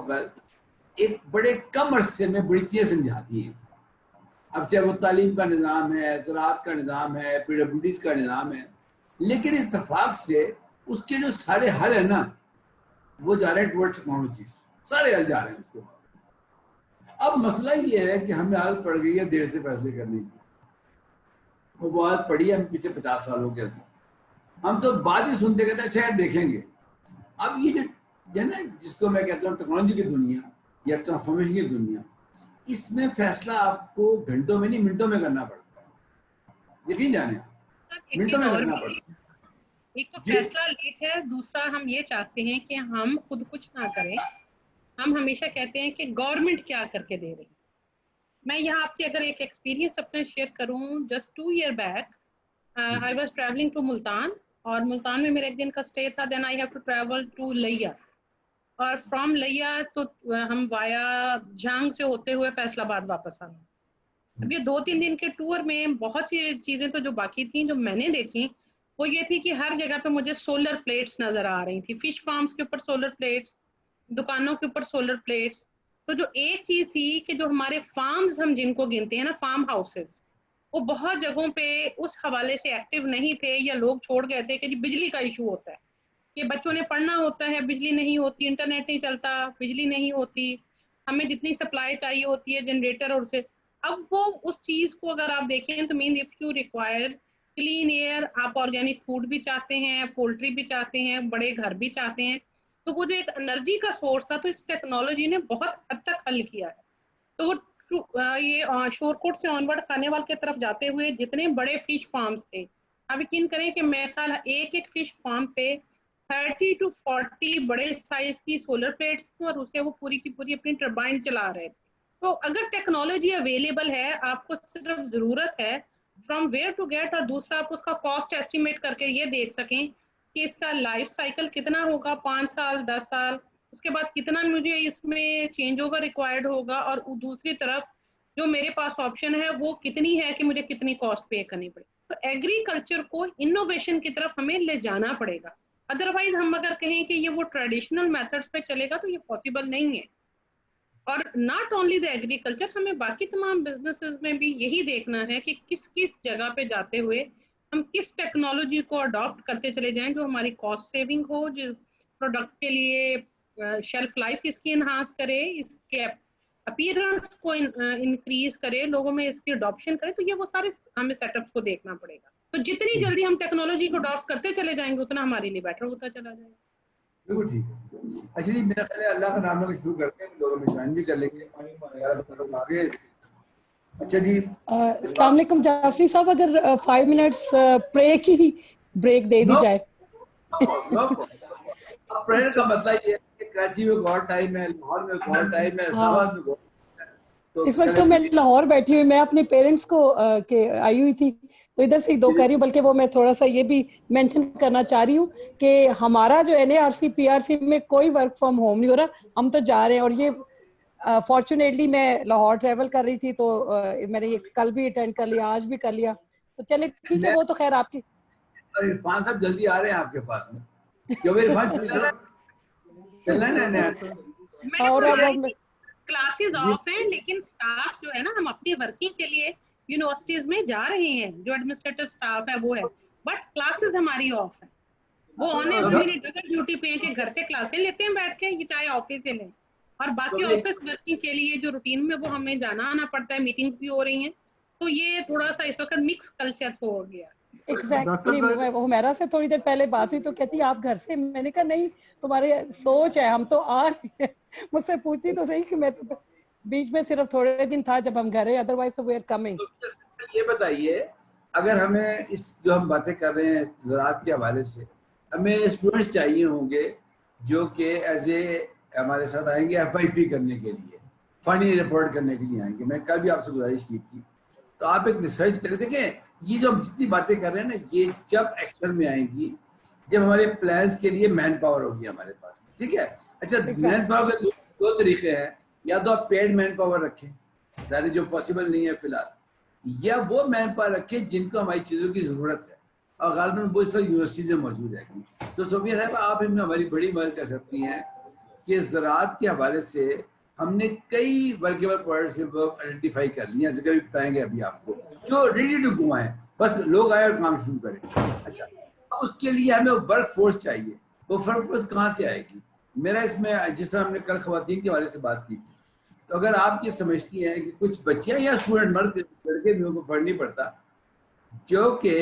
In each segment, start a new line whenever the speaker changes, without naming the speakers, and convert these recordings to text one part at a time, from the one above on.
वक्त एक बड़े कम अरसे में बड़ी चीज़ें समझाती हैं। अब चाहे वो तालीम का निज़ाम है, ज़राअत का निज़ाम है, PWDs का निज़ाम है, लेकिन इत्तेफाक से उसके जो सारे हल है ना, वो जा रहे हैं टुवर्ड्स टेक्नोलॉजीज, सारे हल जा रहे हैं उसको। अब मसला ये है कि हमें आदत पड़ गई है देर से फैसले करने की। वो आदत पड़ी है हम पिछले 50 सालों के अंदर, हम तो बाद ही सुनते कहते अच्छा यार देखेंगे। अब ये जो है ना, जिसको मैं कहता हूँ टेक्नोलॉजी की दुनिया या ट्रांसफॉर्मेशन की दुनिया, इसमें फैसला आपको घंटों में नहीं मिनटों में करना पड़ता है। यकीन जाने मिनटों में करना पड़ता है।
एक तो फैसला लेट है, दूसरा हम ये चाहते हैं कि हम खुद कुछ ना करें। हम हमेशा कहते हैं कि गवर्नमेंट क्या करके दे रही। मैं यहाँ आपसे अगर एक एक्सपीरियंस अपना शेयर करूँ, just 2 years back I was travelling to Multan, और मुल्तान में मेरा एक दिन का स्टे था। Then I have to travel to Layyah, और फ्रॉम लिया तो हम वाया झांग से होते हुए फैसलाबाद वापस आए। अब ये 2-3 दिन के टूर में बहुत सी चीजें तो जो बाकी थी जो मैंने देखी, वो ये थी कि हर जगह पे मुझे सोलर प्लेट्स नजर आ रही थी। फिश फार्म्स के ऊपर सोलर प्लेट्स, दुकानों के ऊपर सोलर प्लेट्स। तो जो एक चीज थी कि जो हमारे फार्म्स हम जिनको गिनते हैं ना, फार्म हाउसेस, वो बहुत जगहों पे उस हवाले से एक्टिव नहीं थे, या लोग छोड़ गए थे कि जी बिजली का इशू होता है, कि बच्चों ने पढ़ना होता है, बिजली नहीं होती, इंटरनेट नहीं चलता, बिजली नहीं होती, हमें जितनी सप्लाई चाहिए होती है जनरेटर और से। अब वो उस चीज को अगर आप देखें तो mean if you require clean air, आप ऑर्गेनिक फूड भी चाहते हैं, पोल्ट्री भी चाहते हैं, बड़े घर भी चाहते हैं, तो वो जो एक एनर्जी का सोर्स था, तो इस टेक्नोलॉजी ने बहुत हद तक हल किया है। तो वो ये शोरकोट से ऑनवर्ड खानेवाल की तरफ जाते हुए जितने बड़े फिश फार्म्स थे, अब यकीन करें कि मैं ख्याल एक एक फिश फार्म पे 30 to 40 बड़े साइज की सोलर प्लेट्स थी, और उसे वो पूरी की पूरी अपनी टरबाइन चला रहे थे। तो अगर टेक्नोलॉजी अवेलेबल है, आपको सिर्फ जरूरत है फ्रॉम वेयर टू गेट, और दूसरा आप उसका कॉस्ट एस्टिमेट करके ये देख सकें कि इसका लाइफ साइकिल कितना होगा, 5 साल 10 साल, उसके बाद कितना मुझे इसमें चेंज ओवर रिक्वायर्ड होगा, और दूसरी तरफ जो मेरे पास ऑप्शन है वो कितनी है कि मुझे कितनी कॉस्ट पे करनी पड़ेगी। तो एग्रीकल्चर को इनोवेशन की तरफ हमें ले जाना पड़ेगा। अदरवाइज हम अगर कहें कि ये वो ट्रेडिशनल मेथड्स पे चलेगा तो ये पॉसिबल नहीं है। और नॉट ओनली द एग्रीकल्चर, हमें बाकी तमाम बिजनेसेस में भी यही देखना है कि किस किस जगह पे जाते हुए हम किस टेक्नोलॉजी को अडॉप्ट करते चले जाएं जो हमारी कॉस्ट सेविंग हो, जिस प्रोडक्ट के लिए शेल्फ लाइफ इसकी इनहांस करे, इसके अपीयरेंस को इंक्रीज करे, लोगों में इसकी अडॉप्शन करे। तो ये वो सारे हमें सेटअप्स को देखना पड़ेगा। तो जितनी जल्दी हम टेक्नोलॉजी को अडॉप्ट करते चले जाएंगे उतना हमारे लिए बेटर होता चला जाएगा।
बिल्कुल ठीक है। एक्चुअली मेरा ख्याल है अल्लाह का नाम लेकर शुरू करते हैं, लोगों में ज्वाइन भी कर लेंगे आगे। अच्छा जी,
अस्सलाम वालेकुम जाफरी साहब, अगर 5 मिनट्स ब्रेक दे दी जाए।
अब प्रेयर का मतलब ये है कि कराची में गॉड टाइम है, लाहौर में गॉड टाइम है, इस्लामाबाद में गॉड टाइम है। तो
इस वक्त तो मैं लाहौर बैठी हुई, मैं अपने पेरेंट्स को के आई हुई थी, तो इधर से ही दो कह रही हूँ। बल्कि वो मैं थोड़ा सा ये भी मेंशन करना चाह रही हूँ कि हमारा जो NARC PRC में कोई वर्क फ्रॉम होम नहीं हो रहा, हम तो जा रहे हैं। और ये फॉर्चुनेटली मैं लाहौर ट्रेवल कर रही थी, तो मैंने ये कल भी अटेंड कर लिया, आज भी कर लिया, तो चले ठीक है। वो तो खैर आपकी।
इरफान साहब जल्दी आ रहे हैं आपके पास में, क्यों इरफान चलना है।
और
क्लासेस ऑफ हैं, लेकिन स्टाफ जो है ना, हम अपनी वर्किंग के लिए यूनिवर्सिटीज में जा रहे हैं, जो एडमिनिस्ट्रेटिव स्टाफ है वो है, बट क्लासेस हमारी ऑफ है। वो ऑन डबल ड्यूटी पे हैं कि घर से क्लासें लेते हैं बैठ के, चाहे ऑफिस से लें, और बाकी ऑफिस वर्किंग के लिए जो रूटीन में वो हमें जाना आना पड़ता है, मीटिंग्स भी हो रही हैं। तो ये थोड़ा सा इस वक्त मिक्स कल्चर हो गया।
एग्जैक्टली वो मेरा से थोड़ी देर पहले बात हुई तो कहती आप घर से, मैंने कहा नहीं, तुम्हारे सोच है, हम तो आ रहे हैं। मुझसे पूछती तो सही कि मैं तो बीच में सिर्फ थोड़े दिन था जब हम घर है, अदरवाइज वी आर कमिंग।
ये बताइए, अगर हमें इस जो हम बातें कर रहे हैं ज़राअत के हवाले से, हमें स्टूडेंट्स चाहिए होंगे जो कि एज ए हमारे साथ आएंगे FIP करने के लिए, फनी रिपोर्ट करने के लिए आएंगे। मैं कल भी आपसे गुजारिश की थी, तो आप एक रिसर्च करें। देखें, ये जो हम जितनी बातें कर रहे हैं ना, ये जब एक्शन में आएंगी, जब हमारे प्लान्स के लिए मैन पावर होगी हमारे पास, ठीक है। अच्छा, मैन पावर के दो तरीके हैं, या तो आप पेड मैन पावर रखें, दैट इज जो पॉसिबल नहीं है फिलहाल, या वो मैन पावर रखें जिनको हमारी चीज़ों की ज़रूरत है, और गालिबन वो इस वक्त यूनिवर्सिटी में मौजूद है। तो सोफिया साहब, आप इनमें हमारी बड़ी मदद कर सकती हैं कि ज़राअत के हवाले से हमने कई वर्केबल प्रोडक्ट्स आइडेंटिफाई कर लिए, जैसे कभी बताएंगे अभी आपको, जो रेडी टू गो आए, बस लोग आए और काम शुरू करें। अच्छा, उसके लिए हमें वर्क फोर्स चाहिए। वो वर्क फोर्स कहाँ से आएगी? मेरा इसमें, जिस तरह हमने कल खवातीन के हवाले से बात की, तो अगर आप ये समझती हैं कि कुछ बच्चियां या स्टूडेंट, मर्द लड़के भी उनको फर्क नहीं पड़ता, जो कि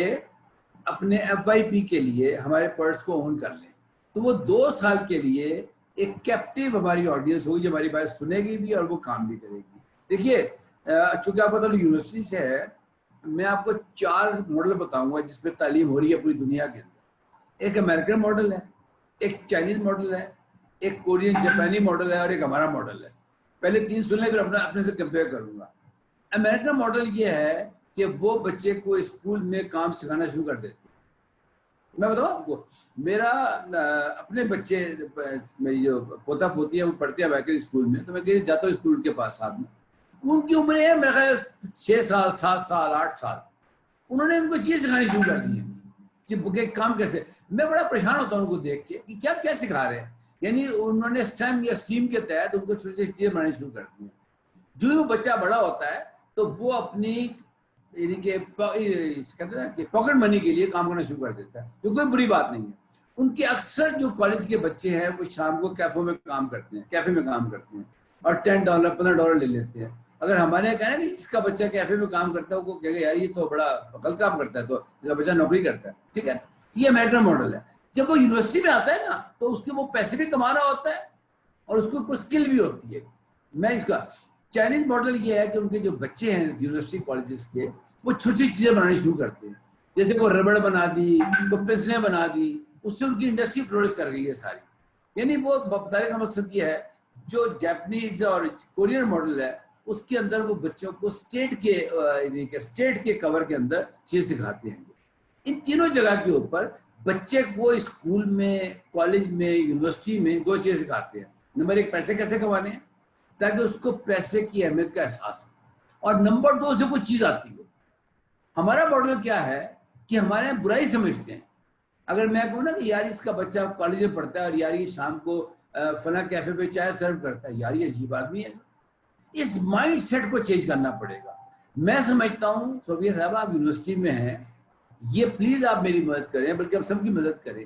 अपने FYP के लिए हमारे पर्स को ऑन कर लें, तो वो 2 साल के लिए एक कैप्टिव हमारी ऑडियंस होगी जो हमारी बात सुनेगी भी और वो काम भी करेगी। देखिए, चूंकि आप बता लो यूनिवर्सिटी से है, मैं आपको 4 मॉडल बताऊंगा जिसपे तालीम हो रही है पूरी दुनिया के अंदर। एक अमेरिकन मॉडल है, एक चाइनीज मॉडल है, एक कोरियन जापानी मॉडल है और एक हमारा मॉडल है। पहले 3 सुन लें, फिर अपने से कंपेयर करूंगा। अमेरिकन मॉडल ये है कि वो बच्चे को स्कूल में काम सिखाना शुरू कर देते हैं। मैं बताऊँ आपको, मेरा अपने बच्चे, मेरी जो पोता पोती है वो पढ़ते हैं अमेरिकन स्कूल में, तो मैं जाता हूँ स्कूल के पास साथ में। उनकी उम्र है मेरा ख्याल 6 साल, 7 साल, 8 साल। उन्होंने उनको चीज़ सिखानी शुरू कर दी है, काम कैसे। मैं बड़ा परेशान होता हूँ उनको देख के कि क्या क्या सिखा रहे हैं। यानी उन्होंने स्टेम या स्टीम के तहत उनको छोटी छोटी चीज़ें बनानी शुरू कर दी हैं। जो ही वो बच्चा बड़ा होता है तो वो अपनी, यानी कि कहते हैं ना कि पॉकेट मनी के लिए काम करना शुरू कर देता है, जो कोई बुरी बात नहीं है। उनके अक्सर जो कॉलेज के बच्चे हैं वो शाम को कैफे में काम करते हैं और $10 $15 ले लेते हैं। अगर हमारे यहाँ कहना कि इसका बच्चा कैफे में काम करता है, वो कहेगा यार ये तो बड़ा गलत काम करता है, तो इसका बच्चा नौकरी करता है। ठीक है, ये अमेरिकन मॉडल है। जब वो यूनिवर्सिटी में आता है ना, तो उसके वो पैसे भी कमा रहा होता है और उसको कोई स्किल भी होती है। मैं इसका चाइनीज मॉडल ये है कि उनके जो बच्चे हैं यूनिवर्सिटी कॉलेजेस के, वो छोटी छोटी चीजें बनानी शुरू करते हैं। जैसे को रबड़ बना दी, को पेंसिलें बना दी, उससे उनकी इंडस्ट्री फ्लोरिश कर रही है सारी। यानी वो बताने का मकसद ये है, जो जापानीज और कोरियन मॉडल है उसके अंदर वो बच्चों को स्टेट के कवर के अंदर चीज सिखाते हैं। इन तीनों जगह के ऊपर बच्चे को स्कूल में, कॉलेज में, यूनिवर्सिटी में 2 चीजें सिखाते हैं। नंबर 1 पैसे कैसे कमाने हैं, ताकि उसको पैसे की अहमियत का एहसास हो, और नंबर 2 से कोई चीज आती हो। हमारा मॉडल क्या है कि हमारे यहाँ बुराई समझते हैं। अगर मैं कहूँ ना कि यार इसका बच्चा कॉलेज में पढ़ता है और यार ये शाम को फला कैफे पे चाय सर्व करता है, यार ये अजीब आदमी है। इस माइंड सेट को चेंज करना पड़ेगा। मैं समझता हूँ सोफिया साहब, आप यूनिवर्सिटी में हैं, ये प्लीज आप मेरी मदद करें, बल्कि आप सबकी मदद करें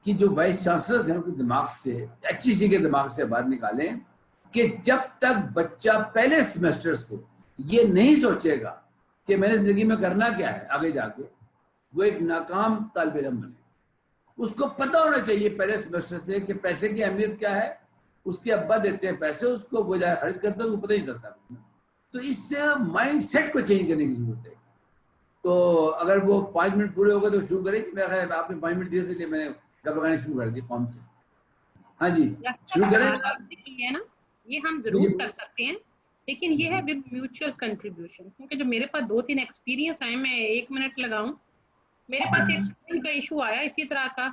कि जो वाइस चांसलर्स हैं उनके दिमाग से, HEC के दिमाग से बात निकालें कि जब तक बच्चा पहले सेमेस्टर से ये नहीं सोचेगा कि मैंने जिंदगी में करना क्या है आगे जाके, वो एक नाकाम तालिब इल्म बने। उसको पता होना चाहिए पहले सेमेस्टर से कि पैसे की अहमियत क्या है। उसके अब्बा देते हैं पैसे, उसको वो जाए खर्च करते हैं, उसको पता नहीं चलता। तो इससे माइंड सेट को चेंज करने की जरूरत है। तो अगर वो 5 मिनट पूरे हो गए तो शुरू करें। मेरा ख्याल आपने 5 मिनट दिए, इसलिए मैंने डब लगानी शुरू कर दी फॉर्म से। हाँ जी, शुरू करें।
है ना, ये हम जरूर कर सकते हैं, लेकिन ये है विद म्यूचुअल कंट्रीब्यूशन। क्योंकि जो मेरे पास 2-3 एक्सपीरियंस आए, मैं 1 मिनट लगाऊं। मेरे पास एक स्टूडेंट का इशू आया इसी तरह का,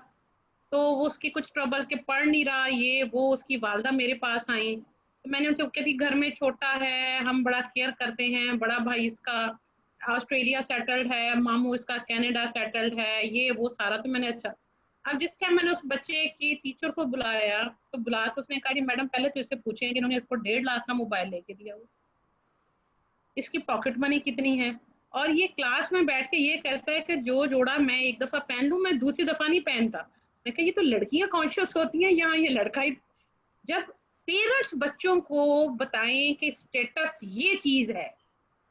तो वो उसकी कुछ ट्रबल के पढ़ नहीं रहा, ये वो, उसकी वालदा मेरे पास आई, तो मैंने उनसे कहती घर में छोटा है, हम बड़ा केयर करते हैं, बड़ा भाई इसका ऑस्ट्रेलिया सेटल्ड है, मामू इसका कनाडा सेटल्ड है, ये वो सारा। तो मैंने अच्छा, अब जिस टाइम मैंने उस बच्चे की टीचर को बुलाया, तो बुला के उसने कहा जी मैडम पहले तो इससे पूछें कि इन्होंने इसको 1.5 लाख का मोबाइल लेके दिया, वो इसकी पॉकेट मनी कितनी है, और ये क्लास में बैठ के ये कहता है कि जो जोड़ा मैं 1 दफा पहन लूं, मैं दूसरी दफा नहीं पहनता। मैं कहा ये तो लड़कियां कॉन्शियस होती हैं, यहाँ ये लड़का ही। जब पेरेंट्स बच्चों को बताएं कि स्टेटस ये चीज है,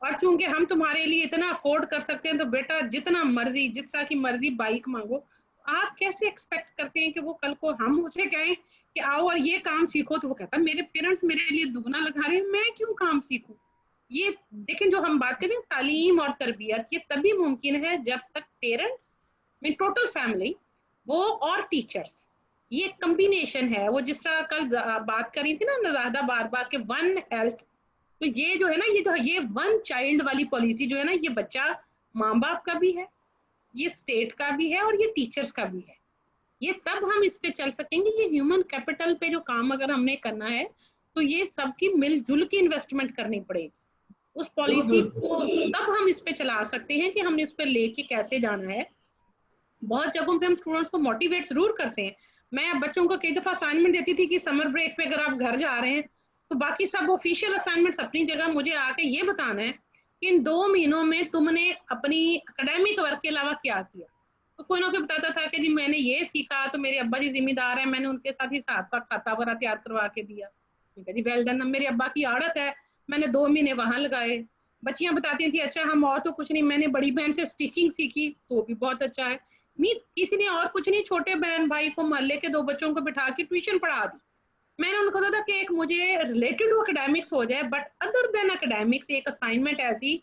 और चूंकि हम तुम्हारे लिए इतना अफोर्ड कर सकते हैं, तो बेटा जितना मर्जी, जिस तरह की मर्जी बाइक मांगो। आप कैसे एक्सपेक्ट करते हैं कि वो कल को हम उसे कहें कि आओ और ये काम सीखो, तो वो कहता मेरे पेरेंट्स मेरे लिए दुगना लगा रहे हैं, मैं क्यों काम सीखूं। ये देखें, जो हम बात करें तालीम और तरबियत, ये तभी मुमकिन है जब तक पेरेंट्स, मीन टोटल फैमिली, वो और टीचर्स, ये कॉम्बिनेशन है। वो जिस तरह कल बात करी थी ना राधा बार के 1 हेल्थ, तो ये जो है ना, ये 1 चाइल्ड वाली पॉलिसी जो है ना, ये बच्चा माँ बाप का भी है, ये स्टेट का भी है, और ये टीचर्स का भी है। ये तब हम इस पे चल सकेंगे। ये ह्यूमन कैपिटल पे जो काम अगर हमने करना है, तो ये सबकी मिलजुल की इन्वेस्टमेंट करनी पड़ेगी। उस पॉलिसी को तब हम इस पे चला सकते हैं कि हमने इस पे लेके कैसे जाना है। बहुत जगहों पे हम स्टूडेंट्स को मोटिवेट जरूर करते हैं, मैं बच्चों को कई दफा असाइनमेंट देती थी कि समर ब्रेक पे अगर आप घर जा रहे हैं तो बाकी सब ऑफिशियल असाइनमेंट्स अपनी जगह, मुझे आके ये बताना है कि इन 2 महीनों में तुमने अपनी एकेडमिक वर्क के अलावा क्या किया। तो कोई ना कोई बताता था कि जी मैंने ये सीखा, तो मेरे अब्बा जी जिम्मेदार है, मैंने उनके साथ हिसाब का खाता वगैरह तैयार करवा के दिया। ठीक है जी, वेल डन। मेरे अब्बा की आड़त है, मैंने 2 महीने वहां लगाए। बच्चियां बताती थी अच्छा हम और तो कुछ नहीं, मैंने बड़ी बहन से स्टिचिंग सीखी तो भी बहुत अच्छा है। किसी ने और कुछ नहीं, छोटे बहन भाई को मोहल्ले के 2 बच्चों को बिठा के ट्यूशन पढ़ा दी। मैंने उनको कहा था कि एक मुझे रिलेटेड टू एकेडमिक्स हो जाए, बट अदर देन एकेडमिक्स एक असाइनमेंट ऐसी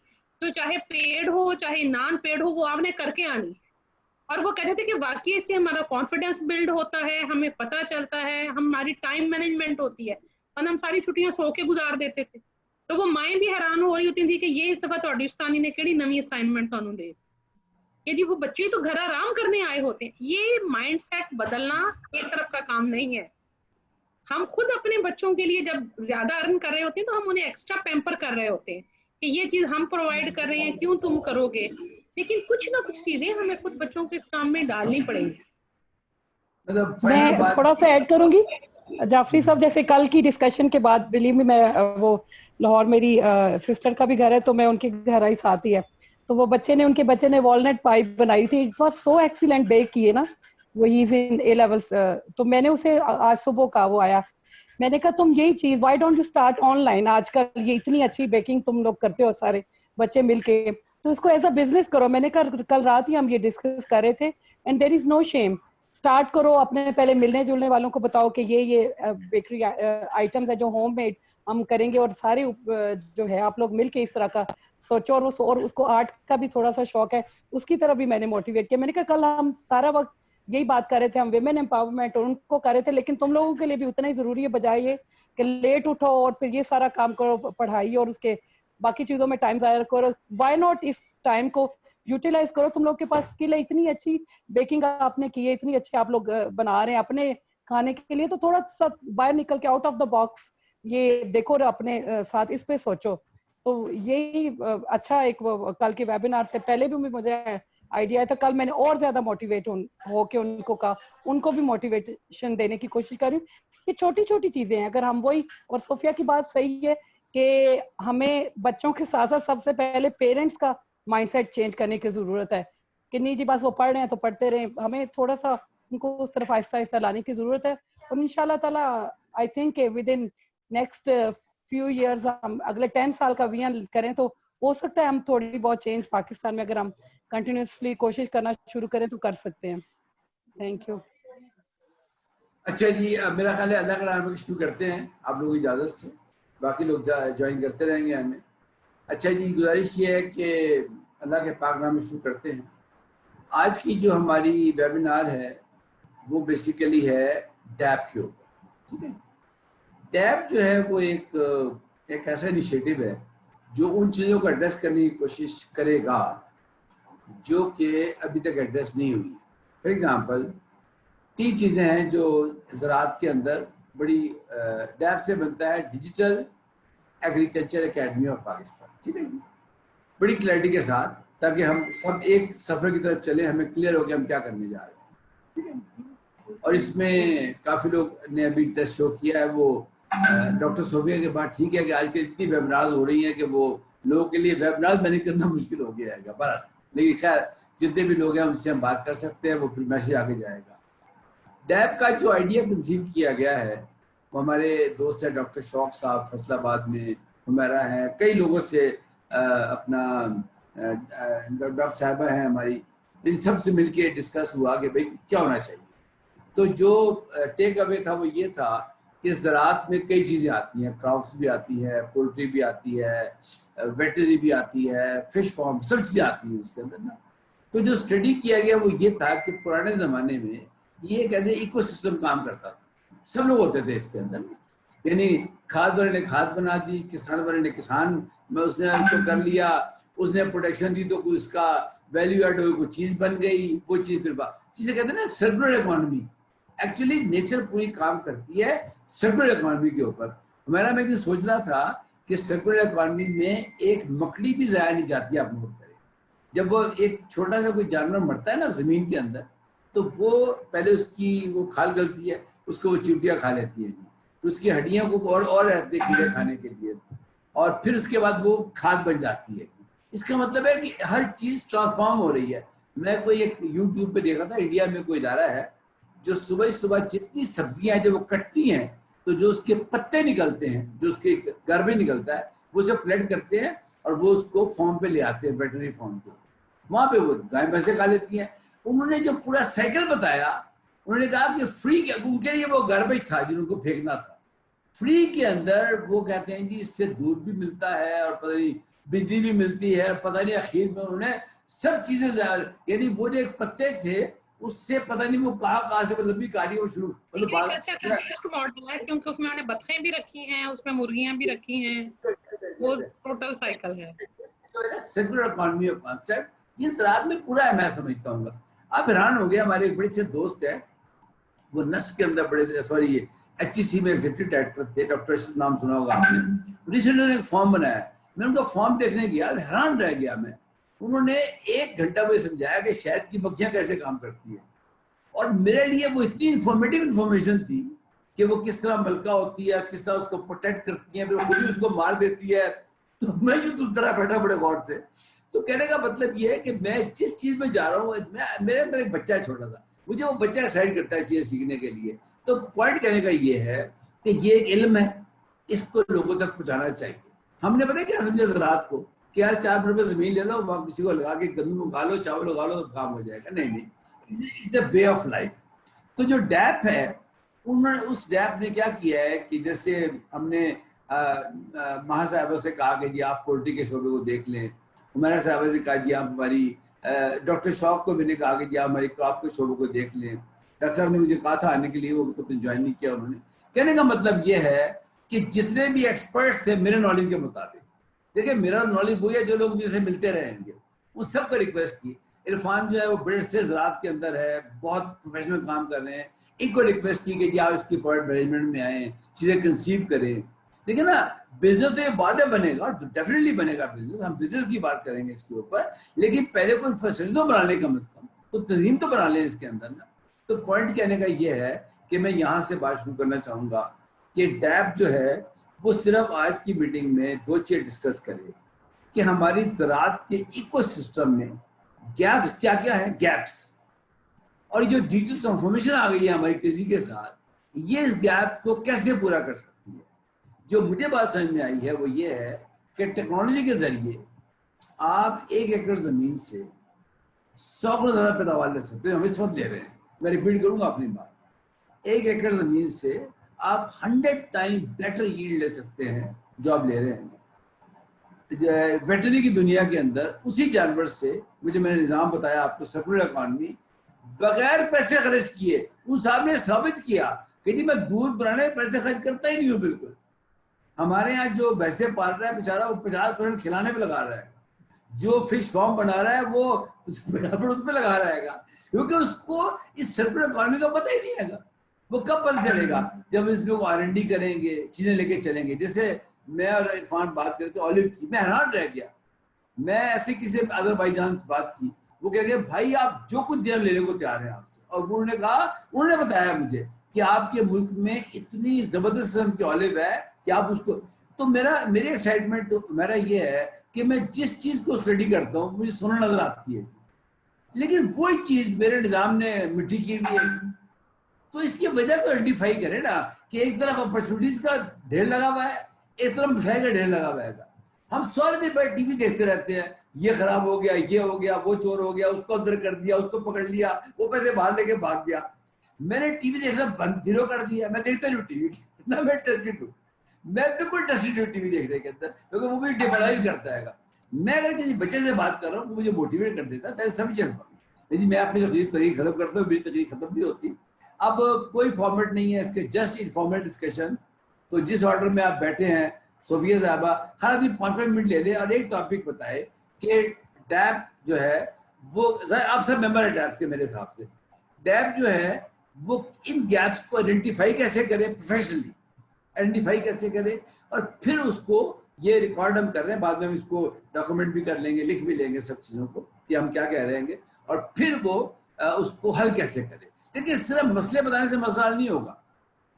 तो चाहे पेड हो चाहे नॉन पेड हो वो आपने करके आनी। और वो कहते थे कि वाकई इससे हमारा कॉन्फिडेंस बिल्ड होता है, हमें पता चलता है, हमारी टाइम मैनेजमेंट होती है, और हम सारी छुट्टियां सो के गुजार देते थे। तो वो माएँ भी हैरान हो रही होती थी कि ये इस दफा ਤੁਹਾਡੀ ਉਸਤਾਨੀ ने केड़ी नवी असाइनमेंट ਤੁਹਾਨੂੰ दे कि जी वो बच्चे तो घर आराम करने आए होते हैं। ये माइंडसेट बदलना एक तरफ का काम नहीं है। हम खुद अपने बच्चों के लिए जब ज्यादा अर्न कर रहे होते हैं तो हम उन्हें एक्स्ट्रा पैम्पर कर रहे होते हैं कि ये चीज हम प्रोवाइड कर रहे हैं, क्यों तुम करोगे। लेकिन कुछ ना कुछ चीजें हमें खुद बच्चों के इस काम में डालनी पड़ेंगी।
मतलब फाइनल
मैं
बात
थोड़ा सा ऐड करूंगी जाफरी साहब, जैसे कल की डिस्कशन के बाद बिलीव में, मैं वो लाहौर मेरी सिस्टर का भी घर है तो मैं उनके घर आई साथ ही है, तो वो उनके बच्चे ने वॉलनट पाइप बनाई थी, it was so excellent bake किए ना, वो he is in A levels. तो मैंने उसे आज सुबह का वो आया, मैंने कहा तुम यही चीज why don't you start online, आजकल ये इतनी अच्छी बेकिंग तुम लोग करते हो सारे बच्चे मिलके, तो इसको एज अ बिजनेस करो। मैंने कहा कल रात ही हम ये डिस्कस कर रहे थे, and there is no shame, start करो, अपने पहले मिलने जुलने वालों को बताओ कि ये बेकरी आइटम्स है जो होममेड हम करेंगे, और सारे जो है आप लोग मिलके इस तरह का सोचो, और उसको आर्ट का भी थोड़ा सा शौक है, उसकी तरफ भी मैंने मोटिवेट किया। मैंने कहा कल हम सारा वक्त यही बात कर रहे थे, हम विमेन एम्पावरमेंट और उनको कर रहे थे, लेकिन तुम लोगों के लिए भी उतना ही जरूरी है, बजाय ये कि लेट उठो और फिर ये सारा काम करो, पढ़ाई और उसके बाकी चीजों में टाइम जाया करो, व्हाई नॉट इस टाइम को यूटिलाइज करो। तुम लोग के पास स्किल है, इतनी अच्छी बेकिंग आपने की है, इतनी अच्छी आप लोग बना रहे हैं अपने खाने के लिए, तो थोड़ा सा बाहर निकल के आउट ऑफ द बॉक्स ये देखो और अपने साथ इस पे सोचो। तो यही अच्छा एक कल के वेबिनार से पहले भी मुझे आइडिया है, तो कल मैंने और ज्यादा मोटिवेट हो के उनको कहा, उनको भी मोटिवेशन देने की कोशिश करी। ये छोटी छोटी चीजें हैं, अगर हम वही, और सोफिया की बात सही है कि हमें बच्चों के साथ साथ सबसे पहले पेरेंट्स का माइंडसेट चेंज करने की जरूरत है कि नहीं जी बस वो पढ़ रहे हैं तो पढ़ते रहे, हमें थोड़ा सा उनको उस तरफ आहिस्ता आहिस्ता लाने की जरूरत है। और इंशाल्लाह ताला I think with in next few years, हम अगले 10 साल का विजन करें तो हो सकता है हम थोड़ी बहुत चेंज पाकिस्तान में, अगर हम कंटिन्यूसली कोशिश करना शुरू करें तो कर सकते हैं। Thank you.
अच्छा जी, मेरा ख्याल है अल्लाह के नाम पे शुरू करते हैं आप लोगों की इजाज़त से, बाकी लोग ज्वाइन करते रहेंगे हमें। अच्छा जी, गुजारिश ये है कि अल्लाह के पाक नाम में शुरू करते हैं। आज की जो हमारी वेबिनार है वो बेसिकली है डैप के ऊपर, ठीक है। डैप जो है वो एक ऐसा इनिशिएटिव है जो उन चीज़ों को एड्रेस करने की कोशिश करेगा जो कि अभी तक एड्रेस नहीं हुई। फॉर एग्जांपल 3 चीज़ें हैं जो ज़राअत के अंदर बड़ी डैप से बनता है, digital agriculture academy of Pakistan, ठीक है जी, बड़ी क्लैरिटी के साथ, ताकि हम सब एक सफ़र की तरफ चले, हमें क्लियर हो कि हम क्या करने जा रहे हैं, ठीक है। और इसमें काफ़ी लोग ने अभी इंटरेस्ट शो किया है। वो डॉक्टर सोफिया के बाद ठीक है कि आजकल इतनी वेबिनार हो रही हैं कि वो लोगों के लिए वेबिनार मैनेज करना मुश्किल हो गया है, पर लेकिन खैर जितने भी लोग हैं उनसे हम बात कर सकते हैं, वो फिर मैसेज आगे जाएगा। डैप का जो आइडिया कंसीव किया गया है वो हमारे दोस्त है डॉक्टर शौक साहब फैसलाबाद में, हमारा है, कई लोगों से अपना डॉक्टर साहबा हैं हमारी, इन सब से मिलके डिस्कस हुआ कि भाई क्या होना चाहिए। तो जो टेक अवे था वो ये था कि ज़राअत में कई चीज़ें आती हैं, क्रॉप्स भी आती है, पोल्ट्री भी आती है, वेटनरी भी आती है, फिश फार्म, सब चीज़ें आती हैं उसके अंदर ना। तो जो स्टडी किया गया वो ये था कि पुराने ज़माने में ये एक ऐसे इकोसिस्टम काम करता था, सब लोग होते थे इसके अंदर, यानी खाद वाले ने खाद बना दी, किसान वाले ने किसान में उसने तो कर लिया, उसने प्रोटेक्शन दी तो कोई उसका वैल्यू एड हुई, कोई चीज़ बन गई, वो चीज़ फिर जिसे कहते हैं ना सर्कुलर इकोनॉमी। एक्चुअली नेचर पूरी काम करती है सर्कुलर इकोनॉमी के ऊपर। हमारा मैं भी सोच रहा था कि सर्कुलर इकोनॉमी में एक मकड़ी भी ज़ाया नहीं जाती, आप नोट करें, जब वो एक छोटा सा कोई जानवर मरता है ना ज़मीन के अंदर, तो वो पहले उसकी वो खाल गलती है, उसको वो चींटियां खा लेती हैं, तो उसकी हड्डियों को और रहते हैं कीड़े खाने के लिए, और फिर उसके बाद वो खाद बन जाती है। इसका मतलब है कि हर चीज ट्रांसफॉर्म हो रही है। मैं कोई एक यूट्यूब पे देखा था, इंडिया में कोई इदारा है जो सुबह सुबह जितनी सब्जियां जब वो कटती हैं तो जो उसके पत्ते निकलते हैं, जो उसके गर्भे निकलता है, वो सब कलेक्ट करते हैं और वो उसको फॉर्म पे ले आते हैं, वेटरनरी फॉर्म पे, वहां पे वो गाय भैंसे खा लेती हैं। उन्होंने जो पूरा साइकिल बताया, उन्होंने कहा कि फ्री, उनके लिए वो गार्बेज था जिनको फेंकना था, फ्री के अंदर वो कहते हैं कि इससे दूध भी मिलता है और पता नहीं बिजली भी मिलती है, पता नहीं आखिर में उन्होंने सब चीजें, यानी वो जो एक पत्ते थे उससे पता नहीं वो कहाँ से मतलब भी कार्य और शुरू मतलब
मॉडल है, क्योंकि उसमें उन्होंने बतखें भी रखी हैं, उसमें मुर्गियां भी रखी हैं, वो टोटल साइकिल है
जो है सर्कुलर इकोनॉमी ऑफ कॉन्सेप्ट। ये ज़राअत में पूरा है, मैं समझता हूँ। आप हैरान हो गया, हमारे एक बड़े अच्छे दोस्त है, वो नस्ल के अंदर बड़े, सॉरी ये HEC में एग्जीक्यूटिव डायरेक्टर थे, डॉक्टर नाम सुना होगा आपने। रिसेंटली उन्होंने एक फॉर्म बनाया, मैं उनका फॉर्म देखने गया, हैरान रह गया मैं। उन्होंने 1 घंटा मुझे समझाया कि शहद की मक्खियां कैसे काम करती है, और मेरे लिए वो इतनी इंफॉर्मेटिव इंफॉर्मेशन थी कि वो किस तरह मलका होती है, किस तरह उसको प्रोटेक्ट करती है, फिर खुद ही उसको मार देती है। तो मैं यूं सुनता रहा बैठा बड़े गौर से। तो कहने का मतलब ये है कि मैं जिस चीज में जा रहा हूँ, मेरा एक बच्चा है छोटा सा, मुझे वो बच्चा एक्साइट करता है चीजें सीखने के लिए। तो पॉइंट कहने का ये है कि ये एक इल्म है, इसको लोगों तक पहुंचाना चाहिए। हमने पता क्या समझा ज़राअत को कि यार 4 रुपए जमीन ले लो, वहां किसी को लगा के गंदम उगा लो, चावल उगा लो, तो काम हो जाएगा। नहीं, it's a way of life. तो जो डैप है, उन्होंने उस डैप ने क्या किया है कि जैसे हमने महा साहबा से कहा कि जी आप पोल्ट्री के शोबे को देख लें, हमारा साहबा से कहा जी आप हमारी, डॉक्टर शौक को मैंने कहा कि जी आप हमारी क्रॉप के शोबे को देख लें। डॉक्टर साहब ने मुझे कहा था आने के लिए, वो तो ज्वाइन नहीं किया उन्होंने। कहने का मतलब ये है कि जितने भी एक्सपर्ट्स थे मेरे नॉलेज के मुताबिक, देखिए मेरा नॉलेज वो है जो लोग मुझे मिलते रहेंगे, उन सबको रिक्वेस्ट की। इरफान जो है वो बड़े से ज़राअत के अंदर है, बहुत प्रोफेशनल काम कर रहे हैं, इनको रिक्वेस्ट की कि जी आप इसकी प्रोडक्ट मैनेजमेंट में आए, चीज़ें कंसीव करें। देखिए ना, बिजनेस तो ये बाद में बनेगा, डेफिनेटली बनेगा बिजनेस, हम बिजनेस की बात करेंगे इसके ऊपर, लेकिन पहले कोई इंफ्रास्ट्रक्चर तो बना लें, कम से कम तो तंजीम तो बना लें इसके अंदर ना। तो पॉइंट कहने का ये है कि मैं यहाँ से बात शुरू करना चाहूँगा कि डैप जो है वो सिर्फ आज की मीटिंग में 2 चीज़ डिस्कस करे कि हमारी ज़राअत के इकोसिस्टम में गैप्स क्या क्या है, गैप्स, और जो डिजिटल ट्रांसफॉर्मेशन आ गई है हमारी तेजी के साथ, ये इस गैप को कैसे पूरा कर सकती है। जो मुझे बात समझ में आई है वो ये है कि टेक्नोलॉजी के जरिए आप 1 एकड़ जमीन से 100 गुना ज्यादा पैदावार ले सकते हैं। हम इस वक्त ले रहे हैं, मैं रिपीट करूंगा अपनी बात, 1 एकड़ जमीन से आप 100 टाइम बेटर यील्ड ले सकते हैं जो आप ले रहे हैं। वेटरनरी की दुनिया के अंदर उसी जानवर से, मुझे मैंने निज़ाम बताया आपको, सर्कुलर इकॉनमी, बगैर पैसे खर्च किए उन साहब ने साबित किया कि जी मैं दूध बनाने में पैसे खर्च करता ही नहीं हूँ बिल्कुल। हमारे यहाँ जो भैंसे पाल रहा है बेचारा, वो 50% खिलाने पे लगा रहा है, जो फिश फार्म बना रहा है वो उस पे लगा रहेगा, क्योंकि उसको इस सर्कुलर इकॉनमी का पता ही नहीं है। वो कब पता चलेगा? जब इस लोग R&D करेंगे, चीजें लेके चलेंगे। जैसे मैं और इरफान बात करते ऑलिव की, मैं हैरान रह गया। मैं ऐसे किसी अजरबैजान से बात की, वो कह गए भाई आप जो कुछ देर लेने को तैयार हैं आपसे, और उन्होंने कहा, उन्होंने बताया मुझे कि आपके मुल्क में इतनी जबरदस्त किस्म की ऑलिव है कि आप उसको, तो मेरी एक्साइटमेंट मेरा ये है कि मैं जिस चीज को स्टडी करता हूँ मुझे सोना नजर आती है, लेकिन वही चीज मेरे निजाम ने मिट्टी की हुई है। तो इसकी वजह को आइडेंटिफाई करें ना कि एक तरफ अपॉर्चुनिटीज का ढेर लगा हुआ है, एक तरफ मिठाई का ढेर लगा हुआ है। हम सारे दिन बैठ टीवी देखते रहते हैं, ये खराब हो गया, ये हो गया, वो चोर हो गया, उसको अंदर कर दिया, उसको पकड़ लिया, वो पैसे बाहर लेके भाग गया। मैंने टीवी देखना बंद, जीरो कर दिया, मैं देखता नहीं टीवी ना, मैं इंटरेस्टेड हूँ, मैं बिल्कुल इंटरेस्टेड हूँ टीवी देखने के अंदर, क्योंकि वो भी डिमोरलाइज करता है। मैं अगर किसी बच्चे से बात कर रहा हूँ तो मुझे मोटिवेट कर देता है, सफिशिएंट। लेकिन मैं अपनी तकरीर खत्म करता हूँ, मेरी तकरीर खत्म नहीं होती। अब कोई फॉर्मेट नहीं है इसके, जस्ट इनफॉर्मेट डिस्कशन। तो जिस ऑर्डर में आप बैठे हैं, सोफिया साहबा हर आदमी 5-5 मिनट ले ले और एक टॉपिक बताए कि डैप जो है वो, आप सब मेंबर है डैप के, मेरे हिसाब से डैप जो है वो इन गैप्स को आइडेंटिफाई कैसे करें, प्रोफेशनली आइडेंटिफाई कैसे करें, और फिर उसको, ये रिकॉर्ड हम कर रहे हैं, बाद में हम इसको डॉक्यूमेंट भी कर लेंगे, लिख भी लेंगे सब चीज़ों को कि हम क्या कह रहे हैं, और फिर वो उसको हल कैसे करें। देखिए सिर्फ मसले बताने से मसला नहीं होगा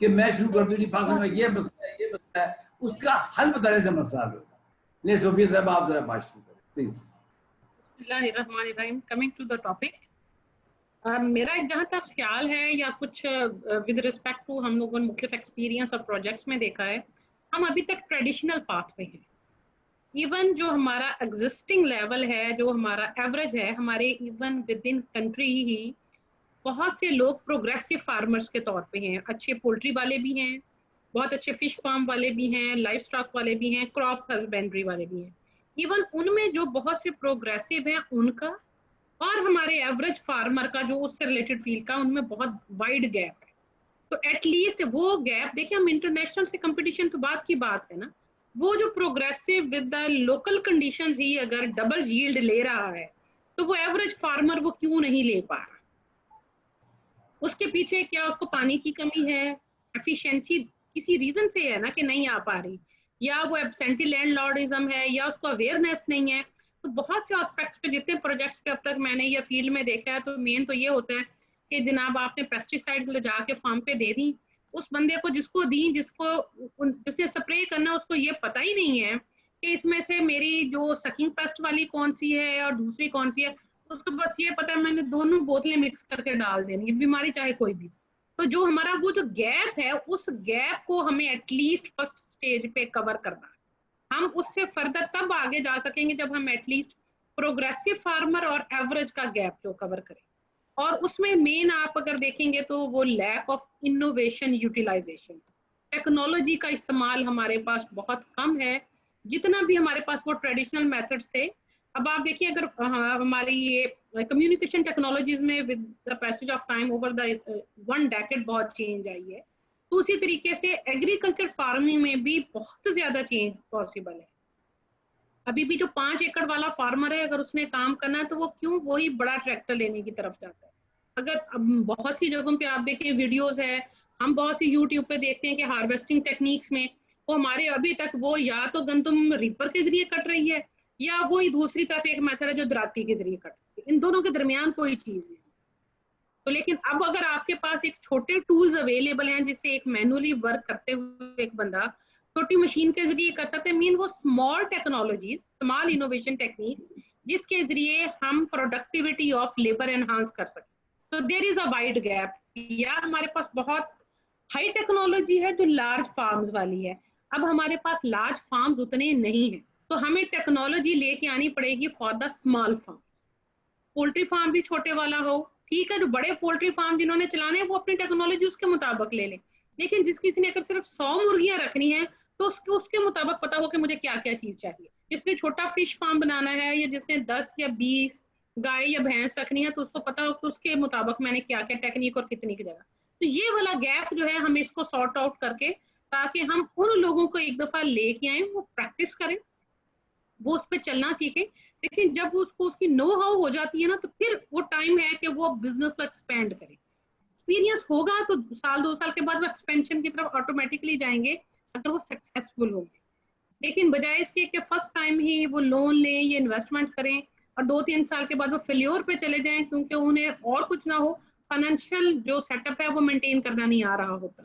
कि मैं शुरू कर दूं फांस में ये मसला है, उसका हल बताने से मसला होगा। ले सोफिया साहब आप जरा बात शुरू करें प्लीज।
बिस्मिल्लाहिर्रहमानिर्रहीम। कमिंग टू द टॉपिक, मेरा जहाँ तक ख्याल है या कुछ विद रिस्पेक्ट टू हम लोगों ने मुख्तलिफ एक्सपीरियंस और प्रोजेक्ट्स में देखा है, हम अभी तक ट्रेडिशनल पाथ पे हैं। इवन जो हमारा एग्जिस्टिंग लेवल है, जो हमारा एवरेज है, हमारे इवन विद इन कंट्री ही बहुत से लोग प्रोग्रेसिव फार्मर्स के तौर पे हैं। अच्छे पोल्ट्री वाले भी हैं, बहुत अच्छे फिश फार्म वाले भी हैं, लाइफ स्टॉक वाले भी हैं, क्रॉप हस्बेंड्री वाले भी हैं। इवन उनमें जो बहुत से प्रोग्रेसिव हैं उनका और हमारे एवरेज फार्मर का जो उससे रिलेटेड फील्ड का, उनमें बहुत वाइड गैप है। तो एटलीस्ट वो गैप देखिए, हम इंटरनेशनल से कंपटीशन तो बात की बात है ना, वो जो progressive with the local conditions ही अगर डबल यील्ड ले रहा है तो वो एवरेज फार्मर वो क्यों नहीं ले पा रहा? उसके पीछे क्या उसको पानी की कमी है, एफिशिएंसी किसी रीजन से है ना कि नहीं आ पा रही, या वो एब्सेंटी लैंडलॉर्डिज्म है, या उसको अवेयरनेस नहीं है। तो बहुत से एस्पेक्ट्स पे, जितने प्रोजेक्ट्स पे अब तक मैंने ये फील्ड में देखा है, तो मेन तो ये होता है कि जनाब आपने पेस्टिसाइड्स ले जाके फार्म पे दे दी, उस बंदे को जिसको दी, जिसने स्प्रे करना, उसको ये पता ही नहीं है कि इसमें से मेरी जो सकिंग पेस्ट वाली कौन सी है और दूसरी कौन सी है। उसको बस ये पता है मैंने दोनों बोतलें मिक्स करके डाल देनी है, बीमारी चाहे कोई भी। तो जो हमारा वो जो गैप है, उस गैप को हमें एटलीस्ट फर्स्ट स्टेज पे कवर करना है। हम उससे फर्दर तब आगे जा सकेंगे जब हम एटलीस्ट प्रोग्रेसिव फार्मर और एवरेज का गैप जो कवर करें। और उसमें मेन आप अगर देखेंगे तो वो lack of innovation utilization, technology का इस्तेमाल हमारे पास बहुत कम है। जितना भी हमारे पास वो ट्रेडिशनल मेथड्स थे, अब आप देखिए अगर हमारी ये कम्युनिकेशन टेक्नोलॉजीज में with the passage of time over the 1 decade बहुत चेंज आई है, तो उसी तरीके से एग्रीकल्चर फार्मिंग में भी बहुत ज्यादा चेंज पॉसिबल है। अभी भी जो 5 एकड़ वाला फार्मर है, अगर उसने काम करना है तो वो क्यों वही बड़ा ट्रैक्टर लेने की तरफ जाता है। अगर बहुत सी जगहों पे आप देखें वीडियोस है, हम बहुत सी यूट्यूब पे देखते हैं कि हार्वेस्टिंग टेक्निक्स में वो हमारे अभी तक वो या तो गंदम रीपर के जरिए कट रही है, या वो ही दूसरी तरफ एक मेथड है जो दराती के जरिए कट रही है। इन दोनों के दरमियान कोई चीज नहीं। तो लेकिन अब अगर आपके पास एक छोटे टूल्स अवेलेबल हैं जिससे एक मैनुअली वर्क करते हुए एक बंदा छोटी मशीन के जरिए कर सकते हैं, मीन वो small technologies, small innovation technique जिसके जरिए हम प्रोडक्टिविटी ऑफ लेबर एनहांस कर सकते। तो there is a wide gap. या हमारे पास बहुत हाई टेक्नोलॉजी है जो लार्ज फार्म्स वाली है, अब हमारे पास लार्ज फार्म्स उतने नहीं है, तो हमें टेक्नोलॉजी लेके आनी पड़ेगी for the small farm. Poultry farm भी छोटे वाला हो, ठीक है, जो बड़े पोल्ट्री फार्म जिन्होंने चलाने हैं वो अपनी टेक्नोलॉजी उसके मुताबिक ले लें। लेकिन जिस किसी ने अगर सिर्फ 100 मुर्गियां रखनी है तो उसके मुताबिक पता हो कि मुझे क्या क्या चीज चाहिए। जिसने छोटा फिश फार्म बनाना है या जिसने 10 या 20 गाय या भैंस रखनी है तो उसको पता हो कि उसके मुताबिक मैंने क्या क्या टेक्निक और कितनी की जगह। तो ये वाला गैप जो है हम इसको सॉर्ट आउट करके, ताकि हम उन लोगों को एक दफा लेके आए, वो प्रैक्टिस करें, वो उस पर चलना सीखे। लेकिन जब उसको उसकी नो हाउ हो जाती है ना, तो फिर वो टाइम है कि वो बिजनेस को एक्सपेंड करे। एक्सपीरियंस होगा तो साल 2 साल के बाद वो एक्सपेंशन की तरफ ऑटोमेटिकली जाएंगे अगर वो सक्सेसफुल होंगे। लेकिन बजाय इसके कि फर्स्ट टाइम ही वो लोन लें या इन्वेस्टमेंट करें और 2-3 साल के बाद वो फेल्योर पे चले जाएं क्योंकि उन्हें और कुछ ना हो, फाइनेंशियल जो सेटअप है वो मेंटेन करना नहीं आ रहा होता,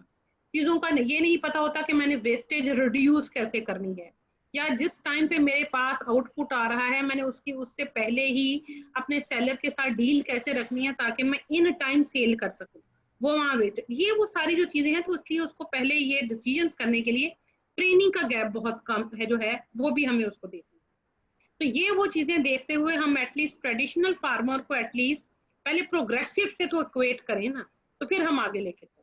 चीजों का ये नहीं पता होता कि मैंने वेस्टेज रिड्यूस कैसे करनी है, या जिस टाइम पे मेरे पास आउटपुट आ रहा है मैंने उससे पहले ही अपने सेलर के साथ डील कैसे रखनी है ताकि मैं इन टाइम सेल कर सकूं, वो वहां बेच। ये वो सारी जो चीजें हैं, तो इसलिए उसको पहले ये डिसीजंस करने के लिए ट्रेनिंग का गैप बहुत कम है जो है, वो भी हमें उसको देखना। तो ये वो चीजें देखते हुए हम एटलीस्ट ट्रेडिशनल फार्मर को एटलीस्ट पहले प्रोग्रेसिव से तो इक्वेट करें ना, तो फिर हम आगे लेके चलें।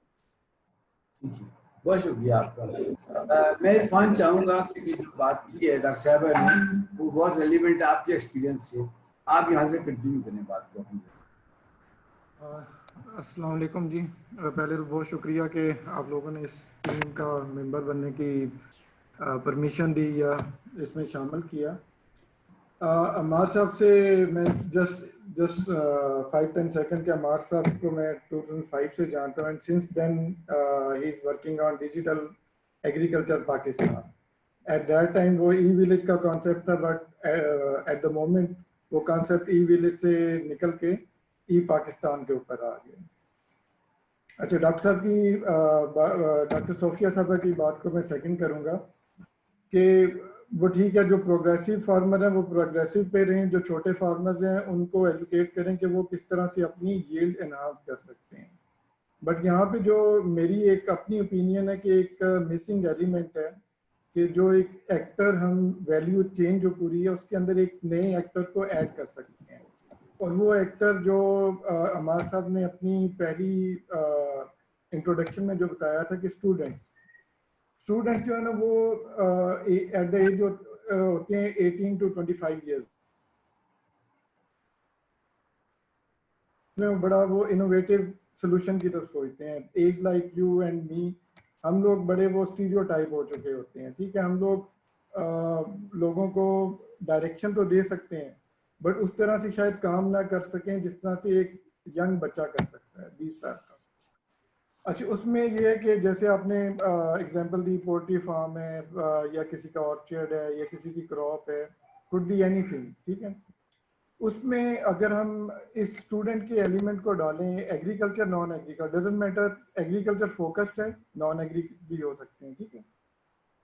बहुत शुक्रिया आपका। मैं इरफान चाहूंगा कि जो बात की है डॉक्टर साहब ने वो बहुत रेलिवेंट है आपके एक्सपीरियंस से, आप यहाँ से कंटिन्यू करें बात को।
अस्सलाम वालेकुम जी, पहले तो बहुत शुक्रिया कि आप लोगों ने इस टीम का मेंबर बनने की परमिशन दी या इसमें शामिल किया। अमार साहब से मैं जस्ट 5-10 सेकंड के अमार साहब को मैं 2005 से जानता हूँ, and since then he is working on digital agriculture Pakistan. At that time वो ई विलेज का कॉन्सेप्ट था, बट एट द मोमेंट वो कॉन्सेप्ट ई विलेज से निकल के ई पाकिस्तान के ऊपर आ गए। अच्छा, डॉक्टर साहब की डॉक्टर सोफिया साहबा की बात को मैं सेकंड करूंगा कि वो ठीक है, जो प्रोग्रेसिव फार्मर हैं वो प्रोग्रेसिव पे रहें, जो छोटे फार्मर्स हैं उनको एजुकेट करें कि वो किस तरह से अपनी यील्ड एनहांस कर सकते हैं। बट यहाँ पे जो मेरी एक अपनी ओपिनियन है कि एक मिसिंग एलिमेंट है कि जो एक एक्टर हम वैल्यू चेन जो पूरी है उसके अंदर एक नए एक्टर को ऐड कर सकते हैं। और वो एक्टर जो अमार साहब ने अपनी पहली इंट्रोडक्शन में जो बताया था कि स्टूडेंट्स जो है ना वो एट द एज होते हैं 18 to 25 ईयर्स में बड़ा वो इनोवेटिव सोल्यूशन की तरफ सोचते हैं। As like you and me, हम लोग बड़े वो स्टीरियोटाइप हो चुके होते हैं, ठीक है। हम लोग लोगों को डायरेक्शन तो दे सकते हैं बट उस तरह से शायद काम ना कर सकें जिस तरह से एक यंग बच्चा कर सकता है 20 साल का। अच्छा, उसमें ये है कि जैसे आपने एग्जांपल दी, पोल्ट्री फार्म है या किसी का ऑर्चर्ड है या किसी की क्रॉप है, कुड बी एनीथिंग, ठीक है। उसमें अगर हम इस स्टूडेंट के एलिमेंट को डालें, agriculture non agriculture doesn't matter, agriculture focused है, नॉन एग्री भी हो सकते हैं, ठीक है।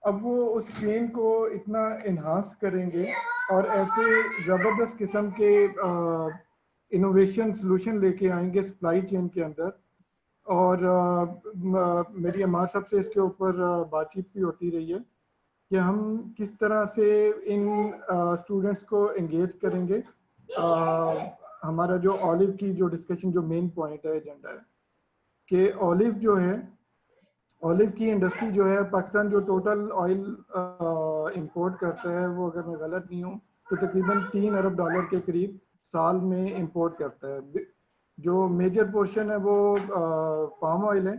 अब वो उस चेन को इतना इन्हांस करेंगे और ऐसे ज़बरदस्त किस्म के इनोवेशन सोल्यूशन लेके आएंगे सप्लाई चेन के अंदर। और मेरी अमार साहब से इसके ऊपर बातचीत भी होती रही है कि हम किस तरह से इन स्टूडेंट्स को एंगेज करेंगे। हमारा जो ऑलिव की जो डिस्कशन जो मेन पॉइंट है, एजेंडा है कि ऑलिव जो है, ऑलिव की इंडस्ट्री जो है, पाकिस्तान जो टोटल ऑयल इंपोर्ट करता है वो अगर मैं गलत नहीं हूँ तो तकरीबन $3 अरब के करीब साल में इंपोर्ट करता है। जो मेजर पोर्शन है वो पाम ऑयल है,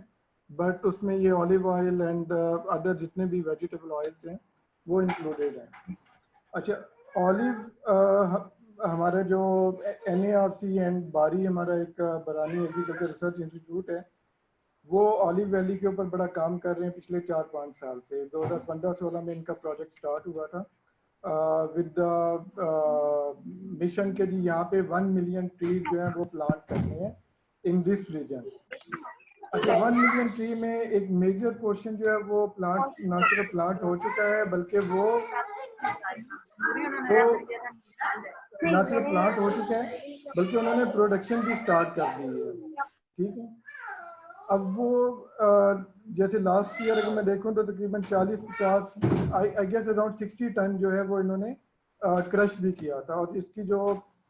बट उसमें ये ऑलिव ऑयल एंड अदर जितने भी वेजिटेबल ऑयल्स हैं वो इंक्लूडेड हैं। अच्छा, ऑलिव हमारा जो NARC एंड बारी, हमारा एक बरानी एग्रीकल्चर रिसर्च इंस्टीट्यूट है, वो ऑलिव वैली के ऊपर बड़ा काम कर रहे हैं पिछले 4-5 साल से। 2015-16 में इनका प्रोजेक्ट स्टार्ट हुआ था विद मिशन के जी यहाँ पे 1 मिलियन ट्रीज जो है वो प्लांट करने हैं इन दिस रीजन। अच्छा, 1 मिलियन ट्री में एक मेजर पोर्शन जो है वो प्लांट ना सिर्फ प्लांट हो चुका है बल्कि वो ना सिर्फ प्लांट हो चुका है बल्कि उन्होंने प्रोडक्शन भी स्टार्ट कर दी है, ठीक है। अब वो जैसे लास्ट ईयर अगर मैं देखूं तो तकरीबन 40-50 आई गेस अराउंड 60 टन जो है वो इन्होंने क्रश भी किया था और इसकी जो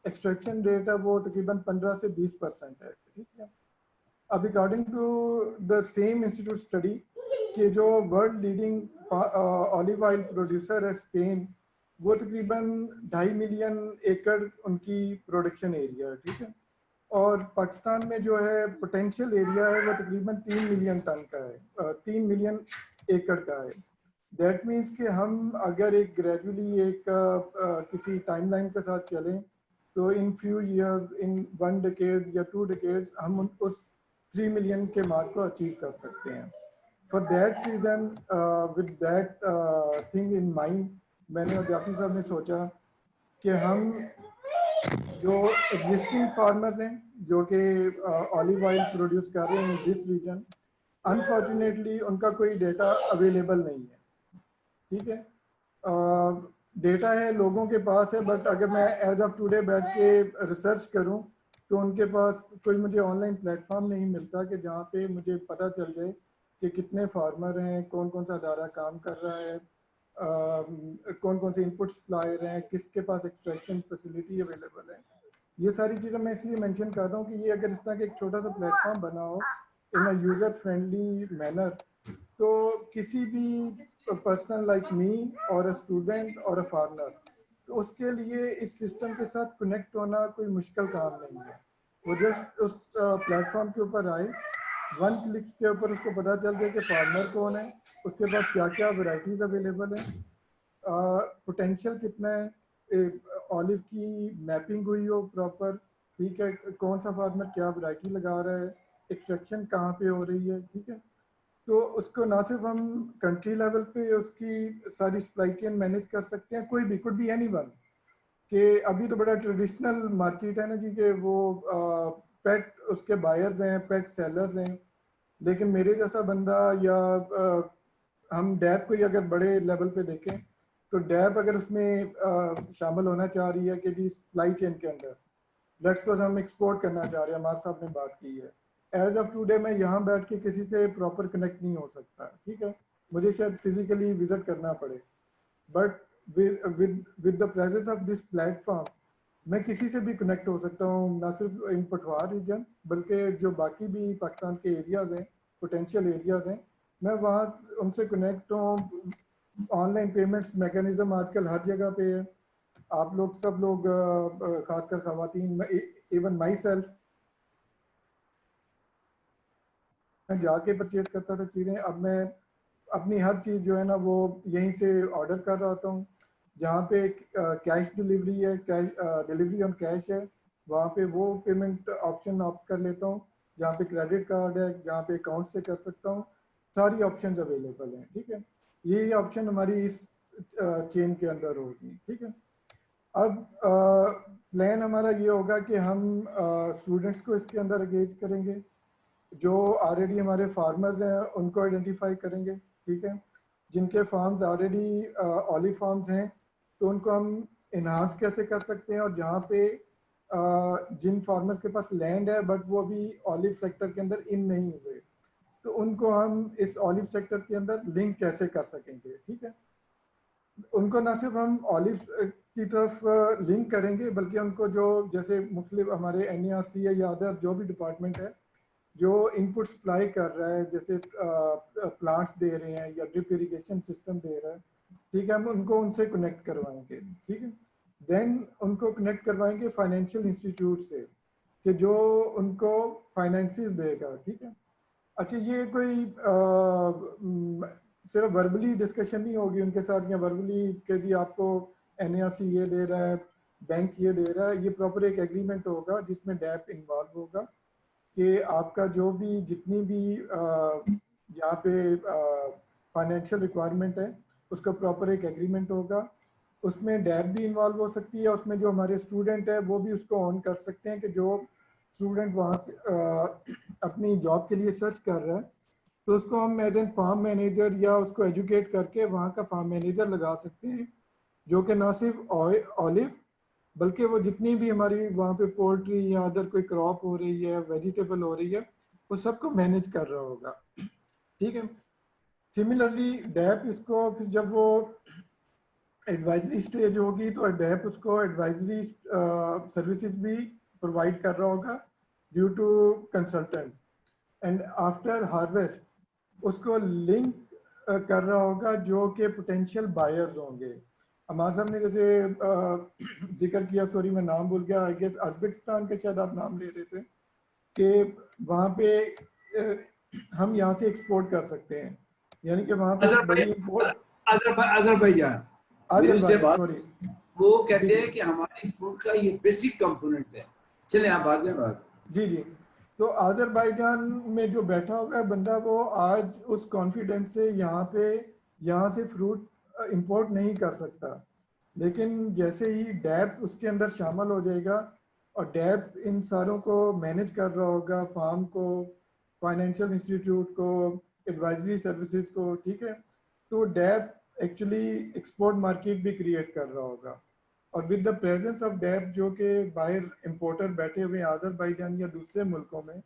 एक्सट्रैक्शन रेट है वो तकरीबन 15 से 20% है, ठीक है। अब according to the same institute study कि जो world leading olive oil producer है स्पेन, वो तकरीबन 2.5 मिलियन एकड़ उनकी प्रोडक्शन एरिया है, ठीक है। और पाकिस्तान में जो है पोटेंशियल एरिया है वो तकरीबन 3 मिलियन टन का है, 3 मिलियन एकड़ का है। दैट मीन्स कि हम अगर एक ग्रेजुअली एक किसी टाइमलाइन के साथ चलें तो in few years, in 1 decade या 2 डेकेड्स हम उस 3 मिलियन के मार्क को अचीव कर सकते हैं। For that reason, with that thing in mind, मैंने और जाफरी साहब ने सोचा कि हम जो एग्जिस्टिंग फार्मर्स हैं जो कि ऑलिव ऑयल प्रोड्यूस कर रहे हैं दिस रीजन, अनफॉर्चुनेटली उनका कोई डेटा अवेलेबल नहीं है, ठीक है। डेटा है, लोगों के पास है, बट अगर मैं एज ऑफ टुडे बैठ के रिसर्च करूं तो उनके पास कोई मुझे ऑनलाइन प्लेटफॉर्म नहीं मिलता कि जहां पे मुझे पता चल जाए कि कितने फार्मर हैं, कौन कौन सा अदारा काम कर रहा है, कौन कौन से इनपुट सप्लायर हैं, किसके पास एक्सट्रैक्शन फैसिलिटी अवेलेबल है। ये सारी चीज़ें मैं इसलिए मेंशन कर रहा हूँ कि ये अगर इस तरह का एक छोटा सा प्लेटफॉर्म बना हो इन अ यूज़र फ्रेंडली मैनर, तो किसी भी पर्सन लाइक मी और अ स्टूडेंट और अ फार्मर, तो उसके लिए इस सिस्टम के साथ कनेक्ट होना कोई मुश्किल काम नहीं है। वो जस्ट उस प्लेटफॉर्म के ऊपर आए, 1 क्लिक के ऊपर उसको पता चल जाए कि फार्मर कौन है, उसके पास क्या क्या वैरायटीज अवेलेबल है, पोटेंशियल कितना है, ऑलिव की मैपिंग हुई हो प्रॉपर, ठीक है, कौन सा फार्मर क्या वैरायटी लगा रहा है, एक्सट्रैक्शन कहाँ पे हो रही है, ठीक है। तो उसको ना सिर्फ हम कंट्री लेवल पे उसकी सारी सप्लाई चेन मैनेज कर सकते हैं, कोई भी, कुड बी एनीवन, कि अभी तो बड़ा ट्रेडिशनल मार्केट है ना जी, कि वो पेट उसके बायर्स हैं, पेट सेलर्स हैं, लेकिन मेरे जैसा बंदा या हम डैब को ही अगर बड़े लेवल पे देखें तो डैब अगर उसमें शामिल होना चाह रही है कि जी सप्लाई चेन के अंदर लेट्स सपोज हम एक्सपोर्ट करना चाह रहे हैं, हमारे साहब ने बात की है, एज ऑफ टुडे मैं यहाँ बैठ के किसी से प्रॉपर कनेक्ट नहीं हो सकता, ठीक है, मुझे शायद फिजिकली विजिट करना पड़े, but with the presence of this platform मैं किसी से भी कनेक्ट हो सकता हूँ, ना सिर्फ इन पठवार रीजन बल्कि जो बाकी भी पाकिस्तान के एरियाज हैं, पोटेंशियल एरियाज हैं, मैं वहाँ उनसे कनेक्ट हूँ। ऑनलाइन पेमेंट्स मैकेनिज्म आजकल हर जगह पे है, आप लोग सब लोग खासकर खवातीन, इवन माई सेल्फ, मैं जाके परचेज करता था चीज़ें, अब मैं अपनी हर चीज़ जो है ना वो यहीं से ऑर्डर कर रहा होता हूँ। जहाँ पे कैश डिलीवरी है, कैश डिलीवरी ऑन कैश है, वहाँ पे वो पेमेंट ऑप्शन ऑप्ट कर लेता हूँ। जहाँ पे क्रेडिट कार्ड है, जहाँ पे अकाउंट से कर सकता हूँ, सारी ऑप्शंस अवेलेबल हैं, ठीक है। ये ऑप्शन हमारी इस चेन के अंदर होगी, ठीक है। अब प्लान हमारा ये होगा कि हम स्टूडेंट्स को इसके अंदर एंगेज करेंगे, जो ऑलरेडी हमारे फार्मर्स हैं उनको आइडेंटिफाई करेंगे, ठीक है, जिनके फार्म्स ऑलरेडी ऑलिव फार्म्स हैं तो उनको हम इन्हांस कैसे कर सकते हैं, और जहाँ पे जिन फार्मर्स के पास लैंड है बट वो अभी ऑलिव सेक्टर के अंदर इन नहीं हुए, तो उनको हम इस ऑलिव सेक्टर के अंदर लिंक कैसे कर सकेंगे, ठीक है। उनको ना सिर्फ हम ऑलिव की तरफ लिंक करेंगे बल्कि उनको जो जैसे मुख्तलिफ हमारे NARC है या अदर जो भी डिपार्टमेंट है जो इनपुट सप्लाई कर रहा है, जैसे प्लांट्स दे रहे हैं या ड्रिप इरिगेशन सिस्टम दे रहा है, ठीक है, हम उनको उनसे कनेक्ट करवाएंगे, ठीक है। देन उनको कनेक्ट करवाएंगे फाइनेंशियल इंस्टीट्यूट से कि जो उनको फाइनेंसिस देगा, ठीक है। अच्छा, ये कोई सिर्फ वर्बली डिस्कशन नहीं होगी उनके साथ या वर्बली कि जी आपको NARC ये दे रहा है, बैंक ये दे रहा है, ये प्रॉपर एक एग्रीमेंट होगा जिसमें डैप इन्वॉल्व होगा कि आपका जो भी जितनी भी यहाँ पे फाइनेंशियल रिक्वायरमेंट है उसका प्रॉपर एक एग्रीमेंट होगा, उसमें डैप भी इन्वॉल्व हो सकती है, उसमें जो हमारे स्टूडेंट है वो भी उसको ऑन कर सकते हैं कि जो स्टूडेंट वहाँ से अपनी जॉब के लिए सर्च कर रहा है तो उसको हम एज एन फार्म मैनेजर या उसको एजुकेट करके वहाँ का फार्म मैनेजर लगा सकते हैं, जो कि ना सिर्फ ऑलिव बल्कि वो जितनी भी हमारी वहाँ पे पोल्ट्री या अदर कोई क्रॉप हो रही है, वेजिटेबल हो रही है, वो सबको मैनेज कर रहा होगा, ठीक है। सिमिलरली डैप इसको फिर जब वो एडवाइजरी स्टेज होगी तो डैप उसको एडवाइजरी सर्विसेज भी प्रोवाइड कर रहा होगा due to consultant, and after harvest उसको लिंक कर रहा होगा जो कि पोटेंशियल बायर्स होंगे। अमार साहब ने जैसे जिक्र किया, सॉरी मैं नाम भूल गया, आई गेस उज़्बेकिस्तान के शायद आप नाम ले रहे थे, कि वहाँ पे हम यहाँ से एक्सपोर्ट कर सकते हैं, यानी कि वहाँ पे बड़ी इम्पोर्ट
अजरबैजान
सॉरी
वो कहते हैं कि हमारी फूड का ये बेसिक कंपोनेंट है। चले आप बाद में बात।
जी जी, तो अजरबैजान में जो बैठा हुआ है बंदा वो आज उस कॉन्फिडेंस से यहाँ से फ्रूट इंपोर्ट नहीं कर सकता, लेकिन जैसे ही डैप उसके अंदर शामिल हो जाएगा और डैप इन सारों को मैनेज कर रहा होगा, फार्म को, फाइनेंशियल इंस्टीट्यूट को, एडवाइजरी सर्विसेज को, ठीक है, तो डैप एक्चुअली एक्सपोर्ट मार्केट भी क्रिएट कर रहा होगा, और with the presence of DAP जो कि बाहर इंपोर्टर बैठे हुए अजरबैजान या दूसरे मुल्कों में,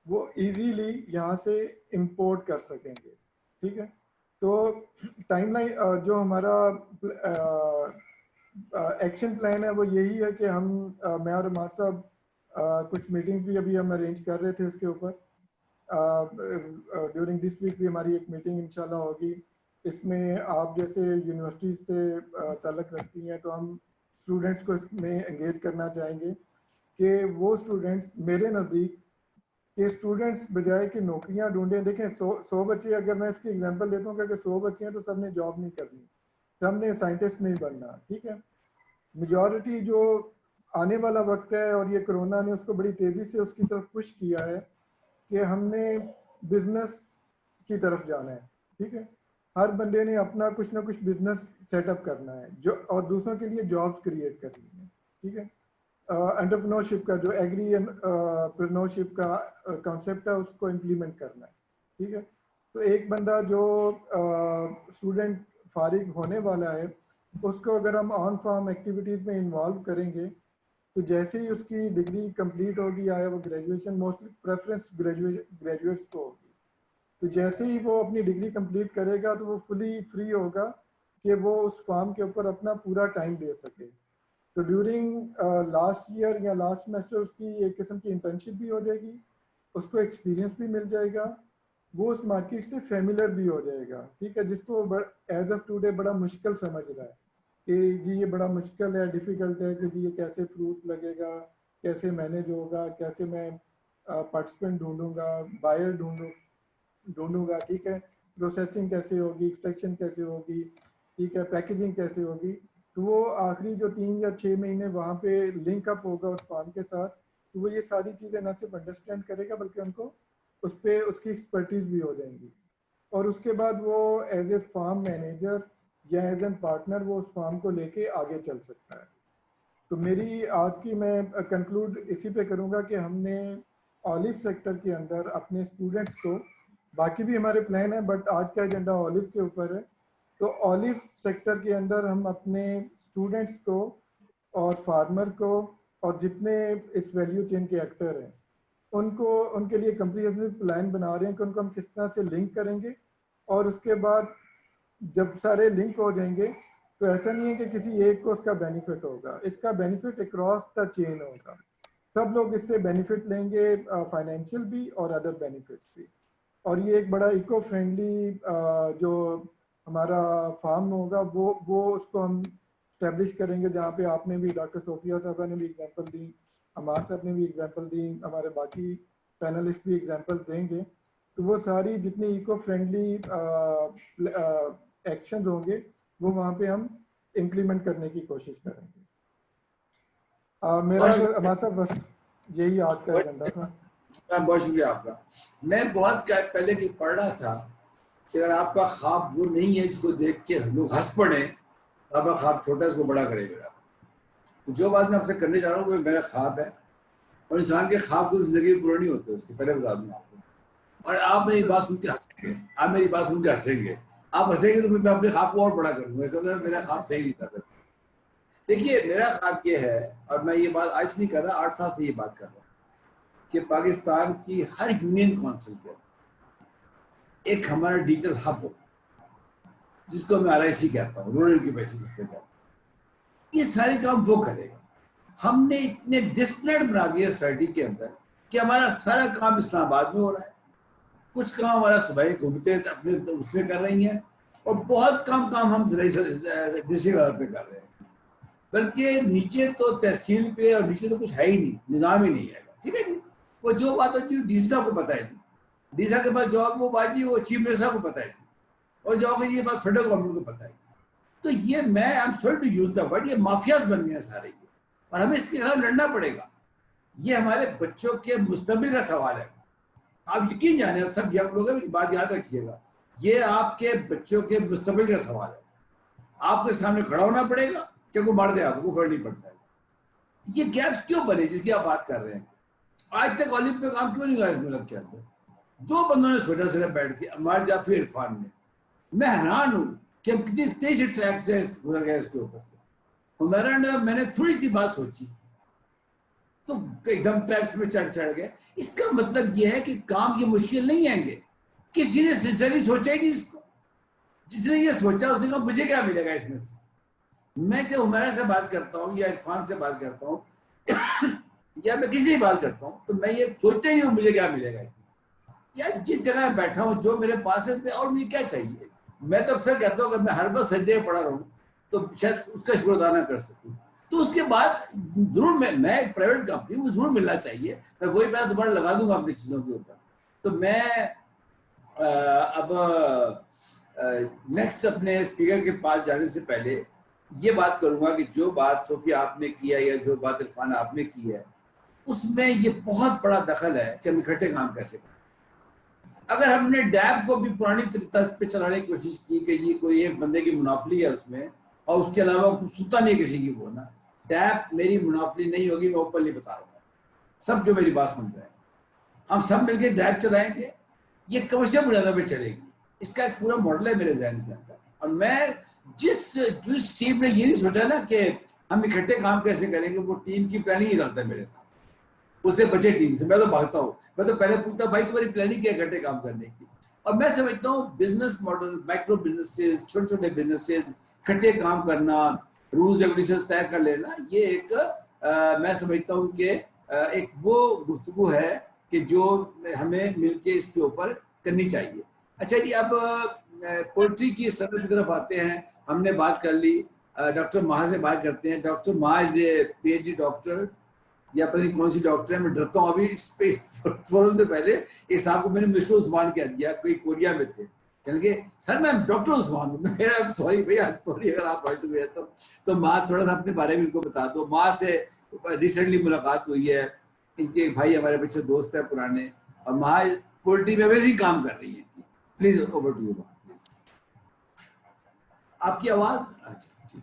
वो इजीली यहाँ से इंपोर्ट कर सकेंगे, ठीक है। तो टाइमलाइन जो हमारा एक्शन प्लान है वो यही है कि हम मैं और अमार साहब कुछ मीटिंग भी अभी हम अरेंज कर रहे थे इसके ऊपर, ड्यूरिंग दिस वीक भी हमारी एक मीटिंग इंशाल्लाह होगी। इसमें आप जैसे यूनिवर्सिटी से ताल्लुक़ रखती हैं तो हम स्टूडेंट्स को इसमें एंगेज करना चाहेंगे कि वो स्टूडेंट्स मेरे नज़दीक कि स्टूडेंट्स बजाय कि नौकरियां ढूंढें, देखें 100 बच्चे, अगर मैं इसकी एग्जांपल देता हूँ कि 100 बच्चे हैं तो सब ने जॉब नहीं करनी, सब ने साइंटिस्ट नहीं बनना, ठीक है। मेजॉरिटी जो आने वाला वक्त है और ये कोरोना ने उसको बड़ी तेज़ी से उसकी तरफ पुश किया है कि हमने बिजनेस की तरफ जाना है, ठीक है। हर बंदे ने अपना कुछ ना कुछ बिजनेस सेटअप करना है जो और दूसरों के लिए जॉब्स क्रिएट करनी है, ठीक है। एंटरप्रेन्योरशिप का जो एग्री एंटरप्रेन्योरशिप का कॉन्सेप्ट है उसको इम्प्लीमेंट करना है, ठीक है। तो एक बंदा जो स्टूडेंट फारिग होने वाला है उसको अगर हम ऑन फार्म एक्टिविटीज़ में इन्वॉल्व करेंगे तो जैसे ही उसकी डिग्री कंप्लीट होगी या वो ग्रेजुएशन, मोस्टली प्रेफरेंस ग्रेजुएट्स को होगी, तो जैसे ही वो अपनी डिग्री कंप्लीट करेगा तो वो फुली फ्री होगा कि वो उस फार्म के ऊपर अपना पूरा टाइम दे सके। तो ड्यूरिंग लास्ट ईयर या लास्ट सेमेस्टर उसकी एक किस्म की इंटर्नशिप भी हो जाएगी, उसको एक्सपीरियंस भी मिल जाएगा, वो उस मार्केट से फेमिलियर भी हो जाएगा, ठीक है। जिसको एज ऑफ टुडे बड़ा मुश्किल समझ रहा है कि जी ये बड़ा मुश्किल है, डिफ़िकल्ट है कि जी ये कैसे फ्रूट लगेगा, कैसे मैनेज होगा, कैसे मैं पार्टिसिपेंट ढूंढूंगा, बायर ढूंढूंगा, ठीक है, प्रोसेसिंग कैसे होगी, एक्सट्रैक्शन कैसे होगी, ठीक है, पैकेजिंग कैसे होगी। तो वो आखिरी जो 3 या 6 महीने वहाँ पे लिंक अप होगा उस फार्म के साथ, तो वो ये सारी चीज़ें ना सिर्फ अंडरस्टैंड करेगा बल्कि उनको उस पर उसकी एक्सपर्टीज भी हो जाएंगी। और उसके बाद वो एज ए फार्म मैनेजर या एज एन पार्टनर वो उस फार्म को लेके आगे चल सकता है। तो मेरी आज की मैं कंक्लूड इसी पे करूँगा कि हमने ऑलिव सेक्टर के अंदर अपने स्टूडेंट्स को, बाकी भी हमारे प्लान है बट आज का एजेंडा ऑलिव के ऊपर है, तो ऑलिव सेक्टर के अंदर हम अपने स्टूडेंट्स को और फार्मर को और जितने इस वैल्यू चेन के एक्टर हैं उनको, उनके लिए कम्प्रिहेंसिव प्लान बना रहे हैं कि उनको हम किस तरह से लिंक करेंगे। और उसके बाद जब सारे लिंक हो जाएंगे तो ऐसा नहीं है कि किसी एक को उसका बेनिफिट होगा, इसका बेनिफिट अक्रॉस द चेन होगा, सब लोग इससे बेनिफिट लेंगे, फाइनेंशियल भी और अदर बेनिफिट्स भी। और ये एक बड़ा इको फ्रेंडली जो हमारा फार्म होगा वो उसको हम स्टैब्लिश करेंगे, जहाँ पे आपने भी, डॉक्टर सोफिया साहबा ने भी एग्जांपल दी, अमार साहब ने भी एग्जांपल दी, हमारे बाकी पैनलिस्ट भी एग्जांपल देंगे। तो वो सारी जितनी इको फ्रेंडली एक्शंस होंगे वो वहाँ पे हम इम्प्लीमेंट करने की कोशिश करेंगे। मेरा अमार साहब बस यही आज का एजेंडा था।
बहुत शुक्रिया आपका। मैं बहुत पहले की पढ़ रहा था कि अगर आपका ख्वाब वो नहीं है जिसको देख के लोग हंस पड़े, आपका ख्वाब छोटा है, उसको बड़ा करेगा। तो जो बात मैं आपसे करने जा रहा हूँ वो मेरा ख्वाब है, और इंसान के ख्वाब को जिंदगी पूरा नहीं होते, उसके पहले बता दूँ आपको। और आप मेरी बात सुन के हंसेंगे, आप मेरी बात सुन के हंसेंगे, आप हंसेंगे तो मैं अपने ख्वाब को और बड़ा करूँगा, इसका मतलब मेरा ख्वाब सही नहीं था। देखिए मेरा ख्वाब ये है, और मैं ये बात आज नहीं कर रहा, 8 साल से ये बात कर रहा हूँ, कि पाकिस्तान की हर यूनियन काउंसिल के एक हमारा डिजिटल हब हो, जिसको मैं RIC कहता हूँ, रूरल इंक्यूबेशन सेंटर कहता हूँ। ये सारे काम वो करेगा। हमने इतने डिस्प्लेड बना दिया सोसाइटी के अंदर कि हमारा सारा काम इस्लामाबाद में हो रहा है, कुछ काम हमारा सुबह घूमते अपने उसमें कर रही हैं, और बहुत कम काम हम डिस्ट्रिक्ट लेवल पे कर रहे हैं। बल्कि नीचे तो तहसील पे और नीचे तो कुछ है ही नहीं, निज़ाम ही नहीं है, ठीक है जी। वो जो बात होती है DC साहब को पता है, DC साहब के पास जॉब वो बात जी वो चीफ मिनिस्टर साहब को पता है, और जॉब ये बात फेडरल गवर्नमेंट को पता है। तो ये मैं I am sorry to use the word, ये माफियाज बन गए हैं सारे ये, और हमें इसके खिलाफ लड़ना पड़ेगा। ये हमारे बच्चों के मुस्तकबिल का सवाल है। आप यकीन जाने, आप सब यंग लोग हैं, बात याद रखिएगा, ये आपके बच्चों के मुस्तकबिल का सवाल है। आपके सामने खड़ा होना पड़ेगा, चाहे वो मार दे आपको, फर्क नहीं पड़ता है। ये गैप्स क्यों बने जिसकी आप बात कर रहे हैं? आज तक ऑलिव पे काम क्यों नहीं हुआ इस मुल्क के अंदर? 2 बंदों ने सोचा सिर्फ बैठ के, अम्मार जाफरी, इरफान ने। मैं हैरान हूँ कि हम कितनी तेज ट्रैक से गुजर गए इसके ऊपर से। मैंने थोड़ी सी बात सोची तो एकदम ट्रैक्स में चढ़ गए। इसका मतलब यह है कि काम ये मुश्किल नहीं आएंगे, किसी ने सिंसियरली सोचा ही नहीं इसको। जिसने ये सोचा उसने कहा मुझे क्या मिलेगा इसमें से। मैं जब उमरा से बात करता हूँ या इरफान से बात करता हूँ या मैं किसी से बात करता हूँ, तो मैं ये सोचते ही हूँ मुझे क्या मिलेगा इसमें, या जिस जगह मैं बैठा हूँ जो मेरे पास है और मुझे क्या चाहिए। मैं तो अक्सर कहता हूँ अगर मैं हर बार सजदे पड़ा रहूँ तो शायद उसका शुक्र अदा कर सकूँ। तो उसके बाद जरूर मैं एक प्राइवेट कंपनी मुझे जरूर मिलना चाहिए, मैं वही पैसा दोबारा लगा दूंगा अपनी चीज़ों के ऊपर। तो मैं अब नेक्स्ट अपने स्पीकर के पास जाने से पहले ये बात करूंगा कि जो बात सोफिया आपने किया या जो बात इरफान आपने की है, उसमें ये बहुत बड़ा दखल है कि हम इकट्ठे काम कैसे करें। अगर हमने डैब को भी पुरानी तर्ज पे चलाने की कोशिश की कि ये कोई एक बंदे की मुनाफली है उसमें और उसके अलावा कुछ सुनता नहीं किसी की बोलना, डैप मेरी मोनोपोली नहीं होगी, मैं ओपनली बता रहा हूँ। सब जो मेरी बात सुन रहे हैं, हम सब मिलकर डैप चलाएंगे, ये कमर्शियल बुनियादों पे चलेगी। इसका एक पूरा मॉडल है मेरे जहन के अंदर। और मैं जिस टीम ने ये नहीं सोचा ना कि हम इकट्ठे काम कैसे करेंगे, वो टीम की प्लानिंग ही करता है मेरे साथ, उससे बचे टीम से। मैं तो भागता हूँ, मैं तो पहले पूछता भाई तुम्हारी प्लानिंग क्या इकट्ठे काम करने की। और मैं समझता हूँ बिजनेस मॉडल, माइक्रो बिजनेसेस, छोटे छोटे बिजनेसेस, इकट्ठे काम करना, रूल्स रेगुलेशन तय कर लेना, ये एक मैं समझता हूँ कि एक वो गुफ्तगू है कि जो हमें मिलके इसके ऊपर करनी चाहिए। अच्छा जी, अब पोल्ट्री की सनत की तरफ आते हैं। हमने बात कर ली, डॉक्टर माह से बात करते हैं। डॉक्टर माह PhD डॉक्टर या पता नहीं कौन सी डॉक्टर है, मैं डरता हूँ अभी स्पेस फोरम से पहले एक साहब को मैंने मिस्टर उस्मान कह दिया, कोई कोरिया में थे, कहने के सर मैं डॉक्टर उस्मान हूँ। मैं सॉरी भैया, सॉरी अगर आप हर्ट हुए तो माँ थोड़ा सा अपने बारे में इनको बता दो। माँ से रिसेंटली मुलाकात हुई है, इनके भाई हमारे बच्चे दोस्त है पुराने, और माँ पोल्ट्री में वैसे ही काम कर रही है। Please over to you please. आपकी आवाज, अच्छा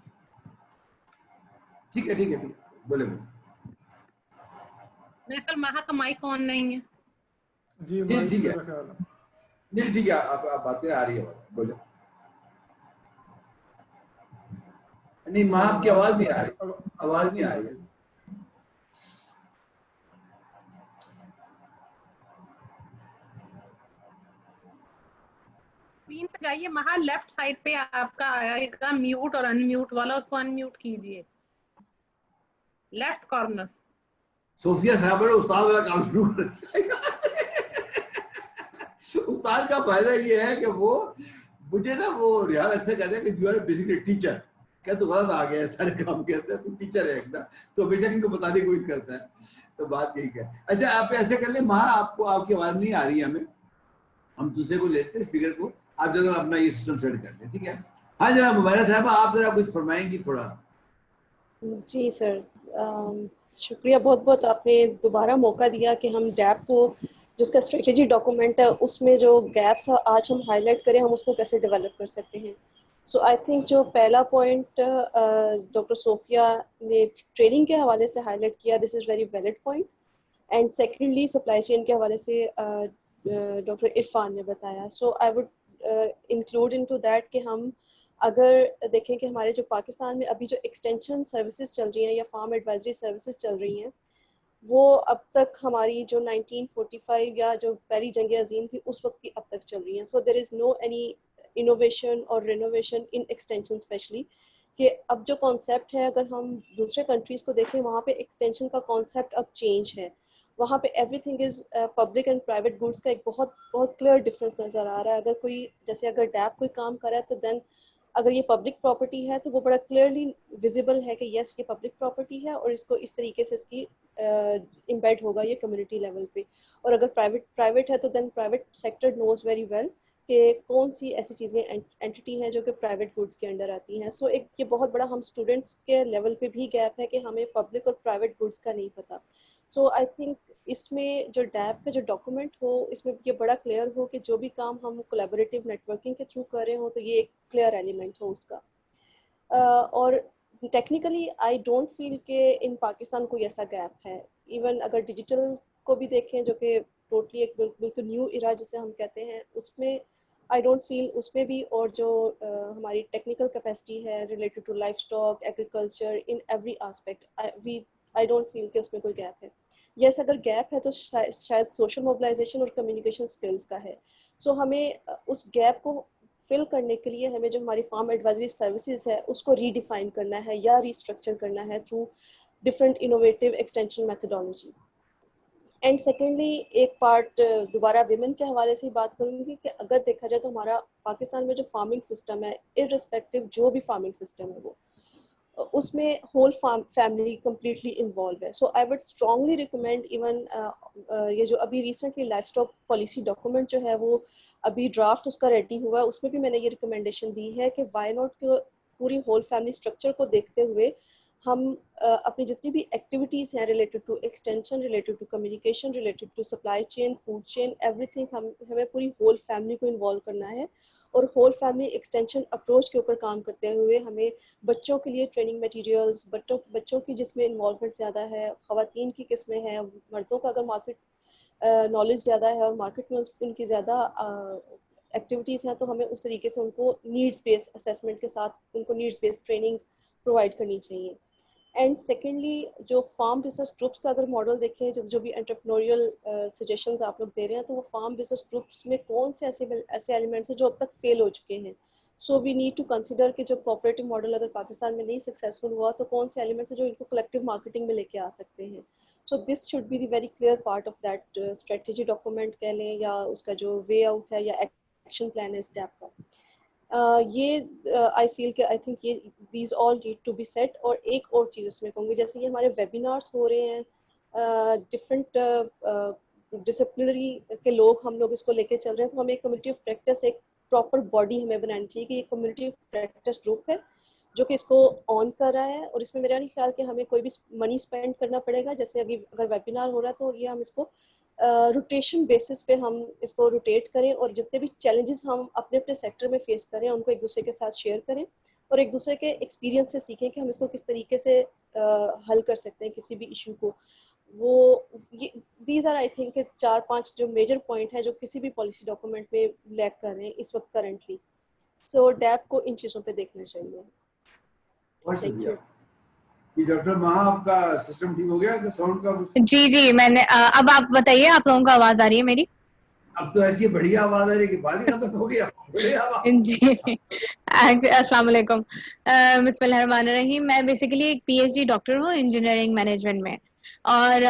ठीक है ठीक है ठीक है, बोले बोले।
मेरे ख्याल महा का माइक ऑन नहीं है।
जी
नहीं ठीक है,
मेरा ख्याल है।
नहीं ठीक है, आप बातें आ रही है, बोले। नहीं माँ आपकी आवाज नहीं आ रही, आवाज नहीं आ रही है।
स्क्रीन पे जाइए, महा लेफ्ट साइड पे आपका आएगा म्यूट और अनम्यूट वाला, उसको अनम्यूट कीजिए, लेफ्ट कॉर्नर।
सोफिया साहब ने उस्ताद वाला काम शुरू कर दिया। उस्ताद का फायदा ये है कि वो मुझे ना वो रियाज ऐसे कहते हैं कि यू आर बेसिकली टीचर। क्या तो गलत आ गया है सारे काम के अंदर, तुम टीचर है एकदम, तो बेशक इनको बताने की कोशिश करता है, तो बात यही है। अच्छा आप ऐसे कर ले माँ, आपको आपकी आवाज नहीं आ रही है हमें, हम दूसरे को लेते हैं स्पीकर को, आप जरा अपना ये सिस्टम सेट कर ले, ठीक है। हाँ जनाब मुबारक साहब, आप जरा कुछ फरमाएंगी थोड़ा।
जी सर, शुक्रिया बहुत बहुत, आपने दोबारा मौका दिया कि हम डैप को, जो उसका स्ट्रेटेजी डॉक्यूमेंट है, उसमें जो गैप्स आज हम हाईलाइट करें, हम उसको कैसे डेवलप कर सकते हैं। सो आई थिंक जो पहला पॉइंट डॉक्टर सोफिया ने ट्रेनिंग के हवाले से हाईलाइट किया, this is very valid point. And secondly supply chain के हवाले से डॉक्टर इरफान ने बताया। So I would include into that कि हम अगर देखें कि हमारे जो पाकिस्तान में अभी जो एक्सटेंशन सर्विसेज चल रही हैं या फार्म एडवाइजरी सर्विसेज चल रही हैं, वो अब तक हमारी जो 1945 या जो पहली जंग अजीम थी उस वक्त की अब तक चल रही हैं। So there is no any innovation और रिनोवेशन इन एक्सटेंशन, स्पेशली कि अब जो कॉन्सेप्ट है, अगर हम दूसरे कंट्रीज़ को देखें, वहाँ पे एक्सटेंशन का कॉन्सेप्ट अब चेंज है। वहाँ पे everything is public and private goods का एक बहुत बहुत क्लियर डिफरेंस नज़र आ रहा है। अगर कोई, जैसे अगर डैप कोई काम कर रहा है, तो देन अगर ये पब्लिक प्रॉपर्टी है तो वो बड़ा क्लियरली विजिबल है कि यस ये पब्लिक प्रॉपर्टी है और इसको इस तरीके से इसकी इम्बेड होगा ये कम्युनिटी लेवल पे। और अगर प्राइवेट है तो then private sector knows very well कि कौन सी ऐसी चीज़ें एंटिटी हैं जो कि प्राइवेट गुड्स के अंडर आती हैं। सो एक ये बहुत बड़ा हम स्टूडेंट्स के लेवल पे भी गैप है कि हमें पब्लिक और प्राइवेट गुड्स का नहीं पता। सो आई थिंक इसमें जो डैप का जो डॉक्यूमेंट हो, इसमें ये बड़ा क्लियर हो कि जो भी काम हम कोलैबोरेटिव नेटवर्किंग के थ्रू कर रहे हो तो ये एक क्लियर एलिमेंट हो उसका। और टेक्निकली आई डोंट फील कि इन पाकिस्तान कोई ऐसा गैप है। इवन अगर डिजिटल को भी देखें, जो कि टोटली एक बिल्कुल न्यू इरा जिसे हम कहते हैं, उसमें आई डोंट फील उसमें भी, और जो हमारी टेक्निकल कैपेसिटी है related to life stock, agriculture, in every aspect I don't feel कि उसमें कोई गैप है। यस अगर गैप है तो शायद सोशल मोबिलाइजेशन और कम्युनिकेशन स्किल्स का है। सो हमें उस गैप को फिल करने के लिए हमें जो हमारी फार्म एडवाइजरी सर्विसेज है उसको रीडिफाइन करना है या रीस्ट्रक्चर करना है through different innovative extension methodology. And secondly एक पार्ट दोबारा विमेन के हवाले से बात करूंगी कि अगर देखा जाए तो हमारा पाकिस्तान में जो फार्मिंग सिस्टम है, इररिस्पेक्टिव जो भी फार्मिंग सिस्टम है वो, उसमें होल फैमिली कम्प्लीटली इन्वॉल्व है। So I would strongly recommend even ये जो अभी recently livestock policy document जो है वो अभी ड्राफ्ट उसका रेडी हुआ है, उसमें भी मैंने ये रिकमेंडेशन दी है कि वाई नॉट पूरी होल फैमिली स्ट्रक्चर को देखते हुए हम अपनी जितनी भी एक्टिविटीज़ हैं related to extension, related to communication, related to supply chain, food chain, everything, हमें पूरी होल फैमिली को इन्वॉल्व करना है। और होल फैमिली एक्सटेंशन अप्रोच के ऊपर काम करते हुए हमें बच्चों के लिए ट्रेनिंग मटेरियल्स, बच्चों की जिसमें इन्वॉल्वमेंट ज़्यादा है, ख़वातीन की किस्में हैं, मर्दों का अगर मार्केट नॉलेज ज़्यादा है और मार्केट में उनकी ज़्यादा एक्टिविटीज़ हैं, तो हमें उस तरीके से उनको नीड्स बेस्ड असेसमेंट के साथ उनको नीड्स बेस्ड ट्रेनिंग्स प्रोवाइड करनी चाहिए। एंड सेकेंडली, जो फार्म बिजनेस ग्रुप्स का अगर मॉडल देखें, जो भी एंटरप्रेन्योरियल सजेशंस आप लोग दे रहे हैं, तो वो फार्म बिजनेस ग्रुप्स में कौन से ऐसे एलिमेंट्स हैं जो अब तक फेल हो चुके हैं। So we need to consider कि जो कोऑपरेटिव मॉडल अगर पाकिस्तान में नहीं सक्सेसफुल हुआ, तो कौन से एलिमेंट्स हैं जो इनको कलेक्टिव मार्केटिंग में लेके आ सकते हैं। So this should be the very clear part of that strategy document कह लें, या उसका जो वे आउट है या एक्शन प्लान है स्टेप का। ये आई फील कि आई थिंक ये these all need to be set. और एक और चीज़ इसमें कहूँगी, जैसे ये हमारे वेबिनार्स हो रहे हैं, डिफरेंट डिसिप्लिनरी के लोग हम लोग इसको लेके चल रहे हैं, तो हमें एक कम्युनिटी ऑफ प्रैक्टिस, एक प्रॉपर बॉडी हमें बनानी चाहिए कि ये कम्युनिटी ऑफ प्रैक्टिस ग्रुप है जो कि इसको ऑन कर रहा है। और इसमें मेरा नहीं ख्याल कि हमें कोई भी मनी स्पेंड करना पड़ेगा। जैसे अभी अगर वेबिनार हो रहा है, तो ये हम इसको रोटेशन बेसिस पे हम इसको रोटेट करें, और जितने भी चैलेंजेस हम अपने अपने सेक्टर में फेस करें उनको एक दूसरे के साथ शेयर करें, और एक दूसरे के एक्सपीरियंस से सीखें कि हम इसको किस तरीके से हल कर सकते हैं किसी भी इशू को। वो दीज आर आई थिंक 4-5 जो मेजर पॉइंट है जो किसी भी पॉलिसी डॉक्यूमेंट में लैक कर रहे हैं इस वक्त करंटली। सो डैप को इन चीज़ों पे देखना चाहिए।
बहुत
थैंक
शुक्रिया।
यू।
ये डॉक्टर महा, आपका सिस्टम ठीक हो गया, साउंड का कुछ?
जी जी, मैंने अब आप बताइए, आप लोगों को आवाज आ रही है मेरी?
अब तो ऐसी बढ़िया आवाज आ रही है कि बात ही खत्म हो गया। बढ़िया आवाज।
जी अस्सलाम वालेकुम। बिस्मिल्लाहिर्रहमानिर्रहीम। मैं बेसिकली एक पीएचडी डॉक्टर हूँ इंजीनियरिंग मैनेजमेंट में, और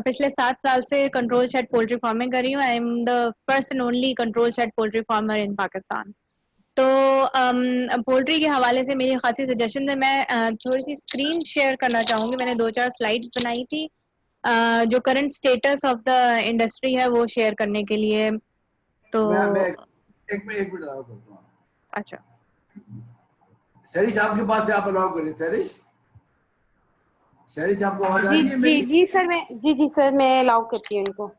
पिछले 7 साल से कंट्रोल शेड पोल्ट्री फार्मिंग कर रही हूँ। I am the first and only control shed poultry farmer in Pakistan. तो पोल्ट्री के हवाले से मेरी खासी सजेशन है। मैं थोड़ी सी स्क्रीन शेयर करना चाहूँगी। मैंने 2-4 स्लाइड्स बनाई थी जो current status of the industry है वो शेयर करने के लिए। तो
मैं एक मिनट अलाउ करता हूँ।
अच्छा,
सरिश आपके पास से आप अलाउ करें। सरिश, सरिश आपको आवाज आ
जी
रही है
जी
मेरी?
जी सर, जी सर, मैं अलाउ करती हूँ इनको।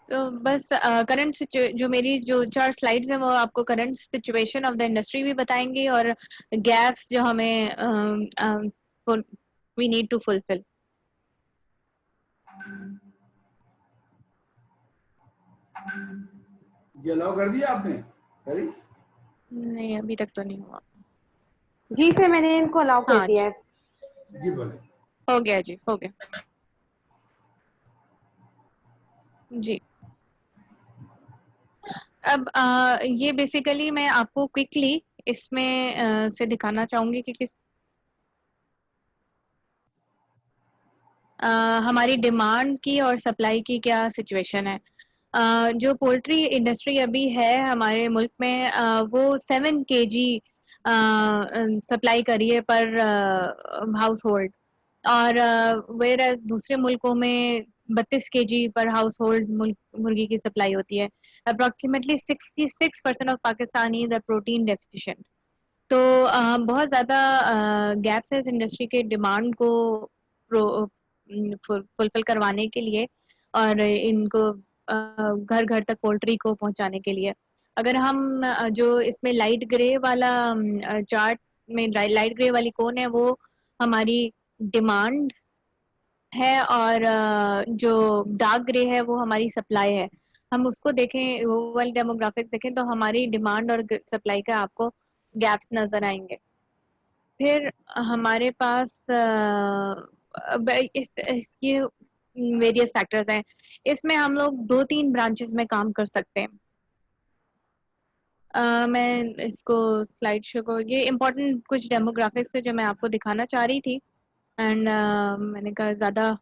तो बस करंट जो मेरी जो 4 स्लाइड्स हैं वो आपको current situation of the industry भी बताएंगी, और गैप्स जो हमें वी नीड टू फुलफिल।
ये अलाउ कर दिया आपने सरिश?
नहीं, अभी तक तो नहीं हुआ।
जी सर, मैंने इनको अलाउ कर
हाँ
दिया है।
जी बोले।
हो गया जी, हो गया जी। अब ये बेसिकली मैं आपको क्विकली इसमें से दिखाना चाहूंगी कि किस हमारी डिमांड की और सप्लाई की क्या सिचुएशन है। जो पोल्ट्री इंडस्ट्री अभी है हमारे मुल्क में, वो 7 kg सप्लाई करी है पर हाउस होल्ड, और वेयर एज दूसरे मुल्कों में 32 kg पर हाउस होल्ड मुर्गी की सप्लाई होती है। Approximately 66% of Pakistani the protein deficient. तो बहुत ज़्यादा गैप्स है इस इंडस्ट्री के डिमांड को फुलफिल करवाने के लिए, और इनको घर घर तक पोल्ट्री को पहुंचाने के लिए। अगर हम जो इसमें लाइट ग्रे वाला चार्ट में लाइट ग्रे वाली कौन है, वो हमारी डिमांड है, और जो डार्क ग्रे है वो हमारी सप्लाई है। हम उसको देखें, वो वाली डेमोग्राफिक देखें, तो हमारी डिमांड और सप्लाई का आपको गैप्स नजर आएंगे। फिर हमारे पास ये वेरियस फैक्टर्स हैं। इसमें हम लोग 2-3 ब्रांचेस में काम कर सकते हैं। मैं इसको स्लाइड शो को, ये इम्पोर्टेंट कुछ डेमोग्राफिक्स है जो मैं आपको दिखाना चाह रही थी, एंड मैंने कहा ज़्यादा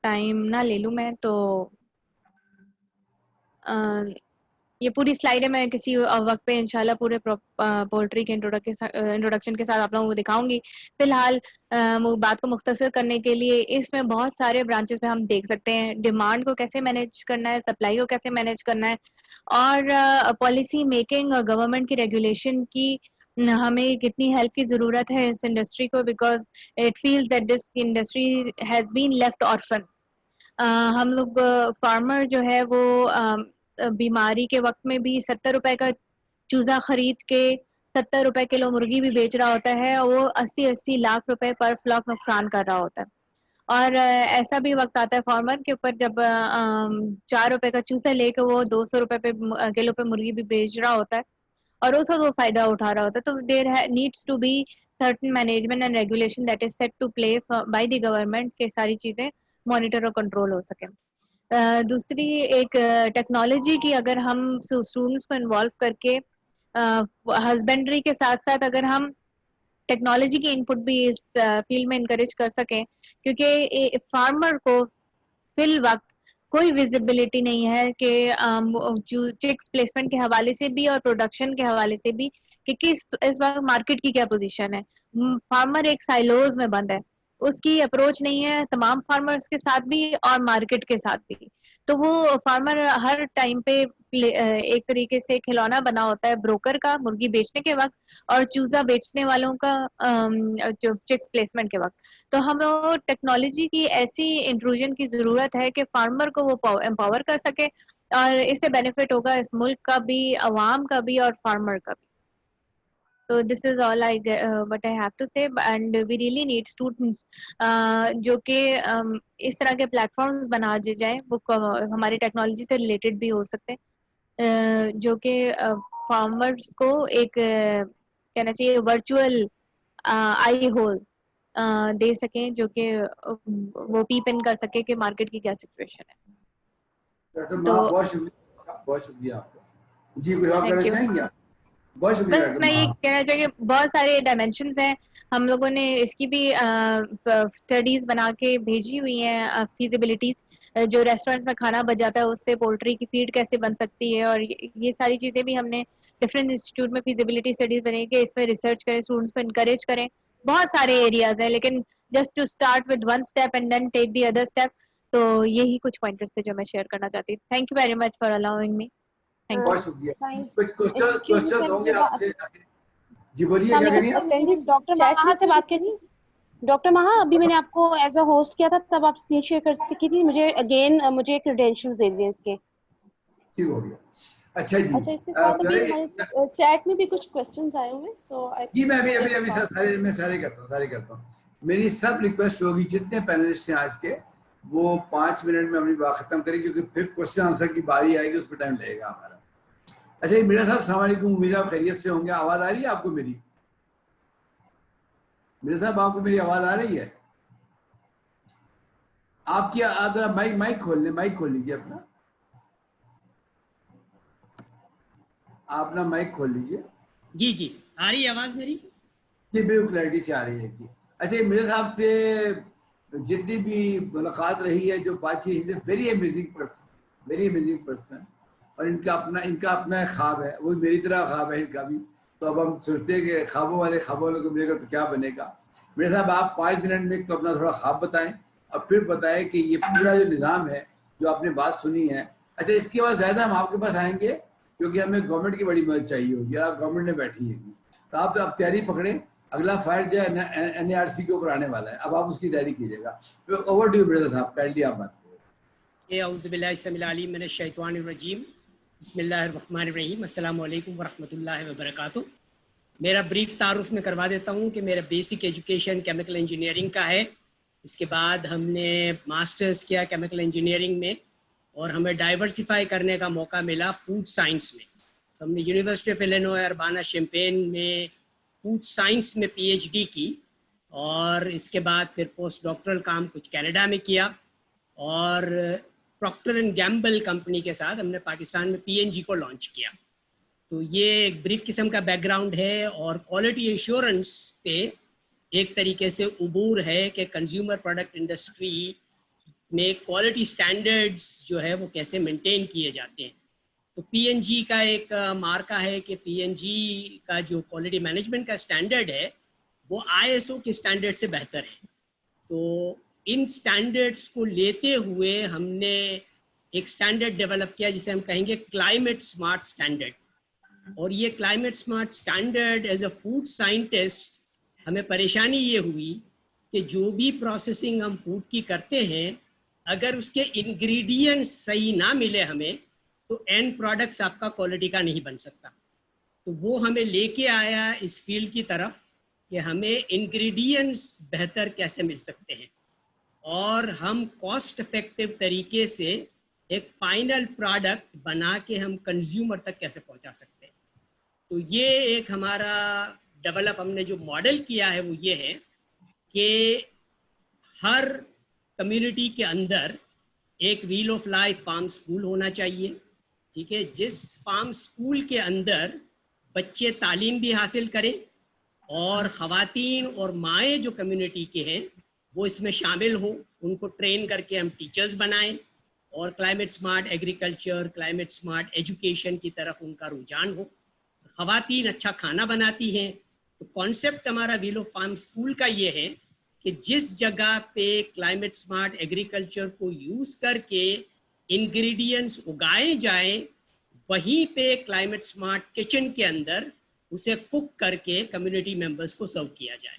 टाइम ना ले लूँ मैं, तो ये पूरी स्लाइड है, मैं किसी वक्त पे इंशाल्लाह पूरे पोल्ट्री के इंट्रोडक्शन के साथ आप लोगों को दिखाऊंगी। फिलहाल वो बात को मुख्तसर करने के लिए इसमें बहुत सारे ब्रांचेस में हम देख सकते हैं डिमांड को कैसे मैनेज करना है, सप्लाई को कैसे मैनेज करना है, और पॉलिसी मेकिंग और गवर्नमेंट की रेगुलेशन की हमें कितनी हेल्प की ज़रूरत है इस इंडस्ट्री को, because it feels that this industry has been left orphan. हम लोग फार्मर जो है वो बीमारी के वक्त में भी 70 रुपए का चूजा खरीद के 70 रुपए किलो मुर्गी भी बेच रहा होता है, और वो 80-80 लाख रुपए पर फ्लॉक नुकसान कर रहा होता है। और ऐसा भी वक्त आता है फार्मर के ऊपर जब 4 रुपए का चूजा लेके वो 200 रुपए पे किलो पे मुर्गी भी बेच रहा होता है, और उस वक्त वो फायदा उठा रहा होता है। तो there needs to be certain management and regulation that is set to play by the government के सारी चीजें मॉनिटर और कंट्रोल हो सके। दूसरी एक टेक्नोलॉजी की अगर हम स्टूडेंट्स को इन्वॉल्व करके हस्बेंड्री के साथ साथ अगर हम टेक्नोलॉजी की इनपुट भी इस फील्ड में इनकरेज कर सकें, क्योंकि फार्मर को फिल वक्त कोई विजिबिलिटी नहीं है कि चिक्स प्लेसमेंट के हवाले से भी और प्रोडक्शन के हवाले से भी कि किस इस वक्त मार्केट की क्या पोजीशन है। फार्मर एक साइलोज में बंद है, उसकी अप्रोच नहीं है तमाम फार्मर्स के साथ भी और मार्केट के साथ भी। तो वो फार्मर हर टाइम पे एक तरीके से खिलौना बना होता है ब्रोकर का मुर्गी बेचने के वक्त और चूजा बेचने वालों का जो चिक्स प्लेसमेंट के वक्त। तो हम टेक्नोलॉजी की ऐसी इंट्रूजन की जरूरत है कि फार्मर को वो एम्पावर कर सके, और इससे बेनिफिट होगा इस मुल्क का भी, अवाम का भी और फार्मर का भी। So this is all what I have to say, and we really need students जो कि इस तरह के प्लेटफॉर्म्स बना दिए जाए, वो हमारी टेक्नोलॉजी से रिलेटेड भी हो सकते हैं, जो कि फार्मर्स को एक कहना चाहिए वर्चुअल आई होल दे सकें, जो कि वो पीप इन कर सके कि मार्केट की क्या सिचुएशन है।
तो बहुत शुक्रिया आपका जी। कुछ और कहना चाहेंगे आप? बहुत शुक्रिया।
बस मैं ये कहना चाहिए बहुत सारे डायमेंशंस हैं, हम लोगों ने इसकी भी स्टडीज बना के भेजी हुई हैं, फीजिबिलिटीज जो रेस्टोरेंट्स में खाना बच जाता है उससे पोल्ट्री की फीड कैसे बन सकती है, और ये सारी चीजें भी हमने डिफरेंट इंस्टीट्यूट में फीजिबिलिटी स्टडीज बने के इसमें रिसर्च करें, स्टूडेंट्स को इनकरेज करें। बहुत सारे एरियाज हैं, लेकिन just to start with one step and then take the other step. तो यही कुछ पॉइंटर्स थे जो मैं शेयर करना चाहती थी। Thank you very much for allowing me.
बहुत शुक्रिया। कुछ क्वेश्चन होंगे आपसे? जी बोलिए, क्या करिए?
डॉक्टर महा से बात करनी। डॉक्टर महा, अभी मैंने आपको एज अ होस्ट किया था, तब आप स्क्रीन शेयर कर सकती थी। मुझे क्रेडेंशियल्स दे दिए इसके।
ठीक हो गया। अच्छा जी।
अच्छा, इसके साथ अभी चैट में भी कुछ क्वेश्चंस आए हुए हैं, सो
जी मैं अभी सारे करता हूँ। मेरी सब रिक्वेस्ट होगी जितने पैनलिस्ट हैं आज के, वो 5 मिनट में अपनी बात खत्म करें, क्योंकि फिर क्वेश्चन आंसर की बारी आएगी, उस पर टाइम लगेगा हमारा। अच्छा जी, मीरा साहब अस्सलाम वालेकुम, उम्मीद आप खैरियत से होंगे। आवाज आ रही है आपको मेरी? मीरा साहब आपको मेरी आवाज आ रही है? आपकी माइक खोल लें, माइक खोल लीजिए अपना, माइक खोल लीजिए।
जी जी, आ रही है आवाज मेरी?
जी बिल्कुल क्लैरिटी से आ रही है कि। अच्छा, मेरे साहब से जितनी भी मुलाकात रही है, जो बातचीत है, वेरी अमेजिंग पर्सन, और इनका अपना ख्वाब है, वो मेरी तरह ख्वाब है इनका भी। तो अब हम सोचते हैं कि ख्वाबों वाले को मिलेगा तो क्या बनेगा। मेरे साहब आप 5 मिनट में तो अपना थोड़ा ख्वाब बताएं, और फिर बताएं कि ये पूरा जो निज़ाम है जो आपने बात सुनी है। अच्छा, इसके बाद ज़्यादा हम आपके पास आएंगे, क्योंकि हमें गवर्नमेंट की बड़ी मदद चाहिए होगी, आप गवर्नमेंट में बैठी है, तो आप तैयारी पकड़ें। अगला फाइट जो है NARC के ऊपर आने वाला है, अब आप उसकी तैयारी कीजिएगा। तो ओवर टू यू ब्रदर साहब, काइंडली आप बात करें।
औज़ुबिल्लाहि मिनश शैतानिर रजीम, बिस्मिल्लाहिर्रहमानिर्रहीम, अस्सलामु अलैकुम वरहमतुल्लाहि वबरकातुहू। मेरा ब्रीफ तारुफ में करवा देता हूँ कि मेरा बेसिक एजुकेशन केमिकल इंजीनियरिंग का है। इसके बाद हमने मास्टर्स किया केमिकल इंजीनियरिंग में, और हमें डाइवर्सिफाई करने का मौका मिला फूड साइंस में। तो हमने university of Illinois Urbana champagne में फूड साइंस में PhD की, और इसके बाद फिर पोस्ट डॉक्टरल काम कुछ कनाडा में किया, और प्रॉक्टर एंड गैम्बल कंपनी के साथ हमने पाकिस्तान में PNG को लॉन्च किया। तो ये एक ब्रीफ किस्म का बैकग्राउंड है, और क्वालिटी एश्योरेंस पे एक तरीके से उबूर है कि कंज्यूमर प्रोडक्ट इंडस्ट्री में क्वालिटी स्टैंडर्ड्स जो है वो कैसे मेंटेन किए जाते हैं। तो पीएनजी का एक मार्का है कि पीएनजी का जो क्वालिटी मैनेजमेंट का स्टैंडर्ड है वो आईएसओ के स्टैंडर्ड से बेहतर है। तो इन स्टैंडर्ड्स को लेते हुए हमने एक स्टैंडर्ड डेवलप किया जिसे हम कहेंगे क्लाइमेट स्मार्ट स्टैंडर्ड। और ये climate smart standard as a food scientist हमें परेशानी ये हुई कि जो भी प्रोसेसिंग हम फूड की करते हैं अगर उसके इंग्रेडिएंट्स सही ना मिले हमें तो एंड प्रोडक्ट्स आपका क्वालिटी का नहीं बन सकता। तो वो हमें लेके आया इस फील्ड की तरफ कि हमें इंग्रेडिएंट्स बेहतर कैसे मिल सकते हैं और हम कॉस्ट इफेक्टिव तरीके से एक फाइनल प्रोडक्ट बना के हम कंज्यूमर तक कैसे पहुंचा सकते हैं। तो ये एक हमारा डेवलप हमने जो मॉडल किया है वो ये है कि हर कम्युनिटी के अंदर एक wheel of life farm school होना चाहिए, ठीक है, जिस फार्म स्कूल के अंदर बच्चे तालीम भी हासिल करें और ख़वातीन और माएँ जो कम्युनिटी के हैं वो इसमें शामिल हो, उनको ट्रेन करके हम टीचर्स बनाएं और climate smart agriculture, climate smart education की तरफ उनका रुझान हो। ख़वातीन अच्छा खाना बनाती हैं, तो कॉन्सेप्ट हमारा व्हील ऑफ फार्म स्कूल का ये है कि जिस जगह पे क्लाइमेट स्मार्ट एग्रीकल्चर को यूज़ करके इंग्रेडिएंट्स उगाए जाएं वहीं पे क्लाइमेट स्मार्ट किचन के अंदर उसे कुक करके कम्युनिटी मेंबर्स को सर्व किया जाए।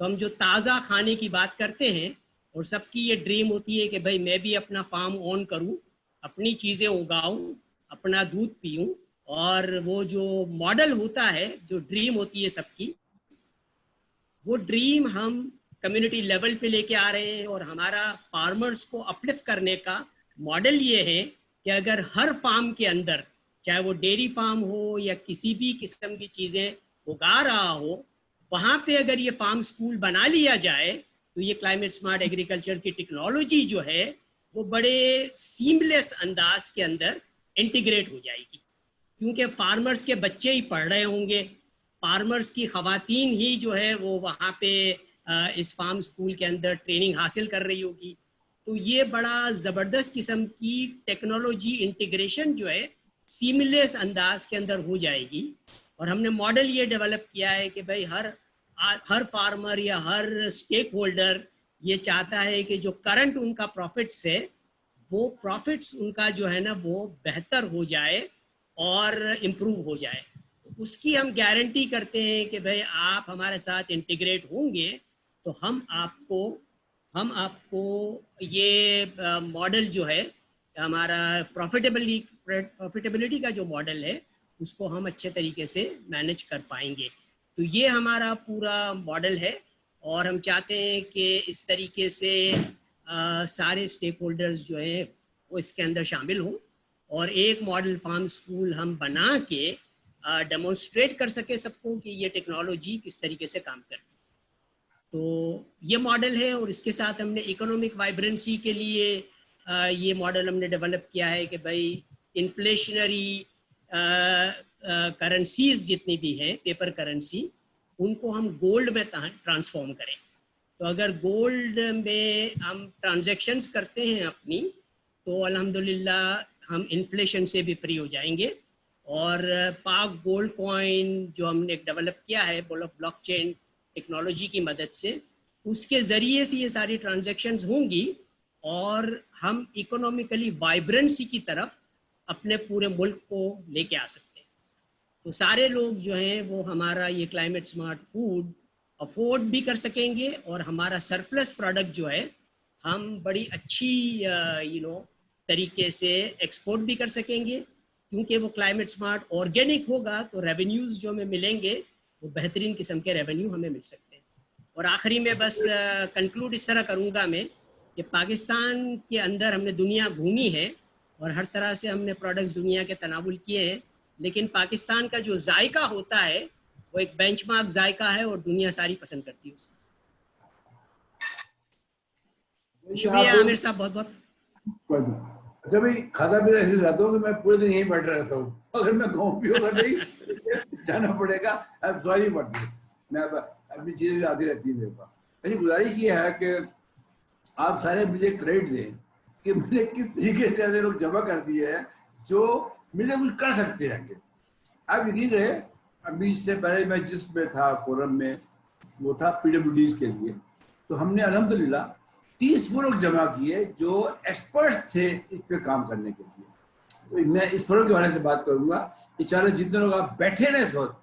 तो हम जो ताज़ा खाने की बात करते हैं और सबकी ये ड्रीम होती है कि भाई मैं भी अपना फार्म ऑन करूं, अपनी चीज़ें उगाऊं, अपना दूध पीऊं, और वो जो मॉडल होता है, जो ड्रीम होती है सबकी, वो ड्रीम हम कम्युनिटी लेवल पे लेके आ रहे हैं। और हमारा फार्मर्स को अपलिफ्ट करने का मॉडल ये है कि अगर हर फार्म के अंदर, चाहे वो डेयरी फार्म हो या किसी भी किस्म की चीज़ें उगा रहा हो, वहाँ पे अगर ये फार्म स्कूल बना लिया जाए तो ये क्लाइमेट स्मार्ट एग्रीकल्चर की टेक्नोलॉजी जो है वो बड़े सीमलेस अंदाज के अंदर इंटीग्रेट हो जाएगी, क्योंकि फार्मर्स के बच्चे ही पढ़ रहे होंगे, फार्मर्स की ख़वातीन ही जो है वो वहाँ पे इस फार्म स्कूल के अंदर ट्रेनिंग हासिल कर रही होगी। तो ये बड़ा ज़बरदस्त किस्म की टेक्नोलॉजी इंटीग्रेशन जो है सीमलेस अंदाज के अंदर हो जाएगी। और हमने मॉडल ये डेवलप किया है कि भाई हर फार्मर या हर स्टेक होल्डर ये चाहता है कि जो करंट उनका प्रॉफिट्स है वो प्रॉफिट्स उनका जो है ना वो बेहतर हो जाए और इम्प्रूव हो जाए। उसकी हम गारंटी करते हैं कि भाई आप हमारे साथ इंटीग्रेट होंगे तो हम आपको ये मॉडल जो है हमारा प्रॉफिटेबिलिटी का जो मॉडल है उसको हम अच्छे तरीके से मैनेज कर पाएंगे। तो ये हमारा पूरा मॉडल है और हम चाहते हैं कि इस तरीके से सारे स्टेक होल्डर्स जो हैं वो इसके अंदर शामिल हों और एक मॉडल फार्म स्कूल हम बना के डेमोन्स्ट्रेट कर सके सबको कि ये टेक्नोलॉजी किस तरीके से काम करती है। तो ये मॉडल है और इसके साथ हमने इकोनॉमिक वाइब्रेंसी के लिए ये मॉडल हमने डेवलप किया है कि भाई इन्फ्लेशनरी करेंसीज जितनी भी हैं, पेपर करेंसी, उनको हम गोल्ड में ट्रांसफॉर्म करें। तो अगर गोल्ड में हम ट्रांजैक्शंस करते हैं अपनी, तो अल्हम्दुलिल्लाह हम इन्फ्लेशन से भी फ्री हो जाएंगे। और पाक गोल्ड कॉइन जो हमने डेवलप किया है ब्लॉकचेन टेक्नोलॉजी की मदद से, उसके ज़रिए से ये सारी ट्रांजैक्शंस होंगी और हम इकोनॉमिकली वाइब्रेंसी की तरफ अपने पूरे मुल्क को लेके आ सकते हैं। तो सारे लोग जो हैं वो हमारा ये क्लाइमेट स्मार्ट फूड अफोर्ड भी कर सकेंगे और हमारा सरप्लस प्रोडक्ट जो है हम बड़ी अच्छी तरीके से एक्सपोर्ट भी कर सकेंगे, क्योंकि वो क्लाइमेट स्मार्ट ऑर्गेनिक होगा तो रेवेन्यूज़ जो हमें मिलेंगे वो बेहतरीन किस्म के रेवेन्यू हमें मिल सकते हैं। और आखिरी में बस कंक्लूड इस तरह करूँगा मैं कि पाकिस्तान के अंदर हमने दुनिया घूमी है और हर तरह से हमने प्रोडक्ट्स दुनिया के तनावुल किए हैं, लेकिन पाकिस्तान का जो जायका होता है वो एक बेंचमार्क जायका है और दुनिया सारी पसंद करती है उसको। शुक्रिया आमिर साहब, बहुत बहुत।
अच्छा भाई, खाता पीता ऐसे रहता हूँ कि मैं पूरे दिन यहीं बैठा रहता हूँ, अगर मैं गाँव भी होगा नहीं जाना पड़ेगा। अब सॉरी बट मैं अपनी चीज़ें आती रहती है मेरे पास। मेरी गुजारिश ये है कि आप सारे मुझे क्रेडिट दें कि मैंने किस तरीके से ऐसे लोग जमा कर दिए हैं जो मिलकर कुछ कर सकते हैं। आप यकीन रहे, अभी इससे पहले मैं जिसमें था फोरम में, वो था पीडब्ल्यूडीज के लिए, तो हमने अल्हम्दुलिल्लाह 30 वो लोग जमा किए जो एक्सपर्ट्स थे इस पे काम करने के लिए। तो मैं इस फोरम के बारे से बात करूंगा कि चाहे जितने लोग आप बैठे ना इस वक्त,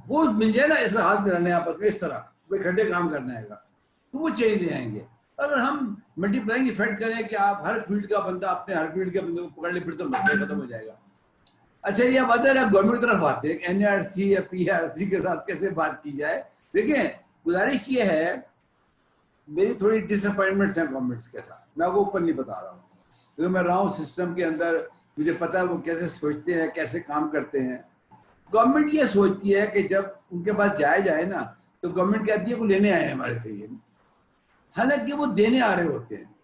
वो मिल जाए ना इस हाथ में रहने आपस में, इस तरह कोई खड्डे काम करना है तो वो चेंज ले आएंगे। अगर हम मल्टीप्लाइंग इफेक्ट करें कि आप हर फील्ड का बंदा अपने हर फील्ड के बंदे को पकड़ ले, फिर तो मसला खत्म हो जाएगा। अच्छा, ये बात है ना, गवर्नमेंट की तरफ आते हैं, एनआरसी या पीआरसी के साथ कैसे बात की जाए। देखिए, गुजारिश ये है, मेरी थोड़ी डिसअपॉइंटमेंट्स हैं गवर्नमेंट्स के साथ, मैं आपको ऊपर नहीं बता रहा हूँ क्योंकि मैं रहा हूँ सिस्टम के अंदर, मुझे पता है वो कैसे सोचते हैं, कैसे काम करते हैं। गवर्नमेंट ये सोचती है कि जब उनके पास जाया जाए ना, तो गवर्नमेंट कहती है वो लेने आए हैं हमारे से, ये हालांकि वो देने आ रहे होते हैं।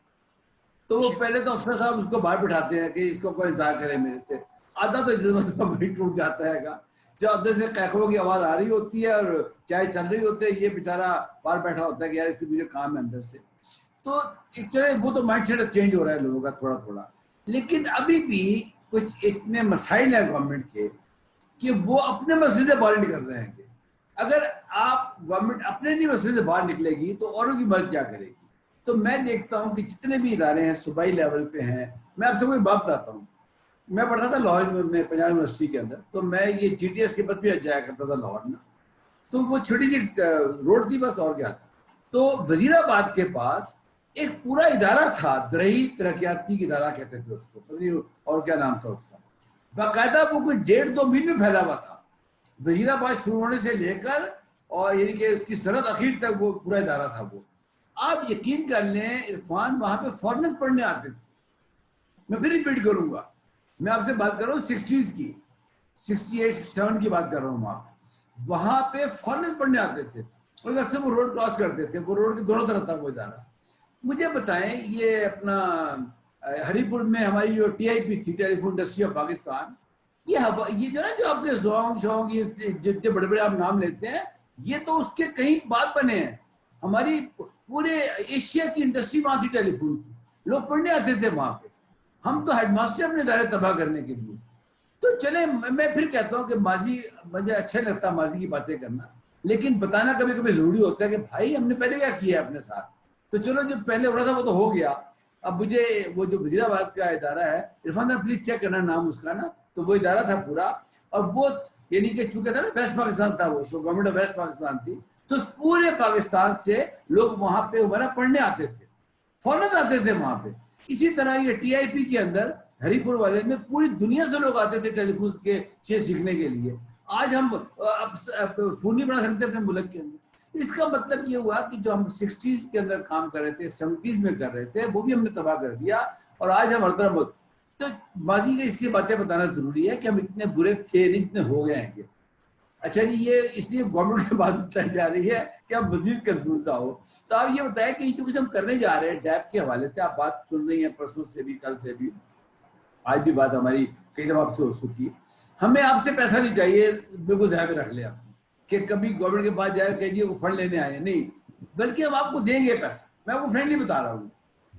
तो वो पहले तो अफसर साहब उसको बाहर बिठाते हैं कि इसको कोई इंतजार करे मेरे से, आधा तो जज्बा तो वही टूट जाता है। जब अंदर से कैकड़ों की आवाज आ रही होती है और चाय चल रही होती है, ये बेचारा बाहर बैठा होता है कि यार इससे मुझे काम है अंदर से। तो एक तरह वो तो माइंडसेट चेंज हो रहा है लोगों का थोड़ा थोड़ा, लेकिन अभी भी कुछ इतने मसाइल हैं गवर्नमेंट के कि वो अपने मसले से बाहर निकल रहे हैं। अगर आप गवर्नमेंट अपने नहीं मसले से बाहर निकलेगी तो औरों की मदद क्या करेगी। तो मैं देखता हूँ कि जितने भी इदारे हैं सूबाई लेवल पे हैं, मैं आपसे कोई बात बताता हूँ, मैं पढ़ता था लाहौर में पंजाब यूनिवर्सिटी के अंदर, तो मैं ये GTS के बस भी जाया करता था लाहौर में। तो वो छोटी सी रोड थी बस, और क्या था। तो वजीराबाद के पास एक पूरा इदारा था, दरही तरक्याती इदारा कहते थे उसको, और क्या नाम था उसका, बाकायदा वो कोई 1.5-2 मील में फैला हुआ था। वजीराबाद शुरू होने से लेकर और यानी कि उसकी सरहद अखीर तक वो पूरा इदारा था। वो आप यकीन कर लें, इरफान वहां पे फॉरेनर पढ़ने आते थे। मैं फिर रिपीट करूंगा, मैं आपसे बात कर रहा हूँ 60s की, 68-67 की बात कर रहा हूँ। वहां पे फॉरेनर पढ़ने आते थे और अक्सर वो रोड क्रॉस करते थे, वो रोड के दोनों तरफ था वो इदारा। मुझे बताएं, ये अपना हरीपुर में हमारी जो TIP थी, टेलीफोन इंडस्ट्री ऑफ पाकिस्तान, ये जो ना जो आपने जोंग ये जितने बड़े बड़े आप नाम लेते हैं, ये तो उसके कहीं बाद बने हैं। हमारी पूरे एशिया की इंडस्ट्री वहां थी टेलीफोन की, लोग पढ़ने आते थे वहां पे। हम तो हेडमास्टर अपने इदारे तबाह करने के लिए। तो चले, मैं फिर कहता हूँ कि माजी मुझे अच्छा लगता माजी की बातें करना, लेकिन बताना कभी कभी जरूरी होता है कि भाई हमने पहले क्या किया है अपने साथ। तो चलो, जो पहले हो रहा था वो तो हो गया। अब मुझे वो जो वजीराबाद का इदारा है, इरफान साहब प्लीज चेक करना नाम उसका ना, तो वो इदारा था पूरा, और वो यानी कि चूंकि था ना वेस्ट पाकिस्तान था, वो गवर्नमेंट ऑफ वेस्ट पाकिस्तान थी, तो पूरे पाकिस्तान से लोग वहां पे हमारा पढ़ने आते थे, फॉरन आते थे वहां पे। इसी तरह ये TIP के अंदर हरीपुर वाले में पूरी दुनिया से लोग आते थे टेलीफोन के चीज सीखने के लिए। आज हम अब फोन नहीं बना सकते अपने मुल्क के अंदर। इसका मतलब ये हुआ कि जो हम 60s के अंदर काम कर रहे थे, 70s में कर रहे थे, वो भी हमने तबाह कर दिया, और आज हम हर तरफ। तो माजी के इसलिए बातें बताना जरूरी है कि हम इतने बुरे थे नहीं, इतने हो गए हैं। अच्छा जी, ये इसलिए गवर्नमेंट की बात बताई जा रही है कि आप मजीद कंफ्यूज ना हो। तो आप ये बताएं कि जो कुछ हम करने जा रहे हैं डैप के हवाले से, आप बात सुन रही हैं परसों से भी, कल से भी, आज भी बात हमारी कई दफा आपसे हो चुकी। हमें आपसे पैसा नहीं चाहिए, बिल्कुल ज़हन में रख ले आप, कि कभी गवर्नमेंट के पास जाए कहिए वो फंड लेने आए, नहीं, बल्कि हम आपको देंगे पैसा। मैं आपको फ्रेंडली बता रहा हूँ।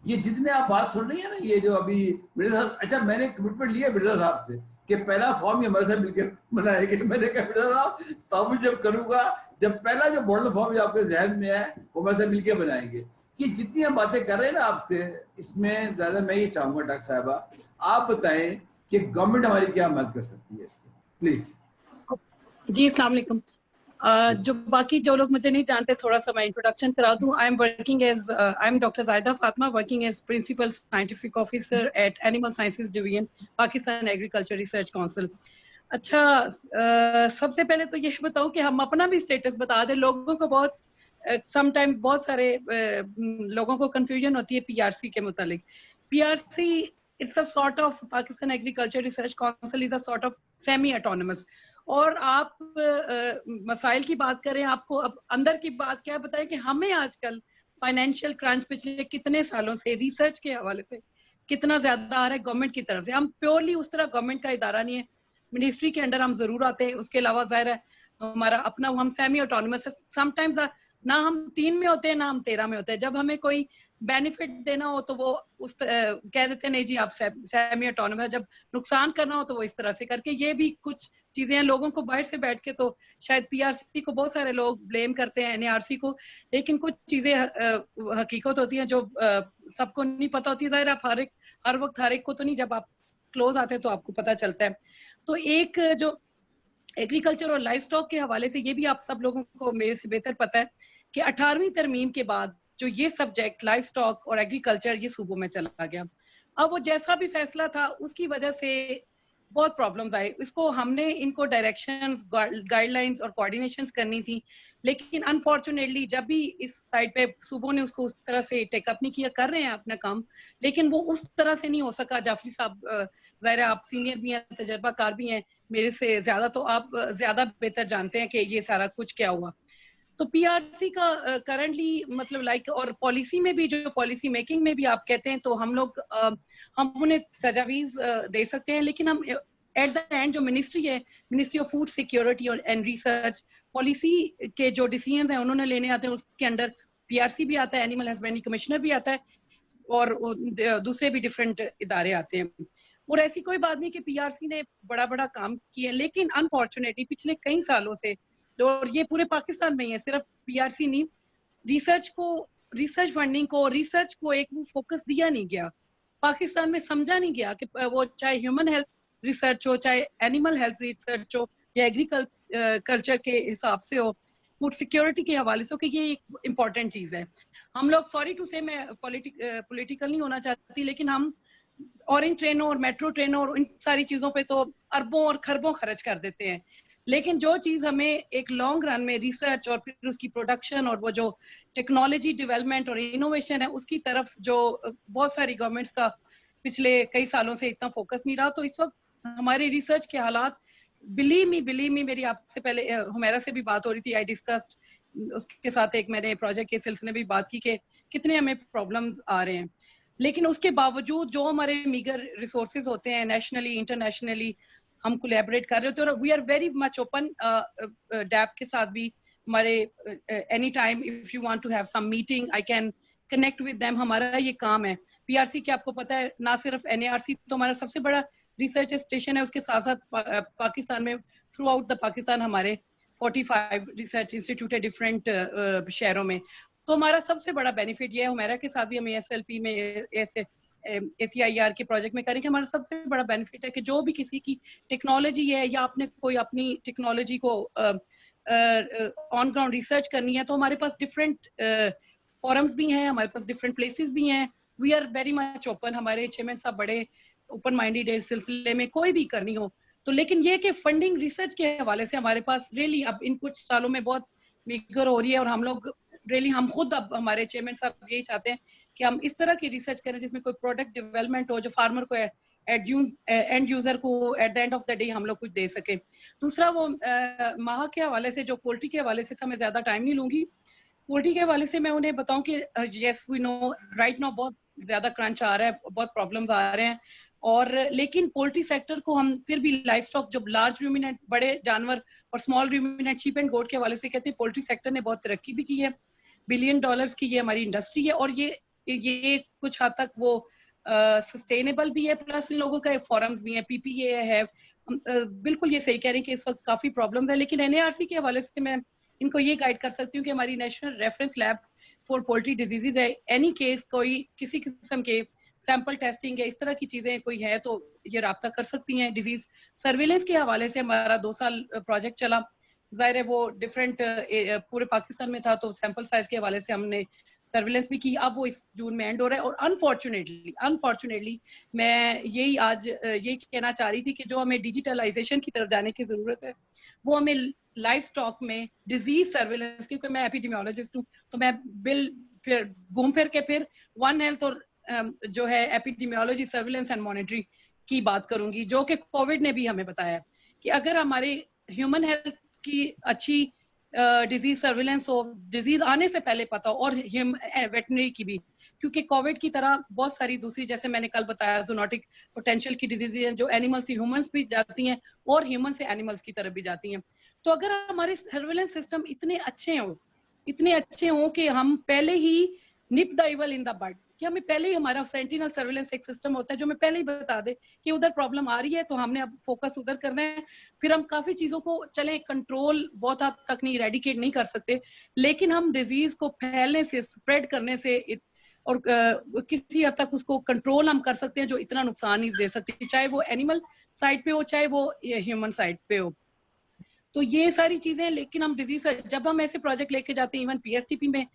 ये जितने आप बात सुन रही है ना, ये जो अभी मिर्जा साहब, अच्छा मैंने कमिटमेंट लिया मिर्जा साहब से कि पहला फॉर्म ये हमारे साथ मिलकर बनाएंगे। मैंने कहा मिर्जा साहब तब जब करूंगा, जब पहला जो मॉडल फॉर्म आपके जहन में है वो हमारे साथ मिलकर बनाएंगे। ये जितनी हम बातें कर रहे हैं ना आपसे, इसमें ज्यादा मैं ये चाहूंगा डॉक्टर साहबा आप बताएं कि गवर्नमेंट हमारी क्या मदद कर सकती है इसके, प्लीज।
जी अस्सलाम वालेकुम। जो बाकी जो लोग मुझे नहीं जानते, थोड़ा सा मैं इंट्रोडक्शन करा दूं। आई am doctor Zaida Fatima, working as principal scientific officer at animal sciences division, Pakistan agriculture research council. अच्छा, सबसे पहले तो ये बताऊं कि हम अपना भी स्टेटस बता दें। लोगों को बहुत समटाइम्स बहुत सारे लोगों को कंफ्यूजन होती है PRC के मुतालिक। PRC it's a sort of, Pakistan agriculture research council is a sort of semi autonomous. और आप मसाइल की बात करें, आपको अब अंदर की बात क्या बताएं कि हमें आजकल फाइनेंशियल क्रंच पिछले कितने सालों से रिसर्च के हवाले से कितना ज्यादा आ रहा है गवर्नमेंट की तरफ से। हम प्योरली उस तरह गवर्नमेंट का इदारा नहीं है, मिनिस्ट्री के अंडर हम जरूर आते हैं, उसके अलावा जाहिर है हमारा अपना, हम सेमी ऑटोनमस है। समटाइम्स ना हम 3 में होते हैं ना हम 13 में होते हैं। जब हमें कोई बेनिफिट देना हो तो वो कह देते नहीं जी आप सेमी ऑटोनोमस, जब नुकसान करना हो तो वो इस तरह से करके, ये भी कुछ चीजें हैं। लोगों को बाहर से बैठ के तो शायद पीआरसी को बहुत सारे लोग ब्लेम करते हैं, एनएआरसी को, लेकिन कुछ चीजें हकीकत होती हैं जो सबको नहीं पता होती। जाहिर आप हर वक्त हर एक को तो नहीं, जब आप क्लोज आते हैं तो आपको पता चलता है। तो एक जो एग्रीकल्चर और लाइफ स्टॉक के हवाले से, ये भी आप सब लोगों को मेरे से बेहतर पता है कि 18वीं तरमीम के बाद जो ये सब्जेक्ट लाइफ स्टॉक और एग्रीकल्चर ये सूबों में चला गया। अब वो जैसा भी फैसला था उसकी वजह से बहुत प्रॉब्लम्स आए। इसको हमने इनको डायरेक्शंस, गाइडलाइंस और कोऑर्डिनेशंस करनी थी, लेकिन अनफॉर्चुनेटली जब भी इस साइड पे सूबों ने उसको उस तरह से टेकअप नहीं किया, कर रहे हैं अपना काम, लेकिन वो उस तरह से नहीं हो सका। जाफरी साहब ज़ाहिर है आप सीनियर भी हैं, तजर्बाकार भी हैं मेरे से ज्यादा, तो आप ज्यादा बेहतर जानते हैं कि ये सारा कुछ क्या हुआ। तो पीआरसी का करंटली मतलब लाइक, और पॉलिसी में भी, जो पॉलिसी मेकिंग में भी आप कहते हैं, तो हम लोग हम उन्हें तजावीज दे सकते हैं, लेकिन हम एट द एंड जो मिनिस्ट्री है, ministry of food security and research, policy के जो डिसीजंस हैं उन्होंने लेने आते हैं, उसके अंडर पीआरसी भी आता है, एनिमल हस्बेंड्री कमिश्नर भी आता है, और दूसरे भी डिफरेंट इदारे आते हैं। और ऐसी कोई बात नहीं कि पीआरसी ने बड़ा बड़ा काम किया, लेकिन अनफॉर्चुनेटली पिछले कई सालों से, और ये पूरे पाकिस्तान में ही है, सिर्फ पीआरसी नहीं, रिसर्च फंडिंग को, रिसर्च को एक फोकस दिया नहीं गया। पाकिस्तान में समझा नहीं गया कि वो चाहे ह्यूमन हेल्थ रिसर्च हो, चाहे एनिमल हेल्थ रिसर्च हो, या एग्रीकल्चर के हिसाब से हो, फूड सिक्योरिटी के हवाले से हो, कि ये एक इम्पॉर्टेंट चीज है। हम लोग, सॉरी टू से, मैं पॉलिटिकल नहीं होना चाहती, लेकिन हम ऑरेंज ट्रेनों और मेट्रो ट्रेनों और इन सारी चीजों पे तो अरबों और खरबों खर्च कर देते हैं, लेकिन जो चीज हमें एक लॉन्ग रन में रिसर्च और फिर उसकी प्रोडक्शन और वो जो टेक्नोलॉजी डेवलपमेंट और इनोवेशन है, उसकी तरफ जो बहुत सारी गवर्नमेंट्स का पिछले कई सालों से इतना फोकस नहीं रहा। तो इस वक्त हमारे रिसर्च के हालात, बिलीव मी, मेरी आपसे पहले हुमैरा से भी बात हो रही थी, आई डिस्कस्ड उसके साथ एक मैंने प्रोजेक्ट के सिलसिले में भी बात की कि कितने हमें प्रॉब्लम्स आ रहे हैं, लेकिन उसके बावजूद जो हमारे मीगर रिसोर्सेज होते हैं, नेशनली इंटरनेशनली हम कोलैबोरेट कर रहे होते हैं, और we are very much open DAP के साथ भी। हमारे any time if you want to have some meeting, I can connect with them. हमारा ये काम है। पीआरसी के आपको पता है, ना सिर्फ एनएआरसी तो हमारा सबसे बड़ा रिसर्च स्टेशन है, उसके साथ साथ पाकिस्तान में, थ्रू आउट द पाकिस्तान हमारे 45 रिसर्च इंस्टीट्यूट है डिफरेंट शहरों में। तो हमारा सबसे बड़ा बेनिफिट ये है, हुमैरा के साथ भी हम एसएलपी में, ACIR के प्रोजेक्ट में करेंगे। हमारा सबसे बड़ा बेनिफिट है कि जो भी किसी की टेक्नोलॉजी है, या आपने कोई अपनी टेक्नोलॉजी को ऑन ग्राउंड रिसर्च करनी है, तो हमारे पास डिफरेंट फोरम्स भी हैं, हमारे पास डिफरेंट प्लेसेस भी हैं। We are very much open. हमारे चेयरमैन साहब बड़े ओपन माइंडेड है इस सिलसिले में, कोई भी करनी हो तो। लेकिन ये कि फंडिंग रिसर्च के हवाले से हमारे पास रियली अब इन कुछ सालों में बहुत मीगर हो रही है, और हम लोग रियली, हम खुद, अब हमारे चेयरमैन साहब यही चाहते हैं कि हम इस तरह की रिसर्च करें जिसमें कोई प्रोडक्ट डेवलपमेंट हो, जो फार्मर को, एंड यूजर को at the end of the day हम लोग कुछ दे सके। दूसरा, वो माह के हवाले से, जो पोल्ट्री के हवाले से था, मैं ज्यादा टाइम नहीं लूंगी। पोल्ट्री के हवाले से मैं उन्हें बताऊं कि yes we know right now बहुत ज्यादा क्रंच आ रहा है, बहुत प्रॉब्लम्स आ रहे हैं, और लेकिन पोल्ट्री सेक्टर को हम फिर भी लाइफ स्टॉक, जो लार्ज रूमिनेंट बड़े जानवर और स्मॉल रूमिनेंट शीप एंड गोट के हवाले से कहते हैं, पोल्ट्री सेक्टर ने बहुत तरक्की भी की है। $1 बिलियन की ये हमारी इंडस्ट्री है, और ये कुछ हद तक वो सस्टेनेबल भी है, प्लस इन लोगों का फॉरम्स भी है, PPA है। बिल्कुल ये सही कह रहे हैं कि इस वक्त काफी प्रॉब्लम्स है, लेकिन NARC के हवाले से मैं इनको ये गाइड कर सकती हूँ कि हमारी national reference lab for poultry diseases है। एनी केस कोई किसी किस्म के सैंपल टेस्टिंग या इस तरह की चीजें कोई है तो ये राब्ता कर सकती हैं। डिजीज सर्विलेंस के हवाले से हमारा 2 साल प्रोजेक्ट चला, जाहिर है वो डिफरेंट पूरे पाकिस्तान में था, तो सैंपल साइज के हवाले से हमने सर्विलेंस भी की। अब वो इस जून में एंड हो रहा है, और अनफॉर्चुनेटली मैं यही आज यही कहना चाह रही थी कि जो हमें डिजिटलाइजेशन की तरफ जाने की जरूरत है, वो हमें लाइफ स्टॉक में डिजीज सर्विलेंस, क्योंकि मैं एपिडेमियोलॉजिस्ट हूँ, तो मैं फिर घूम फिर के फिर वन हेल्थ और जो है एपिडेमियोलॉजी सर्विलेंस एंड मॉनिटरिंग की बात करूंगी, जो कि कोविड ने भी हमें बताया कि अगर हमारे ह्यूमन हेल्थ की अच्छी डिजीज सर्विलेंस हो, डिजीज आने से पहले पता हो, और वेटनरी की भी, क्योंकि कोविड की तरह बहुत सारी दूसरी, जैसे मैंने कल बताया, जूनोटिक पोटेंशियल की डिजीज हैं जो एनिमल से ह्यूमंस भी जाती हैं और ह्यूमन से एनिमल्स की तरफ भी जाती हैं। तो अगर हमारे सर्विलेंस सिस्टम इतने अच्छे हों कि हम पहले ही nip the evil in the bud, कि हमें पहले ही हमारा सेंटिनल सर्विलेंस एक सिस्टम होता है जो हमें पहले ही बता दे कि उधर प्रॉब्लम आ रही है, तो हमने अब फोकस उधर करना है। फिर हम काफी चीजों को चले कंट्रोल बहुत हद तक नहीं, इरेडिकेट नहीं कर सकते, लेकिन हम डिजीज को फैलने से, स्प्रेड करने से और किसी हद तक उसको कंट्रोल हम कर सकते हैं जो इतना नुकसान नहीं दे सकती, चाहे वो एनिमल साइड पे हो चाहे वो ह्यूमन साइड पे हो। तो ये सारी चीजें, लेकिन हम डिजीज, जब हम ऐसे प्रोजेक्ट लेके जाते हैं इवन पीएसटीपी में,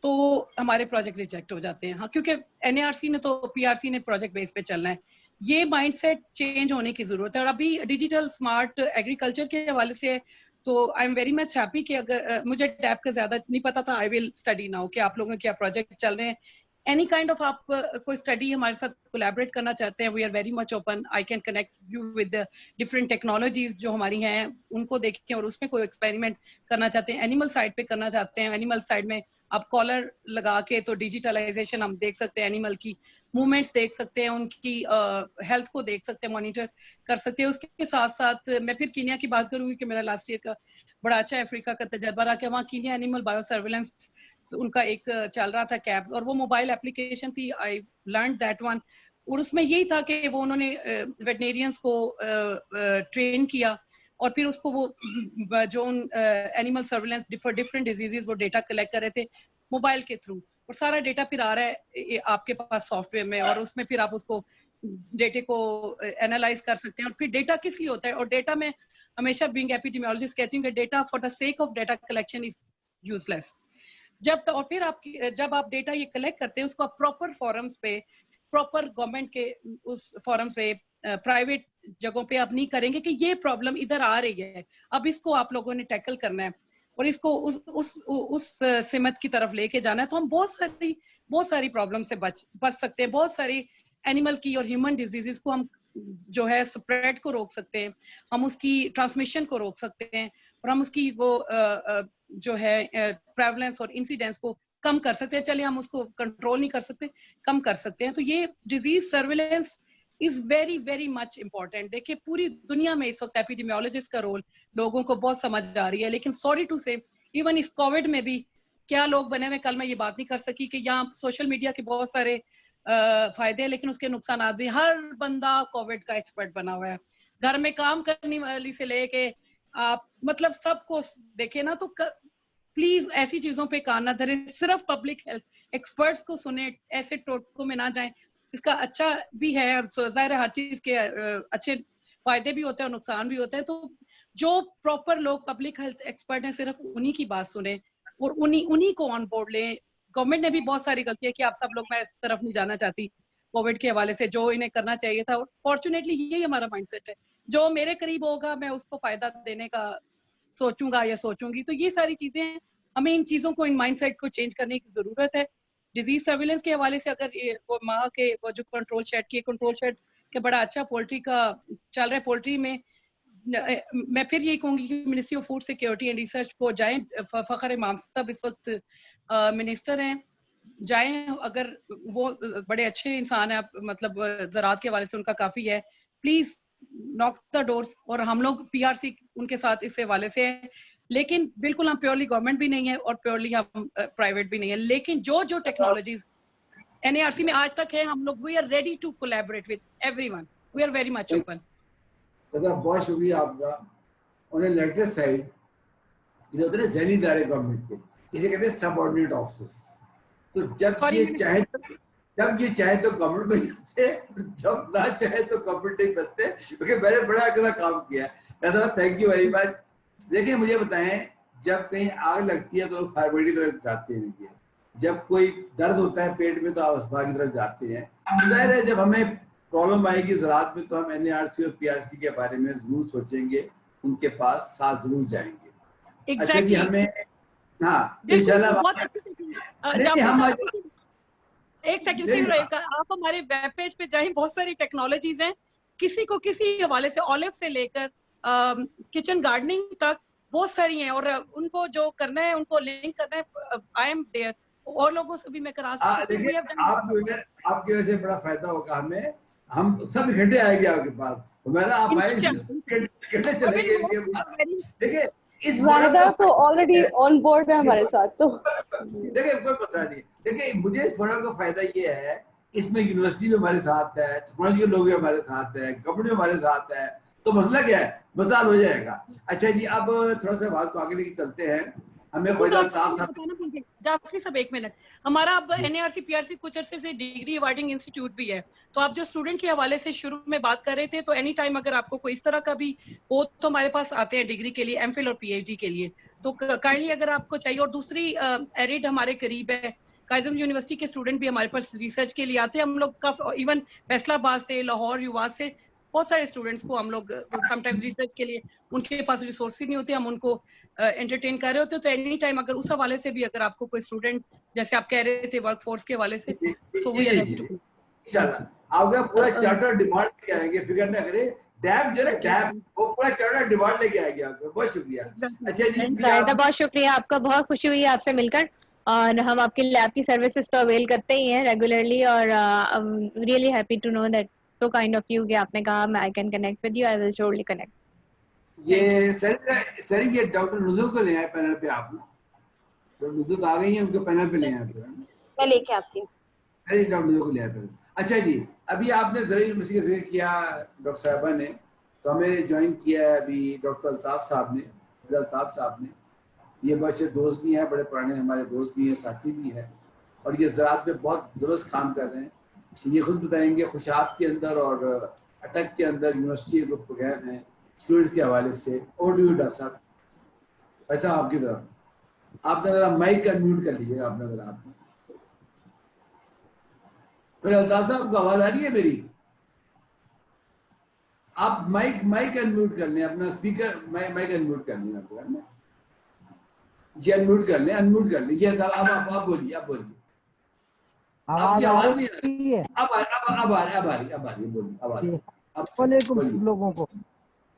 तो हमारे प्रोजेक्ट रिजेक्ट हो जाते हैं। हाँ, क्योंकि एनएआरसी ने तो पीआरसी ने प्रोजेक्ट बेस पे चलना है। ये माइंडसेट चेंज होने की जरूरत है। और अभी डिजिटल स्मार्ट एग्रीकल्चर के हवाले से, तो I am very much happy कि अगर मुझे डैप का ज्यादा नहीं पता था, आई विल स्टडी नाउ कि आप लोगों के क्या प्रोजेक्ट चल रहे हैं। एनी काइंड ऑफ आप कोई स्टडी हमारे साथ कोलैबोरेट करना चाहते हैं, we are very much open. I can connect you with different technologies जो हमारी हैं, उनको देखें, और उसमें कोई एक्सपेरिमेंट करना चाहते हैं, एनिमल साइड पे करना चाहते हैं, एनिमल साइड में आप कॉलर लगा के तो डिजिटलाइजेशन हम देख सकते हैं, एनिमल की मूवमेंट्स देख सकते हैं, उनकी हेल्थ को देख सकते हैं, मॉनिटर कर सकते हैं। उसके साथ साथ मैं फिर कीनिया की बात करूंगी कि मेरा लास्ट ईयर का बड़ा अच्छा अफ्रीका का तजर्बा रहा कि वहाँ कीनिया एनिमल बायो सर्विलेंस उनका एक चल रहा था कैब्स, और वो मोबाइल एप्लीकेशन थी, आई लर्न दैट वन। और उसमें यही था कि वो उन्होंने वेटनेरियंस को ट्रेन किया, और फिर उसको वो जो एनिमल सर्विलेंस डिफरेंट डिजीजेस वो डेटा कलेक्ट कर रहे थे मोबाइल के थ्रू, और सारा डेटा फिर आ रहा है आपके पास सॉफ्टवेयर में, और उसमें फिर आप उसको डेटे को एनालाइज कर सकते हैं। और फिर डेटा किस लिए होता है, और डेटा में हमेशा बीइंग एपिडेमियोलॉजिस्ट कहती हूँ कि data for the sake of data collection is useless. और फिर जब आप डेटा ये कलेक्ट करते हैं, उसको आप प्रॉपर फॉरम्स पे, प्रॉपर गवर्नमेंट के उस फॉरम पे, प्राइवेट जगहों पे आप नहीं करेंगे कि ये प्रॉब्लम इधर आ रही है, अब इसको आप लोगों ने टैकल करना है और इसको उस सिमत की तरफ लेके जाना है, तो हम बहुत सारी प्रॉब्लम से बच सकते हैं। बहुत सारी एनिमल की और ह्यूमन डिजीजेस को हम जो है स्प्रेड को रोक सकते हैं, हम उसकी ट्रांसमिशन को रोक सकते हैं, और हम उसकी वो जो है प्रेवलेंस और इंसिडेंस को कम कर सकते हैं। चलिए हम उसको कंट्रोल नहीं कर सकते, कम कर सकते हैं। तो ये disease surveillance is very very much important. देखिए पूरी दुनिया में इस वक्त एपिडेमियोलॉजिस्ट का रोल लोगों को बहुत समझ आ रही है, लेकिन सॉरी टू से इवन इस कोविड में भी क्या लोग बने हुए, कल मैं ये बात नहीं कर सकी कि यहाँ सोशल मीडिया के बहुत सारे फायदे हैं, लेकिन उसके नुकसान भी। हर बंदा कोविड का एक्सपर्ट बना हुआ है, घर में काम करने वाली से लेके आप मतलब सबको देखे ना, तो प्लीज ऐसी चीजों पे कान ना धरे, सिर्फ पब्लिक हेल्थ एक्सपर्ट्स को सुने, ऐसे टोटकों में ना जाएं। इसका अच्छा भी है, जाहिर है हर चीज के अच्छे फायदे भी होते हैं और नुकसान भी होते हैं। तो जो प्रॉपर लोग पब्लिक हेल्थ एक्सपर्ट हैं, सिर्फ उन्हीं की बात सुने और उन्हीं को ऑन बोर्ड लें। गवर्नमेंट ने भी बहुत सारी गलती है कि आप सब लोग, मैं इस तरफ नहीं जाना चाहती कोविड के हवाले से, जो इन्हें करना चाहिए था। फॉर्चुनेटली यही हमारा माइंडसेट है, जो मेरे करीब होगा मैं उसको फायदा देने का सोचूंगा या सोचूंगी। तो ये सारी चीजें, हमें इन चीजों को, इन माइंडसेट को चेंज करने की जरूरत है। डिजीज सर्विलेंस के हवाले से अगर वो माह के वो जो कंट्रोल शेड के बड़ा अच्छा पोल्ट्री का चल रहा है। पोल्ट्री में मैं फिर यही कहूंगी कि ministry of food security and research को जाएं, फखर इमाम साहब इस वक्त मिनिस्टर हैं, जाएं, अगर वो बड़े अच्छे इंसान है, मतलब ज़राअत के हवाले से उनका काफी है, प्लीज नॉक द डोर्स। और हम लोग पीआरसी उनके साथ इस हवाले से है, लेकिन बिल्कुल हम प्योरली गवर्नमेंट भी नहीं है और प्योरली हम प्राइवेट भी नहीं है। लेकिन जो टेक्नोलॉजीज एनएआरसी में आज तक है, हम लोग we are ready to collaborate with everyone, we are very much open.
दादा बहुत शुक्रिया आपका। ऑन ए लेटर साइड ये होते हैं जलीदार गवर्नमेंट के, इसे कहते हैं सबऑर्डिनेट ऑफिसर्स। तो जब ये चाहे तो गवर्नमेंट में जाते, जब ना चाहे तो गवर्नमेंट नहीं बनते, क्योंकि मैंने बड़ा अच्छा काम किया है। दादा थैंक यू वेरी मच। देखिए मुझे बताएं, जब कहीं आग लगती है तो लोग फायर ब्रिगेड की तरफ जाते हैं, जब कोई दर्द होता है पेट में तो आप अस्पताल की तरफ जाते हैं। जाहिर है जब हमें प्रॉब्लम आएगी ज़राअत में तो हम एनएआरसी और पीआरसी के बारे में जरूर सोचेंगे, उनके पास साथ जरूर जाएंगे। अच्छा कि हमें इंशाल्लाह
एक सेकंड से रहेगा, आप हमारे वेब पेज पे जाएं, बहुत सारी टेक्नोलॉजीज हैं, किसी को किसी हवाले से ऑलिव से लेकर किचन गार्डनिंग तक बहुत सारी हैं, और उनको जो करना है उनको लिंक करना है, आई एम देयर, और लोगों से भी मैं करा सकती हूँ।
आपकी वजह से बड़ा फायदा होगा हमें, हम सब इकट्ठे आएंगे आपके पास, हमारा आप इकट्ठे चलेंगे। देखिए इस
वाहिदा तो ऑलरेडी ऑन बोर्ड है हमारे साथ, तो
देखिए कोई मसला नहीं। देखिए मुझे इस फोरम का फायदा ये है, इसमें यूनिवर्सिटी भी हमारे साथ है, टेक्नोलॉजी के लोग भी हमारे साथ है, कंपनी हमारे साथ है, तो मसला क्या है, मसला हल हो जाएगा। अच्छा जी, अब थोड़ा सा बात को आगे लेके चलते हैं। हमें ख्वाजा अल्ताफ साहब,
जाफरी साहब एक मिनट, हमारा अब एनएआरसी पीआरसी कुछ अरसे से डिग्री अवार्डिंग इंस्टीट्यूट भी है, तो आप जो स्टूडेंट के हवाले से शुरू में बात कर रहे थे, तो एनी टाइम अगर आपको कोई इस तरह का भी हो तो हमारे पास आते हैं डिग्री के लिए, एमफिल और पीएचडी के लिए, तो काइंडली अगर आपको चाहिए। और दूसरी एरिड हमारे करीब है, कायदम यूनिवर्सिटी के स्टूडेंट भी हमारे पास रिसर्च के लिए आते हैं। हम लोग का इवन फैसलाबाद से, लाहौर, युवा से बहुत सारे स्टूडेंट्स को हम लोग समटाइम्स रिसर्च के लिए, उनके पास रिसोर्स नहीं होते, हम उनको एंटरटेन कर रहे होते। तो एनी टाइम अगर उस हवाले से भी अगर आपको कोई स्टूडेंट, जैसे आप कह रहे थे वर्कफोर्स के हवाले से, so we are ready to
इंशाल्लाह आपका पूरा चार्टर डिमांड लेके आएंगे, फिक्र ना करें। डैब जो है डैब, वो पूरा चार्टर डिमांड लेके आएंगे आपको। बहुत शुक्रिया। अच्छा जी,
बहुत शुक्रिया आपका, बहुत खुशी हुई आपसे मिलकर, और हम आपकी लैब की सर्विसेज तो अवेल करते ही हैं रेगुलरली, और really happy to know that so kind of you कि आपने कहा I can connect with you, I will surely connect.
ये सर ये डॉक्टर नुज़ुल को ले आए पैनल पे, आप डॉक्टर नुज़ुल आ गई हैं, उनको पैनल पे ले आए।
मैं लेके आती हूँ।
अरे डॉक्टर नुज़ुल को ले आए पैनल। अच्छा जी, अभी आपने ज़रा यूनिवर्सिटी का जिक्र किया डॉक्टर साहबा ने, तो हमें ज्वाइन किया है अभी डॉक्टर अल्ताफ साहब ने। ये बड़े अच्छे दोस्त भी हैं, बड़े पुराने हमारे दोस्त भी हैं, साथी भी हैं, और ये ज़राअत में बहुत ज़बरदस्त काम कर रहे हैं। ये खुद बताएंगे खुशाब के अंदर और अटक के अंदर यूनिवर्सिटी के प्रोग्राम हैं स्टूडेंट्स के हवाले से। और डॉक्टर साहब, ऐसा आपकी तरफ, आपने ज़रा माइक अनम्यूट कर लीजिएगा, आपने ज़रा आपने फिर अल्ताफ साहब आपको आवाज़ आ रही है मेरी? आप माइक अनम्यूट कर लें, अपना स्पीकर माइक अनम्यूट कर लें आपको, जी अनम्यूट कर लें। ये साहब आप बोलिए, आपकी आवाज नहीं आ रही है। अब आ रही बोलिए।
अस्सलामुअलैकुम लोगों को,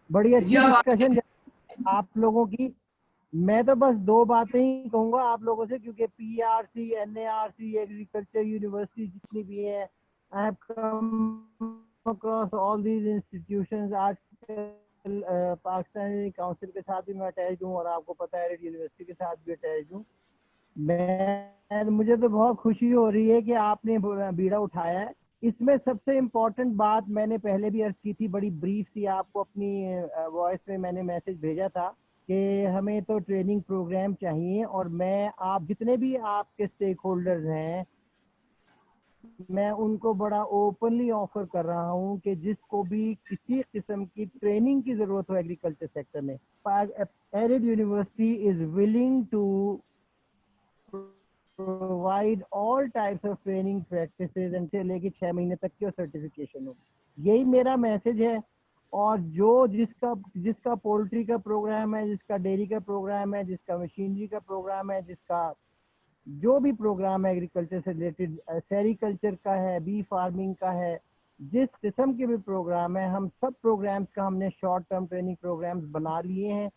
बड़ी अच्छी डिस्कशन आप लोगों की। मैं तो बस दो बातें ही कहूँगा आप लोगों से, क्योंकि पीआरसी, एनएआरसी, एग्रीकल्चर यूनिवर्सिटी जितनी भी है, I have come across all these institutions. आज पाकिस्तानी काउंसिल के साथ भी मैं अटैच हूँ, और आपको पता है यूनिवर्सिटी के साथ भी अटैच हूँ। मुझे तो बहुत खुशी हो रही है कि आपने बीड़ा उठाया है। इसमें सबसे इम्पोर्टेंट बात मैंने पहले भी अर्ज की थी, बड़ी ब्रीफ थी, आपको अपनी वॉइस में मैंने मैसेज भेजा था कि हमें तो ट्रेनिंग प्रोग्राम चाहिए, और मैं आप जितने भी आपके स्टेक होल्डर्स हैं, मैं उनको बड़ा ओपनली ऑफर कर रहा हूं कि जिसको भी किसी किस्म की ट्रेनिंग की जरूरत हो एग्रीकल्चर सेक्टर में, arid university is willing to provide all types of training practices, इनसे लेके 6 महीने तक की सर्टिफिकेशन हो। यही मेरा मैसेज है। और जिसका पोल्ट्री का प्रोग्राम है, जिसका डेयरी का प्रोग्राम है, जिसका मशीनरी का प्रोग्राम है, जिसका जो भी प्रोग्राम है एग्रीकल्चर से रिलेटेड, सेरिकल्चर का है, बी फार्मिंग का है, जिस किस्म के भी प्रोग्राम है, हम सब प्रोग्राम्स का हमने शॉर्ट टर्म ट्रेनिंग प्रोग्राम्स बना लिए हैं।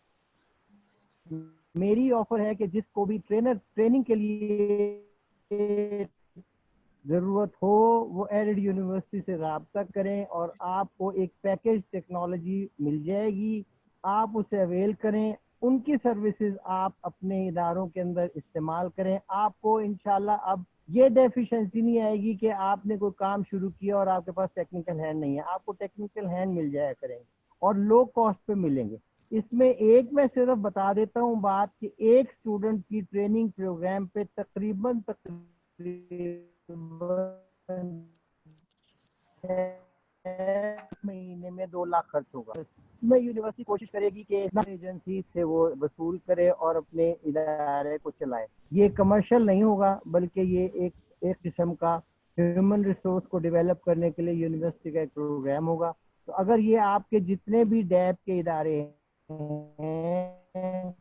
मेरी ऑफर है कि जिसको भी ट्रेनिंग के लिए जरूरत हो वो एरिड यूनिवर्सिटी से राब्ता करें, और आपको एक पैकेज टेक्नोलॉजी मिल जाएगी, आप उसे अवेल करें। उनकी सर्विसेज आप अपने इदारों के अंदर इस्तेमाल करें। आपको इंशाल्लाह अब ये डेफिशिएंसी नहीं आएगी कि आपने कोई काम शुरू किया और आपके पास टेक्निकल हैंड नहीं है। आपको टेक्निकल हैंड मिल जाया करेंगे, और लो कॉस्ट पे मिलेंगे। इसमें एक मैं सिर्फ बता देता हूँ बात कि एक स्टूडेंट की ट्रेनिंग प्रोग्राम पे तकरीबन 6 महीने में 2 लाख खर्च होगा। इसमें यूनिवर्सिटी कोशिश करेगी कि एजेंसी से वो वसूल करे और अपने इदारे को चलाए। ये कमर्शियल नहीं होगा, बल्कि ये एक किस्म का ह्यूमन रिसोर्स को डेवलप करने के लिए यूनिवर्सिटी का एक प्रोग्राम होगा। तो अगर ये आपके जितने भी डैब के इदारे हैं,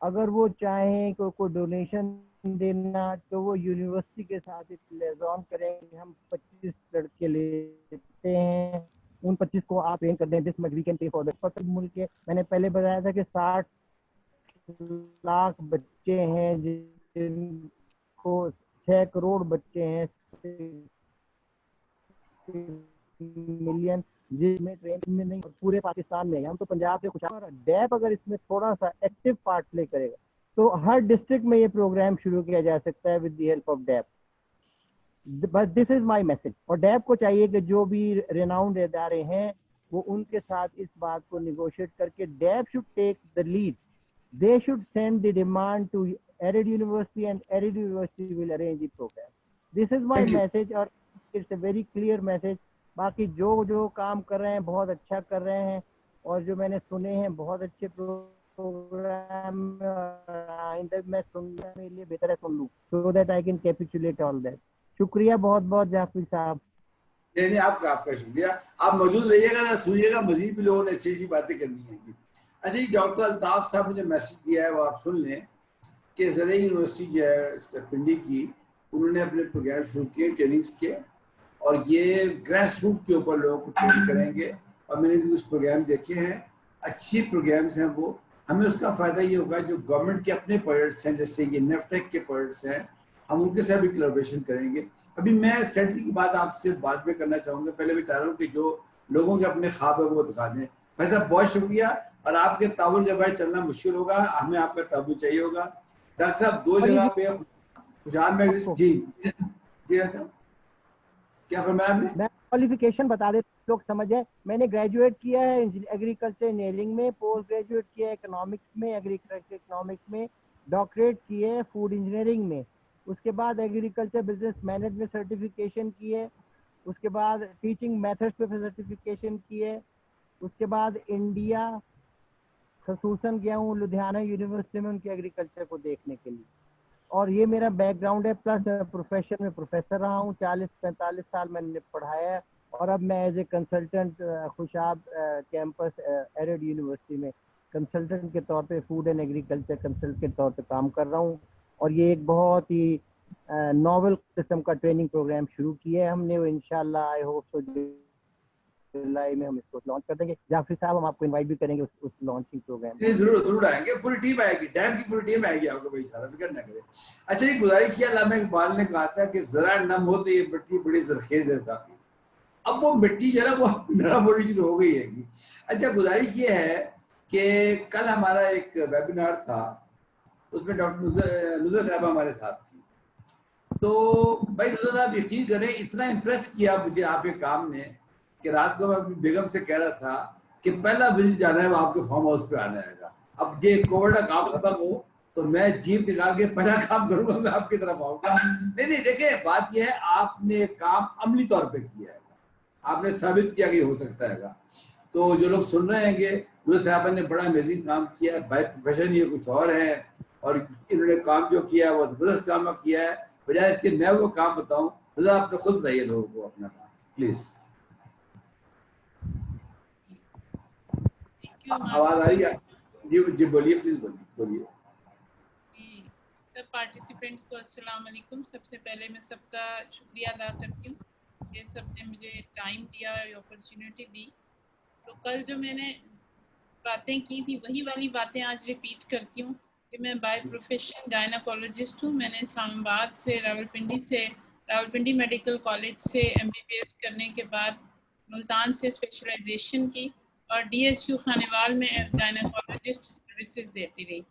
अगर वो चाहें कोई डोनेशन देना, तो वो यूनिवर्सिटी के साथ एक लिएज़ॉन करें। हम 25 लड़के लेते हैं, उन 25 को आप ट्रेन कर दें। This much we can pay for the मुल्क के, मैंने पहले बताया था कि 60 लाख बच्चे हैं जिनको 6 करोड़ बच्चे हैं, 6 मिलियन, जिसमें ट्रेन में नहीं, पूरे पाकिस्तान में। हम तो पंजाब से खुश हैं। डैब अगर इसमें थोड़ा सा एक्टिव पार्ट प्ले करेगा तो हर डिस्ट्रिक्ट में ये प्रोग्राम शुरू किया जा सकता है with the help of DAP. बस दिस इज माय मैसेज। और डैप को चाहिए कि जो भी रिनाउंड इदारे हैं वो उनके साथ इस बात को निगोशिएट करके DAP should take the lead. They should send the demand to arid university and arid university will arrange the programme. This is my message और it's a very clear message. बाकी जो काम कर रहे हैं बहुत अच्छा कर रहे हैं और जो मैंने सुने हैं बहुत अच्छे प्रोग्राम, आइंदा मैं सुनने के लिए बेहतर है सुन लूं so that I can capitulate all that। शुक्रिया बहुत बहुत जाफिर साहब।
नहीं, आपका शुक्रिया। आप मौजूद रहिएगा, सुनिएगा, मजीद भी लोगों ने अच्छी अच्छी बातें करनी है। अच्छा जी, डॉक्टर अल्ताफ साहब ने जो मैसेज दिया है वो आप सुन लें कि ज़राई यूनिवर्सिटी जो है पिंडी की, उन्होंने अपने प्रोग्राम शुरू किए, ट्रेनिंग्स के, और ये ग्रास रूट के ऊपर लोगों को ट्रेन करेंगे। और मैंने भी कुछ प्रोग्राम देखे हैं, अच्छी प्रोग्राम्स हैं वो। हमें उसका फ़ायदा ये होगा जो गवर्नमेंट के अपने प्रोजेक्ट्स हैं, जैसे ये नेफ्टेक के प्रोजेक्ट्स हैं, हम उनके साथ भी कोलैबोरेशन करेंगे। अभी मैं स्ट्रेटजी की बात आपसे बाद में करना चाहूँगा, पहले मैं चाह रहा हूँ कि जो लोगों के अपने ख्वाब है वो दिखा दें। भाई साहब बहुत शुक्रिया, और आपके ताउन जब भाई चलना मुश्किल होगा, हमें आपका ताउन चाहिए होगा। डॉक्टर साहब 2 जगह पे खुशाल में जी साहब क्या फरमाया आपने?
मैं क्वालिफिकेशन बता दे लोग समझ जाए। मैंने ग्रेजुएट किया है एग्रीकल्चर इंजीनियरिंग में, पोस्ट ग्रेजुएट किया है इकोनॉमिक्स में, एग्रीकल्चर इकोनॉमिक्स में, डॉक्टरेट किए है फूड इंजीनियरिंग में, उसके बाद एग्रीकल्चर बिजनेस मैनेजमेंट सर्टिफिकेशन की है, उसके बाद टीचिंग मेथड्स पे सर्टिफिकेशन की है, उसके बाद इंडिया खसूसन गया हूँ लुधियाना यूनिवर्सिटी में उनके एग्रीकल्चर को देखने के लिए। और ये मेरा बैकग्राउंड है, प्लस प्रोफेशन में प्रोफेसर रहा हूँ, 40-45 साल मैंने पढ़ाया है। और अब मैं as a consultant Khushab campus arid university में कंसल्टेंट के तौर पे फूड एंड एग्रीकल्चर कंसल्टेंट के तौर पे काम कर रहा हूँ। और ये एक बहुत ही नॉवल किस्म का ट्रेनिंग प्रोग्राम शुरू किया है हमने, वो इंशाल्लाह आई होप सो जुलाई में हम इसको लॉन्च कर देंगे। जाफिर साहब हम आपको इनवाइट भी करेंगे उस लॉन्चिंग प्रोग्राम में।
जरूर आएंगे, पूरी टीम आएगी, डैम की पूरी टीम आएगी आपको, भाई सारा फिक्र ना करें। अच्छा, ये गुजारिश किया अल्लामा इकबाल ने कहा था कि जरा नम हो तो ये मिट्टी बड़ी जरखेज है साहब। अब वो मिट्टी जो है वो नरम होनी शुरू हो गई है। अच्छा, गुजारिश ये है कि कल हमारा एक वेबिनार था, उसमें डॉक्टर नुज़र साहब हमारे साथ थी। तो भाई नुज़र साहब यकीन करें इतना इम्प्रेस किया मुझे आपके काम ने कि रात को मैं अपनी बेगम से कह रहा था कि पहला विजिट जाना है वो आपके फार्म हाउस पे आना है। अब ये कोविड का काम खत्म हो तो मैं जीप निकाल के पहला काम करूंगा, मैं आपकी तरफ आऊंगा। नहीं देखिए, बात यह है आपने काम अमली तौर पे किया है, आपने साबित किया कि हो सकता है। तो जो लोग सुन रहे हैं, नुज़र साहब ने बड़ा अमेजिंग काम किया है, बाय प्रोफेशन ये कुछ और है, और इन्होंने काम जो किया है वो जबरदस्त काम किया है। बजाय इसके मैं वो काम बताऊं, नुज़र आपने खुद बताइए लोगों को अपना काम प्लीज। आवाज आ रही है? जी बोलिए, प्लीज बोलिए।
सब पार्टिसिपेंट्स को अस्सलाम वालेकुम। सबसे पहले मैं सबका शुक्रिया अदा करती हूँ कि सबने मुझे टाइम दिया, अपॉर्चुनिटी दी। तो कल जो मैंने बातें की थी वही वाली बातें आज रिपीट करती हूँ कि मैं बाय प्रोफेशन गायनाकोलॉजिस्ट हूँ। मैंने इस्लामाबाद से रावलपिंडी मेडिकल कॉलेज से MBBS करने के बाद मुल्तान से स्पेशलाइजेशन की और DSU खानेवाल में एज गायनाकोलॉजिस्ट सर्विसेज देती रही।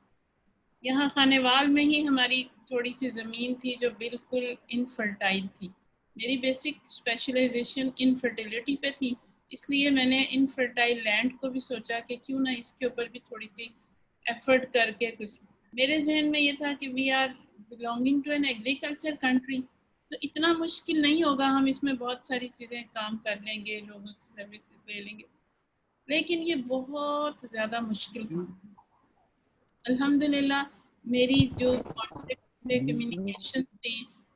यहाँ खानेवाल में ही हमारी थोड़ी सी ज़मीन थी जो बिल्कुल इनफर्टाइल थी। मेरी बेसिक स्पेशलाइजेशन इनफर्टिलिटी पे थी, इसलिए मैंने इनफर्टाइल लैंड को भी सोचा कि क्यों ना इसके ऊपर भी थोड़ी सी एफर्ट करके कुछ। मेरे जहन में ये था कि we are belonging to an agriculture country, तो इतना मुश्किल नहीं होगा, हम इसमें बहुत सारी चीज़ें काम कर लेंगे, लोगों से सर्विसेज ले लेंगे। लेकिन ये बहुत ज़्यादा मुश्किल था। अल्हम्दुलिल्लाह मेरी जो कम्युनिकेशन थी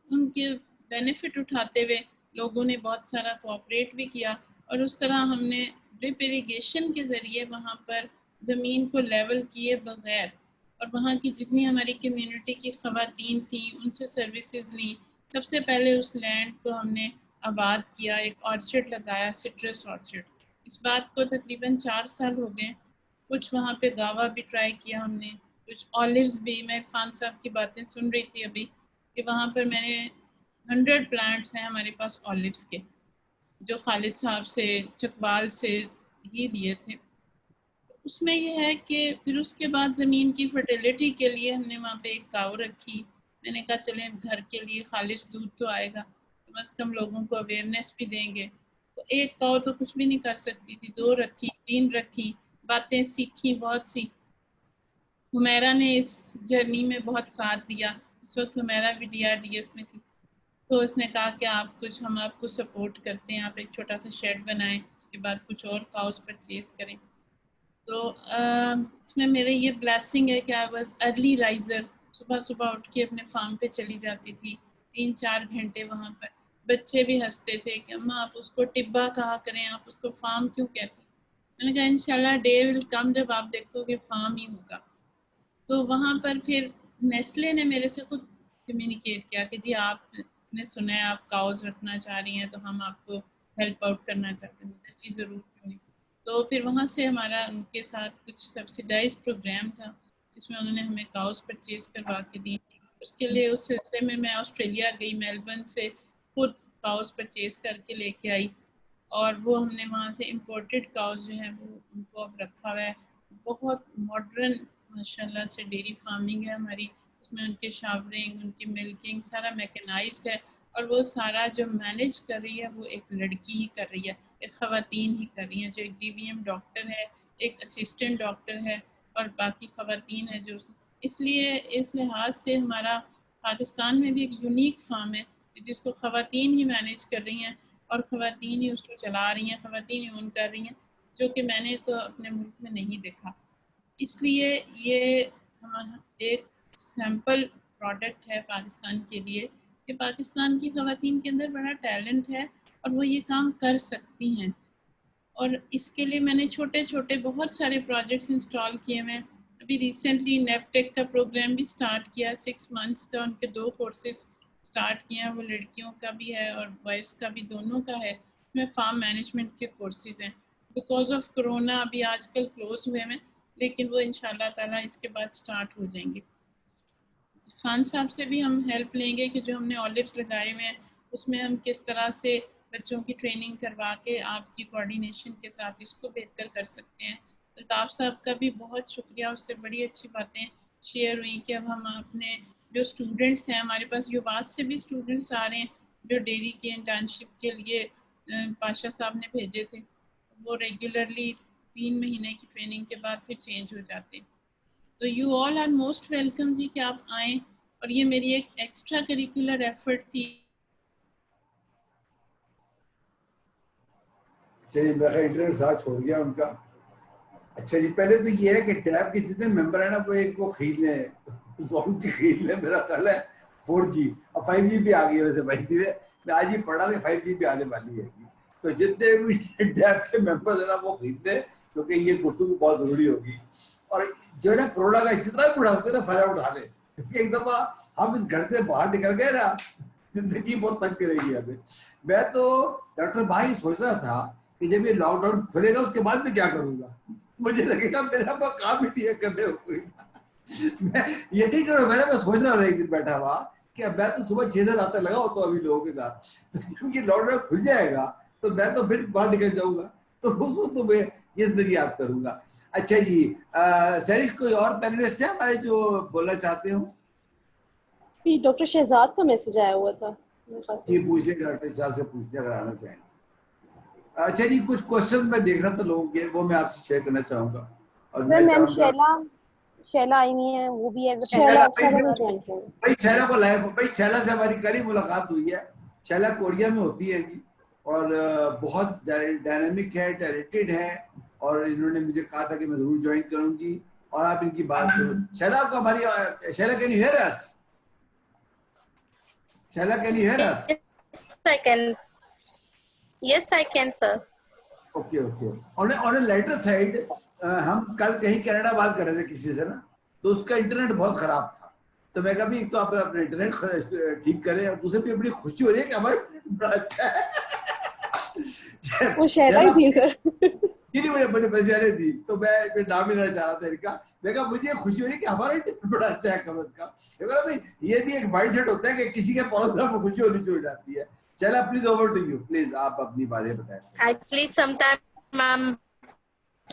उनके बेनिफिट उठाते हुए लोगों ने बहुत सारा कोऑपरेट भी किया, और उस तरह हमने ड्रिप इरिगेशन के ज़रिए वहाँ पर ज़मीन को लेवल किए बगैर, और वहाँ की जितनी हमारी कम्युनिटी की ख़वातीन थी उनसे सर्विसेज ली। सबसे पहले उस लैंड को हमने आबाद किया, एक ऑर्चर्ड लगाया, सिट्रस ऑर्चर्ड। इस बात को तकरीबन 4 साल हो गए। कुछ वहाँ पे गावा भी ट्राई किया हमने, कुछ ऑलिव्स भी। मैं खान साहब की बातें सुन रही थी अभी कि वहाँ पर मैंने 100 प्लांट्स हैं हमारे पास ऑलिव्स के, जो खालिद साहब से चकवाल से ही लिए थे। उसमें ये है कि फिर उसके बाद ज़मीन की फर्टिलिटी के लिए हमने वहाँ पे एक काऊ रखी। मैंने कहा चलें घर के लिए खालिश दूध तो आएगा, कम से कम लोगों को अवेयरनेस भी देंगे। तो एक काऊ तो कुछ भी नहीं कर सकती थी, 2 रखी, 3 रखी, बातें सीखी बहुत सी। हुमैरा ने इस जर्नी में बहुत साथ दिया। उस वक्त हुमैरा भी DRDF में थी, तो उसने कहा कि आप कुछ, हम आपको सपोर्ट करते हैं, आप एक छोटा सा शेड बनाएं, उसके बाद कुछ और काउस परचेज करें। तो इसमें मेरे ये ब्लेसिंग है कि आई वाज अर्ली राइजर। सुबह सुबह उठ के अपने फार्म पे चली जाती थी, 3-4 घंटे वहाँ पर। बच्चे भी हंसते थे कि अम्मा आप उसको टिब्बा कहा करें, आप उसको फार्म क्यों कहती। मैंने कहा इंशाल्लाह डे विल कम जब आप देखोगे फार्म ही होगा। तो वहाँ पर फिर नेस्ले ने मेरे से खुद कम्युनिकेट किया कि जी आपने सुना है आप काउस रखना चाह रही हैं, तो हम आपको हेल्प आउट करना चाहते हैं। जी ज़रूर, क्यों नहीं। तो फिर वहाँ से हमारा उनके साथ कुछ सब्सिडाइज प्रोग्राम था, जिसमें उन्होंने हमें काउस परचेज करवा के दी। उसके लिए उस सिलसिले में मैं ऑस्ट्रेलिया गई, मेलबर्न से खुद काउस परचेज करके लेके आई, और वो हमने वहाँ से इम्पोर्टेड काउस जो है वो उनको अब रखा हुआ है। बहुत मॉडर्न माशाल्लाह से डेयरी फार्मिंग है हमारी। उसमें उनके शावरिंग, उनकी मिल्किंग सारा मैकेनाइज्ड है, और वो सारा जो मैनेज कर रही है वो एक लड़की ही कर रही है, एक ख़वातीन ही कर रही हैं, जो एक DVM डॉक्टर है, एक असिस्टेंट डॉक्टर है, और बाकी ख़वातीन है जो। इसलिए इस लिहाज से हमारा पाकिस्तान में भी एक यूनिक फार्म है जिसको ख़वातीन ही मैनेज कर रही हैं, और ख़वातीन ही उसको चला रही हैं, ख़वातीन ही ओन कर रही हैं, जो कि मैंने तो अपने मुल्क में नहीं देखा। इसलिए ये हमारा एक सैम्पल प्रोडक्ट है पाकिस्तान के लिए कि पाकिस्तान की ख़वातीन के अंदर बड़ा टैलेंट है और वो ये काम कर सकती हैं। और इसके लिए मैंने छोटे छोटे बहुत सारे प्रोजेक्ट्स इंस्टॉल किए हुए हैं। अभी रिसेंटली नेपटेक का प्रोग्राम भी स्टार्ट किया, 6 मंथ्स का, उनके 2 कोर्सेज स्टार्ट किए हैं। वो लड़कियों का भी है और बॉयज़ का भी, दोनों का है। उसमें फार्म मैनेजमेंट के कोर्सेज हैं। बिकॉज ऑफ कोरोना अभी आजकल क्लोज हुए हैं, लेकिन वो इंशाल्लाह ताला इसके बाद स्टार्ट हो जाएंगे। खान साहब से भी हम हेल्प लेंगे कि जो हमने ऑलिव्स लगाए हुए हैं उसमें हम किस तरह से बच्चों की ट्रेनिंग करवा के आपकी कोऑर्डिनेशन के साथ इसको बेहतर कर सकते हैं। अल्ताफ़ साहब का भी बहुत शुक्रिया, उससे बड़ी अच्छी बातें शेयर हुई कि अब हम अपने जो स्टूडेंट्स हैं, हमारे पास युवास से भी स्टूडेंट्स आ रहे हैं जो डेयरी की इंटर्नशिप के लिए पाशा साहब ने भेजे थे। वो रेगुलरली 3 महीने की ट्रेनिंग के बाद फिर चेंज हो जाते हैं। तो you all are most welcome जी कि आप आएँ, और ये मेरी एक एक्स्ट्रा करिकुलर एफर्ट थी।
चलिए, मेरा इंटरनेट साथ छोड़ गया उनका। अच्छा जी, पहले तो ये है कि टैब के जितने मेंबर है ना वो एक वो खरीद लें, जोन की खरीद लें। मेरा ख्याल है 4G, अब 5G भी आ गई है वैसे भाई धीरे। मैं आज ही पढ़ा कि 5G भी आने वाली है। तो जितने भी टैब के मेंबर है ना वो खरीद लें, क्योंकि ये गुफ्तगू बहुत जरूरी होगी। और जो है ना कोरोना का जितना भी उठा सकते ना फायदा उठा ले, क्योंकि एक दफा हम इस घर से बाहर निकल गए ना, जिंदगी बहुत तंग करेगी हमें। मैं तो डॉक्टर भाई सोच रहा था कि जब ये लॉकडाउन खुलेगा उसके बाद मैं क्या करूंगा। मुझे लगेगा मेरा काम ही नहीं है करने को कोई। मैं यही करो, मैं सोच रहा था एक दिन बैठा हुआ कि अब मैं तो सुबह 6 से 7 तक लगा होता हूँ अभी लोगों के साथ। तो जब ये लॉकडाउन खुल जाएगा तो मैं तो फिर बाहर निकल जाऊंगा, तो उसको तो मैं ये जिंदगी याद करूंगा। अच्छा जी, सैरिश कोई और पैनलिस्ट है हमारे जो बोलना चाहते हो?
डॉक्टर शहजाद का मैसेज आया हुआ था।
जी पूछिए, डॉक्टर शाह से पूछिए अगर आना चाहेंगे। अच्छा जी, कुछ क्वेश्चन मैं देख रहा था लोगों के, वो मैं आपसे शेयर करना चाहूंगा। और
सर
मैं
मैम
चाहूंगा
शैला आई नहीं है, वो भी एज
शैला
को
भाई, शैला को लाए भाई। शैला से हमारी कल ही मुलाकात हुई है। शैला कोरिया में होती है जी, और बहुत डायनामिक है, टैलेंटेड है, और इन्होंने मुझे कहा था कि मैं जरूर ज्वाइन करूंगी। और आप इनकी बात सुनो। शैला को हमारी, Shaila can you here us? Shaila can you here us?
Yes, I can, sir.
Okay okay. On A lighter side, हम कल कहीं कनाडा बात कर रहे थे किसी से ना, तो उसका इंटरनेट बहुत खराब था। तो मैं कहा एक तो आप अपना इंटरनेट ठीक करें, और दूसरे भी अपनी खुशी हो रही है कि हमारा बड़ा अच्छा है।
वो शैला ही थी सर।
नहीं बड़े बड़े पैसे आ रही थी, तो मैं नाम ही लेना चाह रहा था इनका। मैं कहा मुझे खुशी हो रही है कि हमारा इंटरनेट बड़ा अच्छा है कम से कम। भाई ये भी एक माइंड सेट होता है कि किसी के प्रॉब्लम में खुशी होनी चाहिए जाती है। चला, please over to you, please आप अपनी बातें बताएं।
Actually, sometimes I'm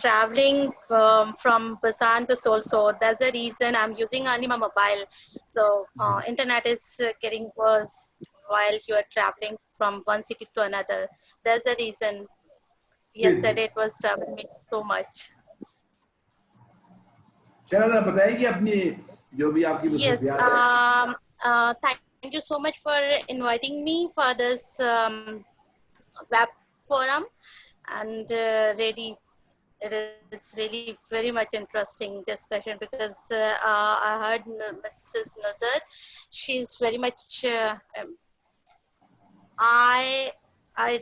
traveling from Busan to Seoul, so that's the reason I'm using only my mobile. So internet is getting worse while you are traveling from one city to another. That's the reason. Yesterday it was troubling me so much.
Shehnaaz बताएगी अपनी जो भी आपकी
Yes.
मसरूफियात है।
Thank you so much for inviting me for this web forum, and really, it is really very much interesting discussion because I heard Mrs. Nuzat. She's very much. I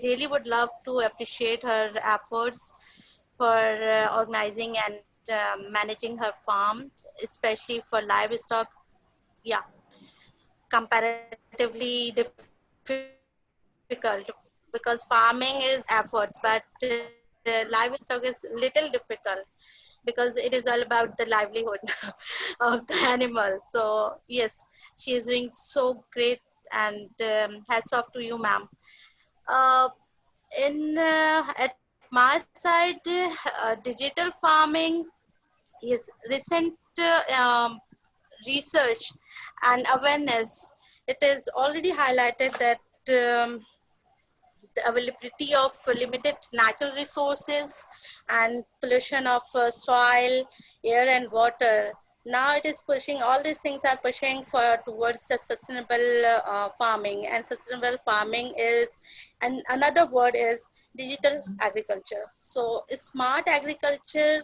really would love to appreciate her efforts for organizing and managing her farm, especially for livestock. Yeah, comparatively difficult because farming is efforts, but livestock is little difficult because it is all about the livelihood of the animal. So yes, she is doing so great, and hats off to you, ma'am. At my side, digital farming is recent research and awareness. It is already highlighted that the availability of limited natural resources and pollution of soil, air, and water. Now it is pushing, all these things are pushing towards the sustainable farming, and sustainable farming is, and another word is digital agriculture. So smart agriculture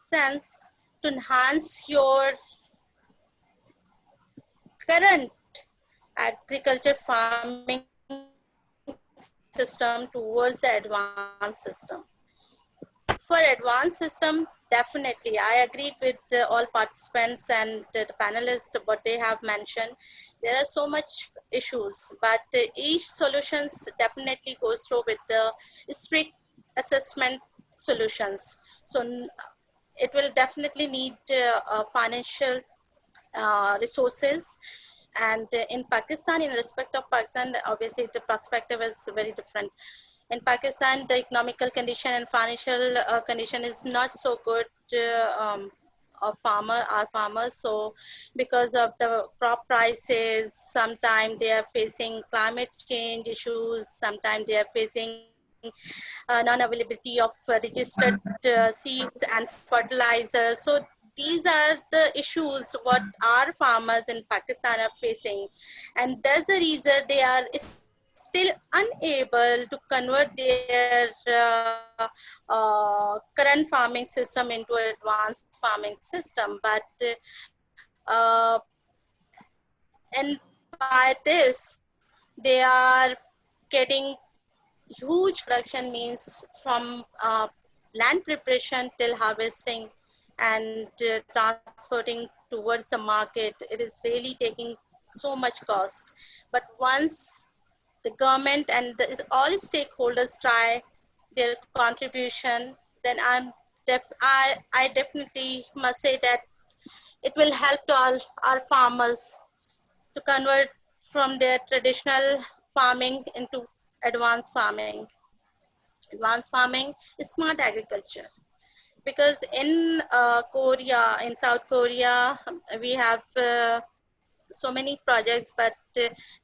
sense to enhance your current agriculture farming system towards the advanced system. For advanced system, definitely, I agreed with all participants and the panelists what they have mentioned. There are so much issues, but each solutions definitely goes through with the strict assessment solutions. So it will definitely need financial resources. And in Pakistan, in respect of Pakistan, obviously the perspective is very different. In Pakistan, the economical condition and financial condition is not so good of our farmers. So because of the crop prices, sometimes they are facing climate change issues, sometimes they are facing non-availability of registered seeds and fertilizers. So these are the issues what our farmers in Pakistan are facing, and that's the reason they are still unable to convert their current farming system into an advanced farming system. But and by this, they are getting huge production, means from land preparation till harvesting and transporting towards the market. It is really taking so much cost. But once the government and all stakeholders try their contribution, then I definitely must say that it will help to all our farmers to convert from their traditional farming into advanced farming. Advanced farming is smart agriculture. Because in Korea, in South Korea, we have so many projects, but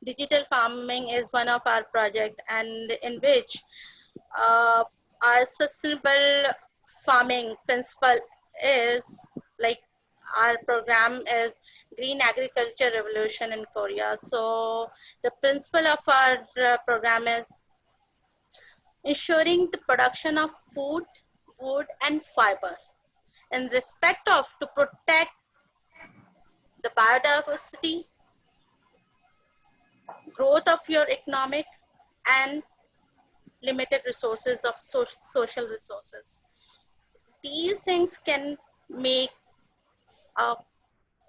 digital farming is one of our projects, and in which our sustainable farming principle is like, our program is Green Agriculture Revolution in Korea. So the principle of our program is ensuring the production of food, wood, and fiber in respect of to protect the biodiversity, growth of your economic and limited resources of social resources. These things can make a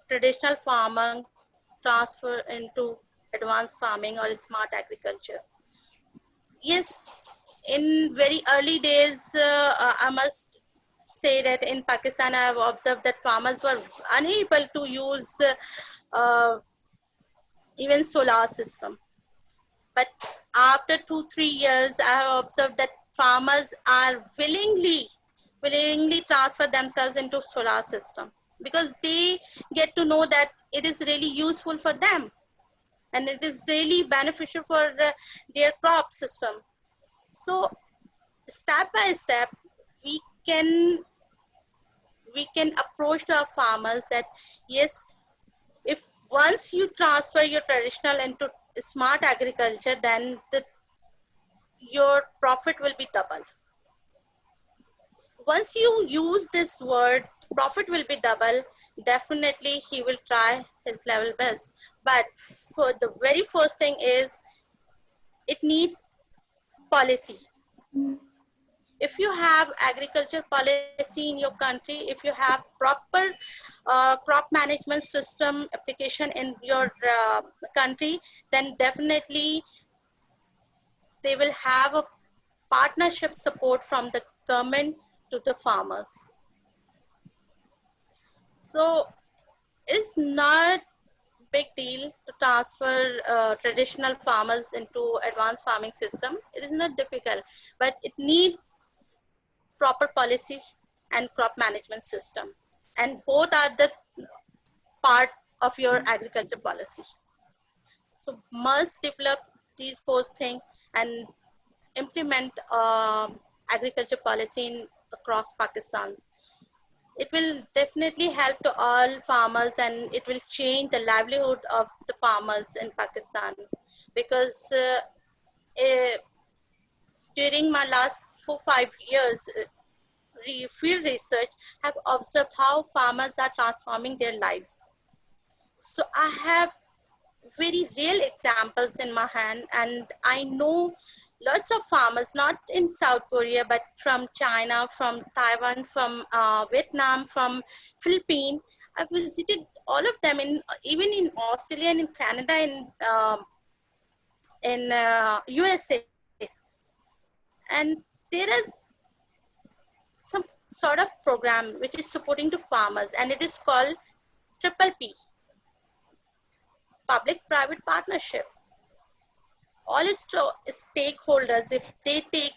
traditional farming transfer into advanced farming or smart agriculture. Yes, in very early days, I must say that in Pakistan, I have observed that farmers were unable to use even solar system. But after 2-3 years, I have observed that farmers are willingly willingly transfer themselves into solar system because they get to know that it is really useful for them and it is really beneficial for their crop system. So step by step, we can approach to our farmers that yes, if once you transfer your traditional into smart agriculture, then your profit will be double. Once you use this word, profit will be double, definitely he will try his level best. But for the very first thing is, it needs policy. If you have agriculture policy in your country, if you have proper crop management system application in your country, then definitely they will have a partnership support from the government to the farmers. So it's not big deal to transfer traditional farmers into advanced farming system. It is not difficult, but it needs proper policy and crop management system. And both are the part of your agriculture policy. So must develop these both things and implement agriculture policy across Pakistan. It will definitely help to all farmers and it will change the livelihood of the farmers in Pakistan because during my last 4-5 years field research have observed how farmers are transforming their lives. So I have very real examples in my hand and I know lots of farmers, not in South Korea, but from China, from Taiwan, from Vietnam, from Philippines. I visited all of them, even in Australia and in Canada and in USA. And there is some sort of program which is supporting to farmers and it is called Triple P, Public-Private Partnership. All stakeholders, if they take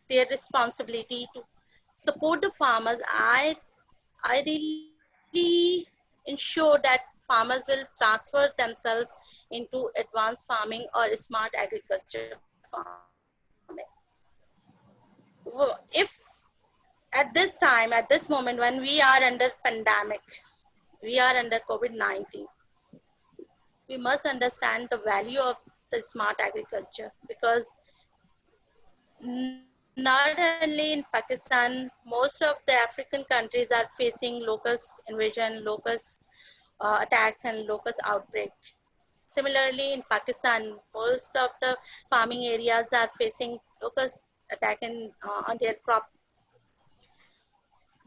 their responsibility to support the farmers, I really ensure that farmers will transfer themselves into advanced farming or smart agriculture farming. If at this time, at this moment when we are under pandemic, we are under COVID-19, we must understand the value of the smart agriculture because not only in Pakistan, most of the African countries are facing locust invasion, locust attacks and locust outbreak. Similarly, in Pakistan, most of the farming areas are facing locust attack on their crop.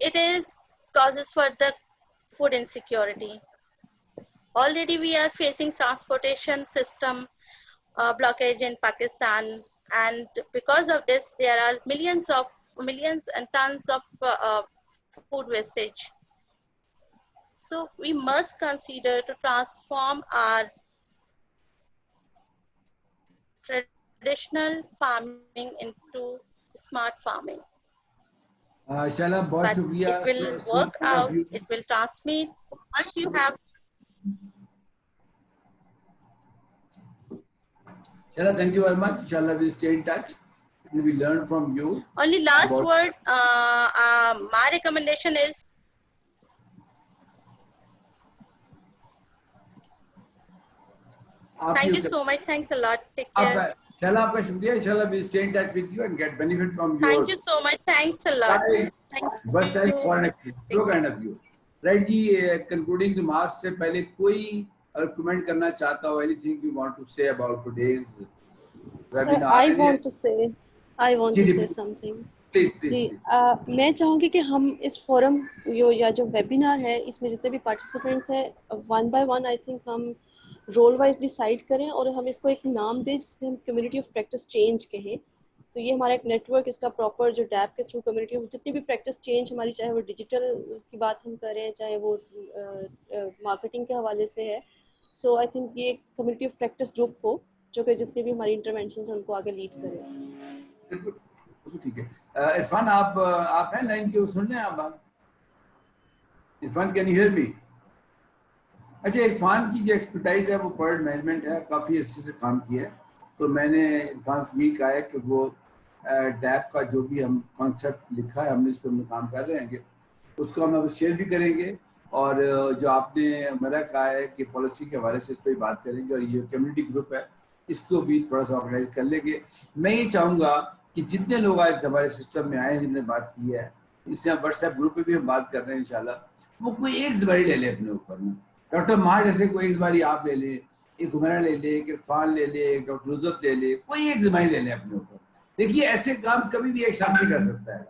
It is causes for the food insecurity. Already we are facing transportation system blockage in Pakistan, and because of this, there are millions and tons of food wastage. So we must consider to transform our traditional farming into smart farming.
शाला बहुत
But
शुक्रिया
it will work out, it will transmit once you have.
Shaila, thank you very much. Inshallah, we stay in touch and we learn from you.
Only last word, my recommendation is thank you so much. Thanks a lot. Take care.
Shaila, आपका शुक्रिया. Inshallah, we stay in touch with you and get benefit from your.
Thank you so much. Thanks a lot.
Best side foreign exchange. So kind of you. Right ji, concluding remarks से पहले कोई अगर comment करना चाहता हो, anything you want to say about today's webinar?
Sir, I want to say something. जी, मैं चाहूँगी कि हम इस फोरम या जो वेबिनार है इसमें जितने भी पार्टिसिपेंट्स हैं one by one I think हम रोल वाइज डिसाइड करें और हम इसको एक नाम दें जिसे हम कम्युनिटी ऑफ प्रैक्टिस चेंज कहें. तो ये हमारा एक नेटवर्क, इसका प्रॉपर जो डैप के थ्रू कम्युनिटी ऑफ जितनी भी प्रैक्टिस चेंज हमारी, चाहे वो डिजिटल की बात हम करें, चाहे वो मार्केटिंग के हवाले से है. सो आई थिंक ये कम्युनिटी ऑफ प्रैक्टिस ग्रुप हो जो कि जितनी भी हमारी इंटरवेंशन है उनको आगे लीड करें.
तो ठीक है। इरफान आप हैं लाइन के, सुन रहे हैं आप बात? Irfan can you hear me? अच्छा, इरफान की जो एक्सपर्टाइज है वो प्रोडक्ट मैनेजमेंट है, काफ़ी अच्छे से काम किया है। तो मैंने इरफान से यही कहा है कि वो डैप का जो भी हम कॉन्सेप्ट लिखा है हमने इस पर काम कर रहे हैं, उसको हम अब शेयर भी करेंगे। और जो आपने मेरा कहा है कि पॉलिसी के हवाले से इस पर बात करेंगे, और ये कम्युनिटी ग्रुप है इसको भी थोड़ा सा ऑर्गेनाइज कर लेंगे। मैं ये चाहूँगा कि जितने लोग आज हमारे सिस्टम में आए हैं जिन्होंने बात की है, इससे हम व्हाट्सएप ग्रुप पे भी हम बात कर रहे हैं इंशाल्लाह, वो कोई एक जिम्मेदारी ले ले अपने ऊपर में। डॉक्टर मार जैसे कोई एक जिम्मेदारी आप ले ले, एक उमरा ले ले, एक इरफान ले ले, एक डॉक्टर रुज़त ले ले, कोई एक जिम्मेदारी ले ले अपने ऊपर। देखिए ऐसे काम कभी भी एक शख्स नहीं कर सकता है।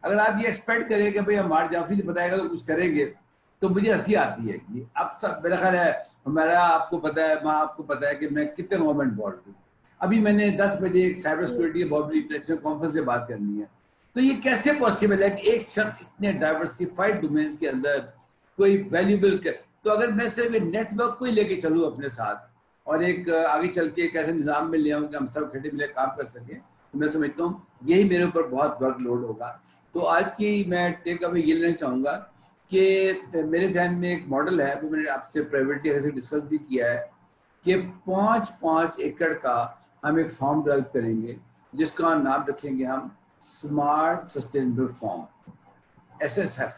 अगर आप ये एक्सपेक्ट करें कि भाई हमारे जाफरी से बताएगा तो कुछ करेंगे, तो मुझे हंसी आती है कि अब सब मेरा ख्याल है, हमारा आपको पता है, माँ आपको पता है कि मैं कितने गवर्नमेंट बॉर्ड हूँ। अभी मैंने 10 बजे एक साइबर सिक्योरिटी बहुत बड़ी इंटरनेशनल कॉन्फ्रेंस से बात करनी है। तो ये कैसे पॉसिबल है कि एक शख्स इतने डाइवर्सिफाइड डोमेन्स के अंदर कोई वैल्यूबल तो अगर मैं सिर्फ नेटवर्क को ही लेके चलूँ अपने साथ और एक आगे चल के एक ऐसे निज़ाम में ले आऊँ कि हम सब इकट्ठे मिले काम कर सकें, तो मैं समझता हूँ यही मेरे ऊपर बहुत वर्कलोड होगा। तो आज की मैं टेक अवे ये लेना चाहूँगा कि मेरे ध्यान में एक मॉडल है, वो मैंने आपसे प्राइवेटली ऐसे डिस्कस भी किया है कि 5 एकड़ का हम एक फॉर्म डेवलप करेंगे जिसका नाम रखेंगे हम smart sustainable form, SSF,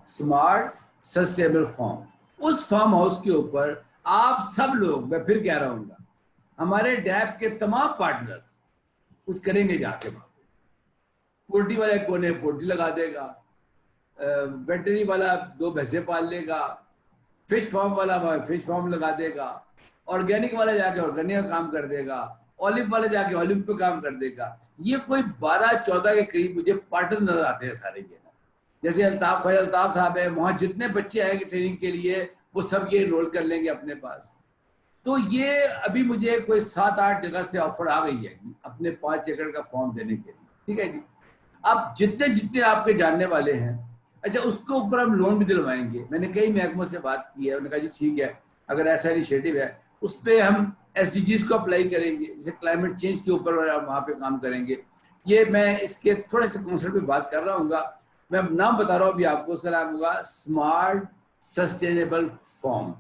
smart sustainable form. उस फार्म हाउस के ऊपर आप सब लोग, मैं फिर कह रहा हूँ, हमारे डैप के तमाम पार्टनर्स कुछ करेंगे जाके। पोल्ट्री वाले कोने पोल्ट्री लगा देगा, वेटरनरी वाला 2 भैंसे पाल लेगा, फिश फार्म वाला फिश फार्म लगा देगा, ऑर्गेनिक वाला जाके ऑर्गेनिक का काम कर देगा, ऑलिव वाला जाके ऑलिव पे काम कर देगा। ये कोई 12-14 के करीब मुझे पार्टनर नजर आते हैं सारे के। जैसे अल्ताफ साहब है, वहाँ जितने बच्चे आएंगे ट्रेनिंग के लिए वो सब ये इनरोल कर लेंगे अपने पास। तो ये अभी मुझे कोई 7-8 जगह से ऑफर आ गई है अपने 5 एकड़ का फॉर्म देने के लिए, ठीक है जी। अब जितने जितने आपके जानने वाले हैं, अच्छा उसके ऊपर हम लोन भी दिलवाएंगे। मैंने कई महकमों से बात की है, उन्होंने कहा जी ठीक है, अगर ऐसा इनिशिएटिव है उस पर हम SDGs को अप्लाई करेंगे, जैसे क्लाइमेट चेंज के ऊपर वहाँ पे काम करेंगे। ये मैं इसके थोड़े से कॉन्सेप्ट पे बात कर रहा हूँ, मैं नाम बता रहा हूँ अभी आपको। उसका नाम होगा स्मार्ट सस्टेनेबल फॉर्म।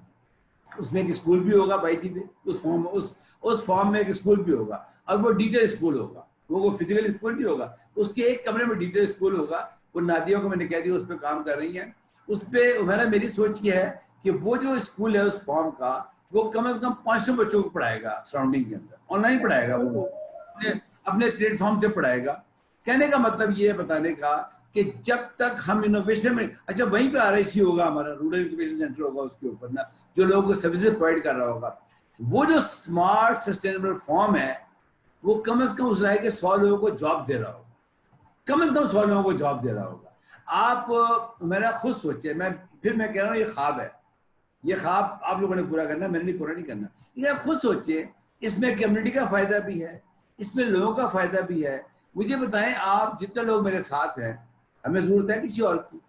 उसमें एक स्कूल भी होगा भाई जी, उस फॉर्म में एक स्कूल भी होगा, और वो डिटेल स्कूल होगा, वो फिजिकल स्कूल भी होगा, उसके एक कमरे में डिटेल स्कूल होगा। वो नादिया को मैंने कह दिया उस पर काम कर रही है। उस पर मेरी सोच ये है कि वो जो स्कूल है उस फॉर्म का, वो कम से कम 500 बच्चों को पढ़ाएगा सराउंडिंग के अंदर, ऑनलाइन पढ़ाएगा, वो अपने प्लेटफॉर्म से पढ़ाएगा। कहने का मतलब ये बताने का कि जब तक हम इनोवेशन में, अच्छा वहीं पे RIC होगा, हमारा रूरल इंक्यूबेशन सेंटर होगा, उसके ऊपर ना जो लोगों को सर्विसेज प्रोवाइड कर रहा होगा। वो जो स्मार्ट सस्टेनेबल फॉर्म है वो कम से कम उस राय के 100 लोगों को जॉब दे रहा होगा, कम से कम 100 लोगों को जॉब दे रहा होगा। आप मेरा खुद सोचे, मैं कह रहा हूँ ये ख्वाब है, ये ख्वाब आप लोगों ने पूरा करना, मैंने नहीं पूरा नहीं करना। लेकिन आप खुद सोचिए, इसमें कम्युनिटी का फायदा भी है, इसमें लोगों का फायदा भी है। मुझे बताएं, आप जितने लोग मेरे साथ हैं, हमें जरूरत है किसी और की?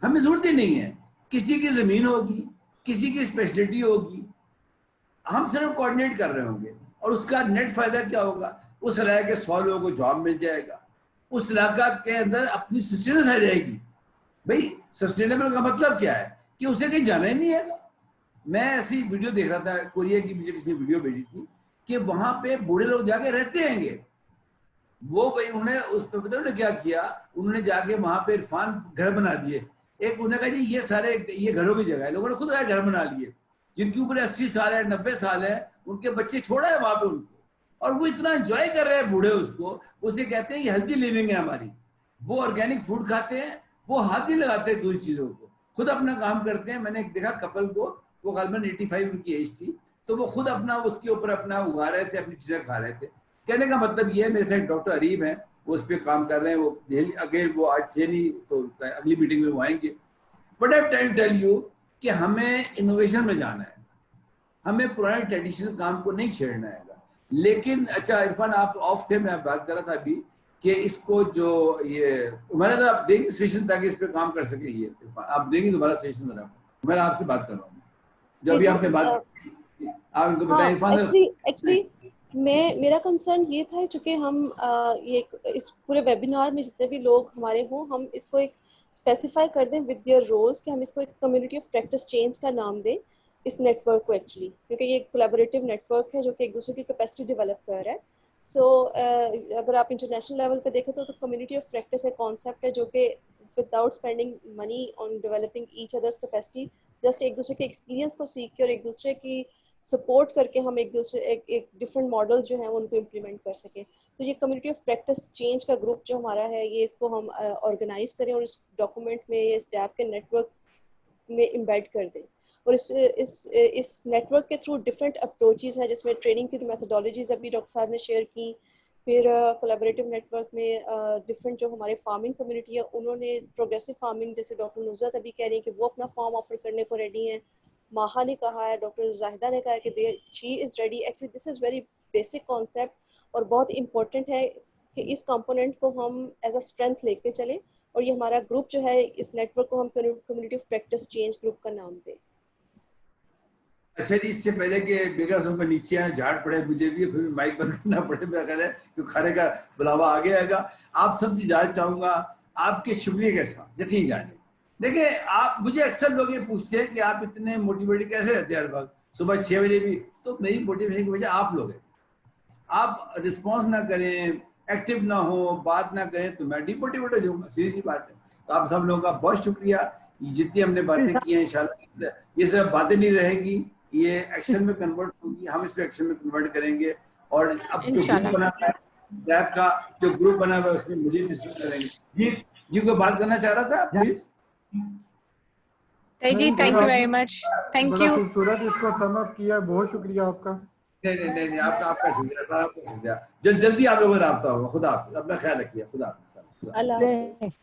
हमें जरूरत ही नहीं है। किसी की जमीन होगी, किसी की स्पेशलिटी होगी, हम सिर्फ कोऑर्डिनेट कर रहे होंगे, और उसका नेट फायदा क्या होगा? उस इलाके के 100 लोगों को जॉब मिल जाएगा, उस इलाका के अंदर अपनी सस्टेनेंस आ जाएगी। भाई सस्टेनेबल का मतलब क्या है कि उसे कहीं जाना ही नहीं है। मैं ऐसी वीडियो देख रहा था, कोरिया की मुझे किसी ने वीडियो भेजी थी कि वहां पे बूढ़े लोग जाके रहते हैंगे। वो भाई उन्हें उस पर पता उन्होंने क्या किया, उन्होंने जाके वहां पे इरफान घर बना दिए। एक उन्होंने कहा जी ये सारे ये घरों की जगह है, लोगों ने खुद घर बना लिए, जिनके ऊपर 80 साल है, 90 साल है, उनके बच्चे छोड़ा है वहां पे उनको, और वो इतना एंजॉय कर रहे हैं बूढ़े उसको। उसे कहते हैं ये हेल्थी लिविंग है हमारी। वो ऑर्गेनिक फूड खाते हैं, वो हाथ नहीं लगाते दूसरी चीजों को, खुद अपना काम करते हैं। मैंने देखा कपल को, वो गलबन 85 उनकी एज थी, तो वो खुद अपना उसके ऊपर अपना उगा रहे थे, अपनी चीजें खा रहे थे। कहने का मतलब ये है, मेरे साथ डॉक्टर अरीब हैं, वो उस पर काम कर रहे हैं। वो अगेन वो आज थे नहीं, तो अगली मीटिंग में वो आएंगे। But I time tell you कि हमें इनोवेशन में जाना है, हमें पुराने ट्रेडिशनल काम को नहीं छेड़ना है। लेकिन अच्छा इरफान आप ऑफ थे, मैं बात कर रहा था अभी कि इसको जो ये मैंने आप देंगे सेशन ताकि इस पे काम कर सके। ये आप देंगे दोबारा सेशन जरा, मैं आपसे बात कर रहा हूँ। जब भी आपने बात आप इनको बताएं इरफान।
एक्चुअली मेरा कंसर्न ये था, चूंकि हम इस पूरे वेबिनार में जितने भी लोग हमारे हों, हम इसको एक स्पेसिफाई कर दें विद देयर रोल्स, कि हम इसको एक कम्युनिटी ऑफ प्रैक्टिस चेंज का नाम दें इस नेटवर्क को एक्चुअली, क्योंकि ये एक कोलैबोरेटिव नेटवर्क है जो कि एक दूसरे की कैपेसिटी डेवलप कर रहा है। सो अगर आप इंटरनेशनल लेवल पे देखें तो कम्युनिटी ऑफ प्रैक्टिस एक कॉन्सेप्ट है जो कि without spending money on developing each others capacity, just एक दूसरे के एक्सपीरियंस को सीख के और एक दूसरे की सपोर्ट करके हम एक दूसरे एक डिफरेंट मॉडल्स जो हैं उनको इम्प्लीमेंट कर सकें। तो ये कम्युनिटी ऑफ प्रैक्टिस चेंज का ग्रुप जो हमारा है, ये इसको हम ऑर्गेनाइज करें और इस डॉक्यूमेंट में, इस डैप के नेटवर्क में एम्बेड कर दें। और इस नेटवर्क के थ्रू डिफरेंट अप्रोचेज हैं, जिसमें ट्रेनिंग की मैथडोलॉजीज अभी डॉक्टर साहब ने शेयर की, फिर कोलैबोरेटिव नेटवर्क में डिफरेंट जो हमारे फार्मिंग कम्युनिटी है उन्होंने प्रोग्रेसिव फार्मिंग, जैसे डॉक्टर नुज़रत अभी कह रही हैं कि वो अपना फार्म ऑफर करने को रेडी हैं, माहा ने कहा है, डॉक्टर जाहिदा ने कहा है कि she is ready. Actually this is very basic concept और बहुत इंपॉर्टेंट है कि इस कंपोनेंट को हम एज अ स्ट्रेंथ लेके चलें, और ये हमारा ग्रुप जो है, इस नेटवर्क को हम community of practice change group का नाम दें।
अच्छा जी, इससे पहले कि बेगम साहब पर नीचे आए, झाड़ पड़े मुझे भी, फिर माइक बंद करना पड़े, मेरा ख्याल है क्योंकि खाने का बुलावा आ गया है। आप सबसे इजाजत चाहूंगा, आपके शुक्रिया के साथ यकीन जाने। देखिए, आप मुझे अक्सर लोग ये पूछते हैं कि आप इतने मोटिवेटेड कैसे रहते हैं हर वक्त, सुबह 6 बजे भी। तो मेरी मोटिवेशन की वजह आप लोग हैं। आप रिस्पॉन्स ना करें, एक्टिव ना हो, बात ना करें तो मैं डिमोटिवेट हो जाऊंगा, सीधी सी बात है। तो आप सब लोगों का बहुत शुक्रिया। जितनी हमने बातें की हैं, इंशाल्लाह ये सब बातें नहीं रहेगी, ये एक्शन में कन्वर्ट होगी, हम इसको एक्शन में कन्वर्ट करेंगे। और अब जो ग्रुप बना है, लैब का जो ग्रुप बना हुआ है, उसमें मुझे डिस्कस करेंगे। जी कोई बात करना चाह रहा था, प्लीज।
जी, thank you very much, thank you.
खूबसूरत इसको सम अप किया, बहुत शुक्रिया आपका।
नहीं, आपका शुक्रिया, आपका शुक्रिया। जल्दी आप लोगों का राब्ता होगा। खुदा हाफिज़, अपना ख्याल रखिए। खुदा हाफिज़।
अल्लाह हाफिज़।